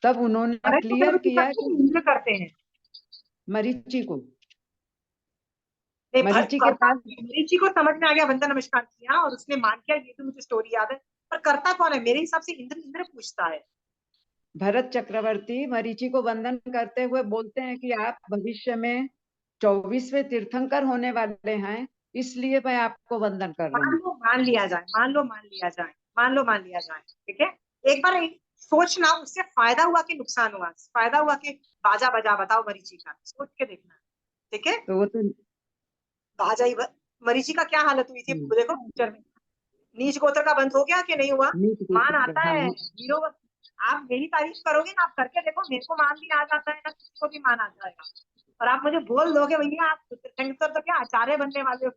तब उन्होंने क्लियर किया कि इंद्र करते हैं मरीचि को, मरीचि को समझ में आ गया, वंदन नमस्कार किया और उसने मान किया, ये तो मुझे स्टोरी याद है। पर करता कौन है? मेरे हिसाब से इंद्र पूछता है। भरत चक्रवर्ती मरीचि को वंदन करते हुए बोलते हैं कि आप भविष्य में 24वें तीर्थंकर होने वाले हैं, इसलिए मैं आपको वंदन कर रहा हूँ। मान लिया जाए, ठीक है? एक बार सोचना, उससे फायदा हुआ कि नुकसान हुआ? फायदा हुआ कि बाजा बजा, बताओ मरीचि का, सोच के देखना, ठीक है? तो वो तो बाजा ही मरीचि का क्या हालत हुई थी देखो पिक्चर में। नीच गोत्र का बंद हो गया कि नहीं हुआ? मान आता है हीरो। आप मेरी तारीफ करोगे ना, आप करके देखो, मेरे को मान भी आ जाता है ना, किसी को भी मान आ जाएगा। और आप मुझे बोल दोगे भैया आप तीर्थंकर तो क्या आचार्य बनने वाले हो?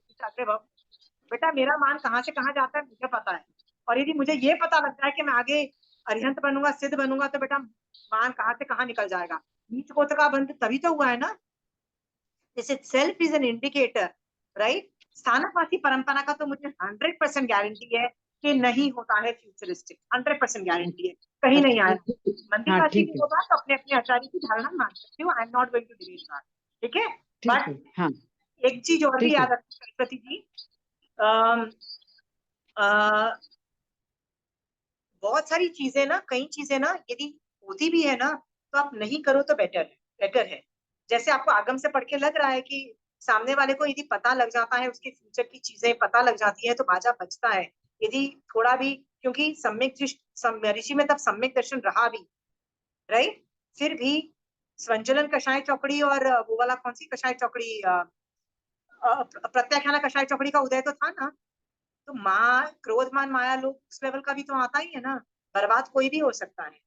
बेटा मेरा मान कहाँ से कहाँ जाता है मुझे पता है। और यदि मुझे ये पता लगता है कि मैं आगे अरिहंत बनूंगा, सिद्ध बनूंगा, तो बेटा मान कहाँ से कहाँ निकल जाएगा। नीच गोत्र का बंद तभी तो हुआ है ना। This itself is an indicator, right? Sthanakvasi परंपरा का तो मुझे 100% गारंटी है कि नहीं होता है फ्यूचरिस्टिक, 100% गारंटी है, कहीं नहीं आया। मंदिरवासी भी होगा तो अपने अपने आचार्य की धारणा मान सकती हूँ। I am not going to debate that, ठीक है? बट एक चीज और भी याद रखना सरस्वती जी, बहुत सारी चीजें ना, कई चीजें ना यदि होती भी है ना, तो आप नहीं करो तो बेटर है। जैसे आपको आगम से पढ़ के लग रहा है कि सामने वाले को यदि पता लग जाता है, उसके फ्यूचर की चीजें पता लग जाती है, तो बाजा बचता है। यदि थोड़ा भी, क्योंकि ऋषि में तब सम्यक दर्शन रहा भी, राइट? फिर भी स्वंजलन कषाय चौकड़ी और वो वाला कौन सी कषाय चौकड़ी, प्रत्याख्याना कषाय चौकड़ी का उदय तो था ना। तो क्रोधमान माया लोग उस लेवल का भी तो आता ही है ना। बर्बाद कोई भी हो सकता है।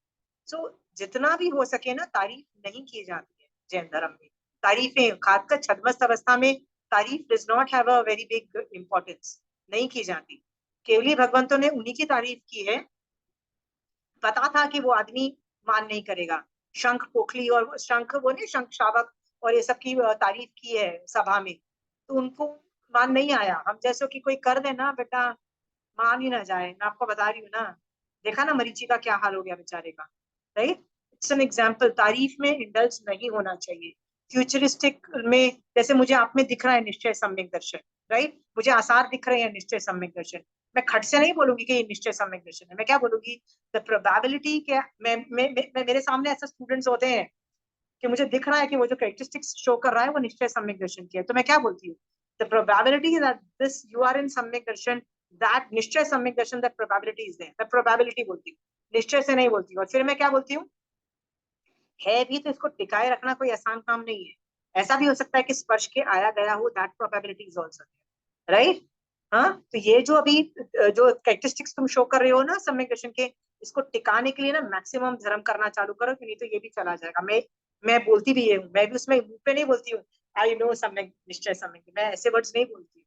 सो जितना भी हो सके ना, तारीफ नहीं की जाती है जैन धर्म में, तारीफें, खासकर छद्मस्त अवस्था में तारीफ does not have a very big importance, नहीं की जाती। केवली भगवंतों ने उन्हीं की तारीफ की है, पता था कि वो आदमी मान नहीं करेगा। शंख पोखली और शंख वो नहीं, शंख शावक और ये सब की तारीफ की है सभा में, तो उनको मान नहीं आया। हम जैसो कि कोई कर दे ना बेटा, मान ही ना जाए। मैं आपको बता रही हूँ ना, देखा ना मरीचि का क्या हाल हो गया बेचारे का, राइट। इट्स एन एग्जाम्पल, तारीफ में इंडल्ज नहीं होना चाहिए। फ्यूचरिस्टिक में जैसे मुझे आप में दिख रहा है निश्चय सम्यक दर्शन, राइट, मुझे आसार दिख रहे हैं निश्चय सम्यक दर्शन, मैं खट से नहीं बोलूंगी कि ये निश्चय सम्यक दर्शन है। मैं क्या बोलूंगी, द प्रोबेबिलिटी क्या, मेरे सामने ऐसे स्टूडेंट्स होते हैं कि मुझे दिख रहा है कि वो जो कैरेक्टरिस्टिक्स शो कर रहा है वो निश्चय सम्यक दर्शन की है, तो मैं क्या बोलती हूँ, the probability that this you are in samyak darshan, that nishchay samyak darshan, that probability is there, मैं प्रोबेबिलिटी बोलती हूँ, निश्चय से नहीं बोलती हूँ। और फिर मैं क्या बोलती हूँ, है भी तो इसको टिकाए रखना कोई आसान काम नहीं है। ऐसा भी हो सकता है कि स्पर्श के आया गया हो, that probability is also there, right. हाँ, तो ये जो अभी जो कैरेक्टरिस्टिक्स तुम शो कर रहे हो ना सम्यक दर्शन के, इसको टिकाने के लिए ना मैक्सिमम धर्म करना चालू करो, नहीं तो ये भी चला जाएगा। मैं बोलती भी ये हूँ, मैं भी उसमें मुंह पे नहीं बोलती हूँ आई नो सम्यक निश्चय सम्यक, मैं ऐसे वर्ड्स नहीं बोलती,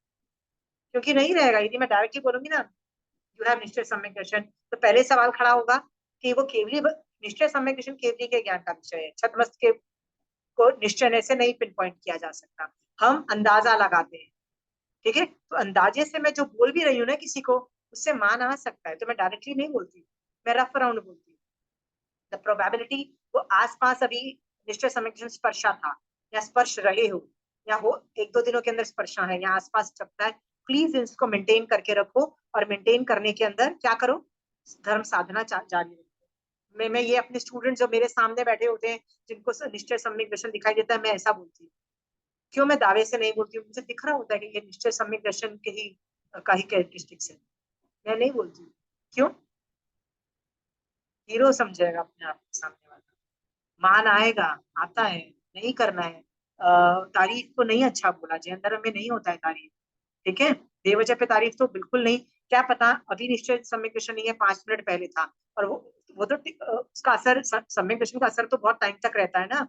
क्योंकि नहीं रहेगा। यदि मैं डायरेक्टली बोलूंगी ना यू हैव निश्चय सम्यक दर्शन, तो पहले सवाल खड़ा होगा कि वो केवली निश्चय सम्यक दर्शन केवली के ज्ञान का विषय है, छद्मस्त के को निश्चय से नहीं पिन पॉइंट किया जा सकता, हम अंदाजा लगाते हैं, ठीक है। तो अंदाजे से मैं जो बोल भी रही हूँ ना किसी को, उससे मान आ सकता है, तो मैं डायरेक्टली नहीं बोलती, मैं रफ अराउंड बोलती हूँ। द प्रोबेबिलिटी वो आसपास अभी निश्चय सम्यक स्पर्शा था या स्पर्श रहे हो या हो, एक दो दिनों के अंदर स्पर्शा है या आसपास चपता है, प्लीज इसको मेंटेन करके रखो, और मेंटेन करने के अंदर क्या करो, धर्म साधना जारी रखो। मैं ये अपने स्टूडेंट जो मेरे सामने बैठे होते हैं जिनको निश्चय सम्यक दर्शन दिखाई देता है, मैं ऐसा बोलती हूँ। क्यों, मैं दावे से नहीं बोलती हूँ, मुझे दिख रहा होता है कि ये निश्चय सम्यक दर्शन के ही का ही कैरेक्टरिस्टिक्स है, मैं नहीं बोलती। क्यों, हीरो समझेगा अपने आप के सामने वाला, मान आएगा, आता है, नहीं करना है। तारीफ को नहीं अच्छा बोला, जयंदर में नहीं होता है तारीफ, ठीक है। बेवजह पे तारीफ तो बिल्कुल नहीं। क्या पता अभी निश्चय सम्यक दर्शन नहीं है, 5 मिनट पहले था, और वो तो उसका असर, सम्यक दर्शन का असर तो बहुत टाइम तक रहता है ना,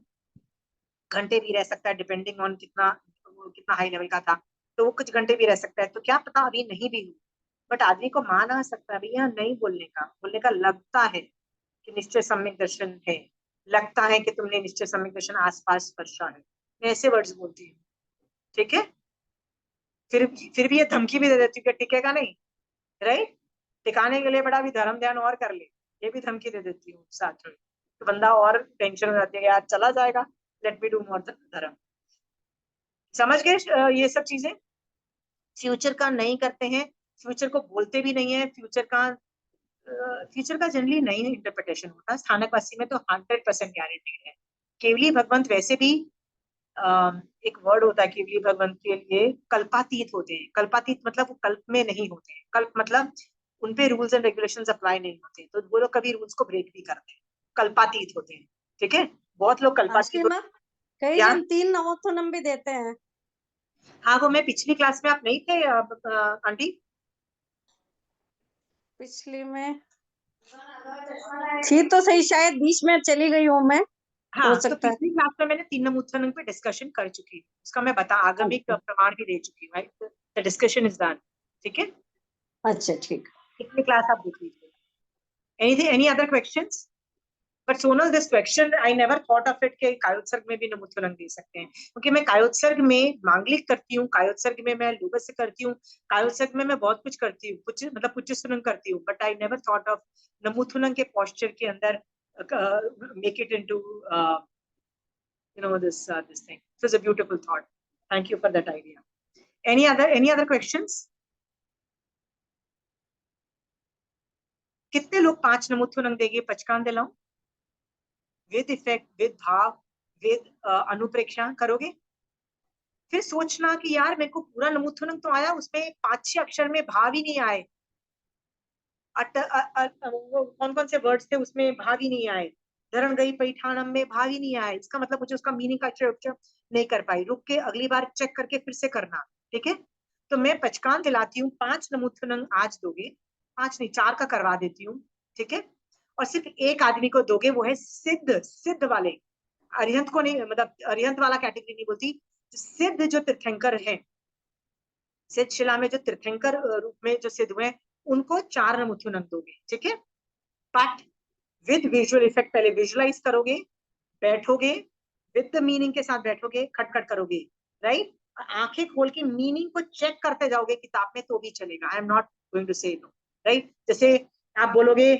घंटे भी रह सकता है, डिपेंडिंग ऑन कितना हाई लेवल का था, तो वो कुछ घंटे भी रह सकता है, तो क्या पता अभी नहीं भी हो। बट आदमी को मान आ सकता है भैया, नहीं बोलने का लगता है कि निश्चय सम्यक दर्शन है, लगता है कि तुमने निश्चय सम्यक दर्शन आसपास स्पर्शा है, मैं ऐसे वर्ड्स बोलती हूँ, ठीक है। फिर भी ये धमकी भी दे देती हूँ कि टिकेगा नहीं, राइट, टिकाने के लिए बड़ा भी धर्म ध्यान और कर ले, ये भी धमकी दे देती हूँ साथ में, तो बंदा और टेंशन हो जाती है यार चला जाएगा, लेट मी डू मोर धर्म। समझ गए ये सब चीजें, फ्यूचर का नहीं करते हैं, फ्यूचर को बोलते भी नहीं है, फ्यूचर का जनरली नहीं इंटरप्रिटेशन होता, स्थानकवासी में तो 100% गारंटी है। केवली भगवंत वैसे भी एक वर्ड होता है केवली भगवंत के लिए, कल्पातीत होते हैं। कल्पातीत मतलब वो कल्प में नहीं होते हैं, कल्प मतलब उनपे रूल्स एंड रेगुलेशंस अप्लाई नहीं होते, तो वो लोग कभी रूल्स को ब्रेक भी करते हैं, कल्पातीत होते हैं, ठीक है। बहुत लोग कल्पातीत कई क्या? जन 3 नवोत्थानम भी देते हैं। हाँ, वो मैं पिछली क्लास में आप नहीं थे आंटी? पिछली में थी तो सही, शायद बीच में चली गई हूँ मैं, हाँ, हो तो सकता है। पिछली क्लास में मैंने 3 नमूत्थानम पे डिस्कशन कर चुकी हूँ, उसका मैं आगमिक प्रमाण भी दे चुकी हूँ, right, the discussion is done, ठीक है। अच्छा ठीक। पिछली क्लास आप देख लीजिए। Anything, any other questions? But Sonal this question I never thought of it कि कायोत्सर्ग में भी नमूत्थानम दे सकते हैं, क्योंकि मैं कायोत्सर्ग में मांगलिक करती हूँ, कायोत्सर्ग में मैं लोगस से करती हूँ, कायोत्सर्ग में मैं बहुत कुछ करती हूँ, कुछ मतलब पुच्चस्तुनम करती हूँ, but I never thought of Namutthunam के पोस्चर के अंदर make it into this thing. So it's a beautiful thought. Thank you for that idea. Any other questions? कितने लोग 5 नमूत्थानम देंगे? पचकान दिलाऊं? विद इफेक्ट, विद भाव, विद अनुप्रेक्षा करोगे? फिर सोचना कि यार मेरे को पूरा नमूत्थानम तो आया, उसमें 5-6 अक्षर में भाव ही नहीं आए, कौन कौन से वर्ड्स थे उसमें भाव ही नहीं आए, धरण गई पैठानम में भाव ही नहीं आए, इसका मतलब मुझे उसका मीनिंग का अक्षर नहीं कर पाई, रुक के अगली बार चेक करके फिर से करना, ठीक है। तो मैं पचकान दिलाती हूँ, 5 नमूत्थानम आज दोगे, 5 नहीं 4 का करवा देती हूँ, ठीक है। और सिर्फ एक आदमी को दोगे, वो है सिद्ध वाले। अरिहंत को नहीं, मतलब अरिहंत वाला कैटेगरी नहीं बोलती, सिद्ध जो तीर्थंकर है, सिद्ध शिला में जो तीर्थंकर रूप में जो सिद्ध हुए उनको 4 नमूतु नंग दोगे, ठीक है। बट विद विजुअल इफेक्ट, पहले विजुअलाइज करोगे, बैठोगे, विद द मीनिंग के साथ बैठोगे, खटखट करोगे, राइट। आंखें खोल के मीनिंग को चेक करते जाओगे किताब में तो भी चलेगा। I am not going to say no, right. जैसे आप बोलोगे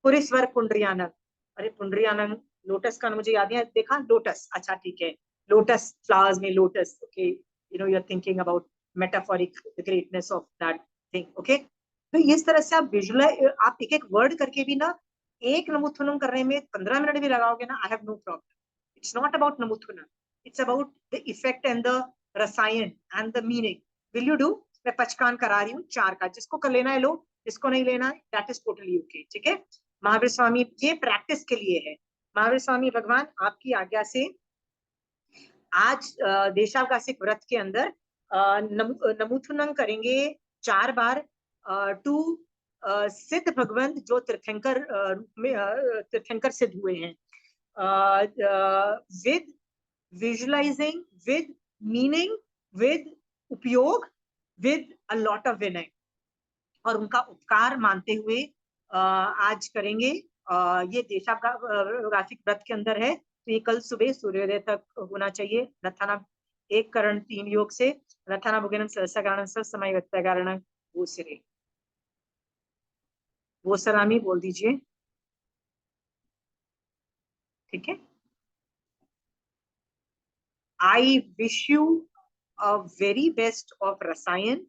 पुरीश्वर पुंड्रियानंद, अरे पुंड्रियानंद लोटस का मुझे याद नहीं, देखा लोटस, अच्छा ठीक है, लोटस फ्लावर्स में lotus, okay, you know you are thinking about metaphoric greatness of that thing, okay. तो इस तरह से आप विजुअलाइज, आप एक एक वर्ड करके भी ना, एक नमुथुनम करने में 15 मिनट भी लगाओगे ना, I have no problem. It's not about नमुथुनम, it's about the effect and the रसायन and the meaning. Will you do? मैं पचकान करा रही हूँ 4 का, जिसको कर लेना है लो, जिसको नहीं लेना है दैट इज टोटली ओके, ठीक है। महावीर स्वामी, ये प्रैक्टिस के लिए है। महावीर स्वामी भगवान आपकी आज्ञा से आज देशावकाशिक व्रत के अंदर नमुथुनम करेंगे 4 बार टू सिद्ध भगवंत जो तीर्थंकर रूप में तीर्थंकर सिद्ध हुए हैं, with visualising, with meaning, with उपयोग, विद अ लॉट ऑफ विनय, और उनका उपकार मानते हुए आज करेंगे। ये देशावकाशिक व्रत के अंदर है, तो ये कल सुबह सूर्योदय तक होना चाहिए। रथाना 1 करण 3 योग से रथाना भुगेनम सहस्रगाणम समय व्यक्तगारण वो सिरे, वो सलामी बोल दीजिए, ठीक है। I wish you a very best of रसायन।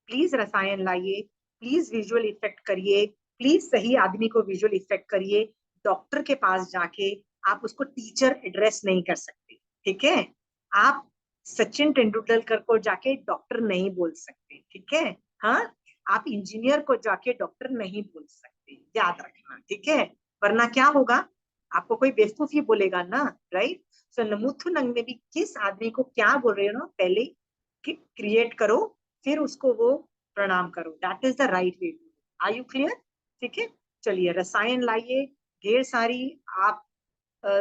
प्लीज रसायन लाइए, प्लीज विजुअल इफेक्ट करिए, प्लीज सही आदमी को विजुअल इफेक्ट करिए। डॉक्टर के पास जाके आप उसको टीचर एड्रेस नहीं कर सकते, ठीक है। आप सचिन तेंदुलकर को जाके डॉक्टर नहीं बोल सकते, ठीक है। हाँ, आप इंजीनियर को जाके डॉक्टर नहीं बोल सकते, याद रखना, ठीक है। वरना क्या होगा, आपको कोई बेवकूफी बोलेगा ना, राइट। सो नमुथुनंग में भी किस आदमी को क्या बोल रहे हो ना, पहले क्रिएट करो, फिर उसको वो प्रणाम करो, that is the right way. Are you clear? ठीक है, चलिए रसायन लाइए ढेर सारी। आप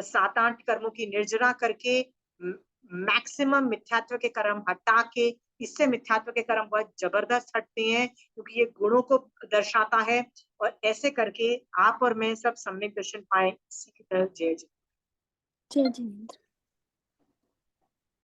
7-8 कर्मों की निर्जरा करके मैक्सिमम मिथ्यात्व के कर्म हटा के, इससे मिथ्यात्व के कर्म बहुत जबरदस्त हटते हैं क्योंकि ये गुणों को दर्शाता है, और ऐसे करके आप और मैं सब सम्यक दर्शन पाए। इसी की तरह जय जय। जय जिनेंद्र।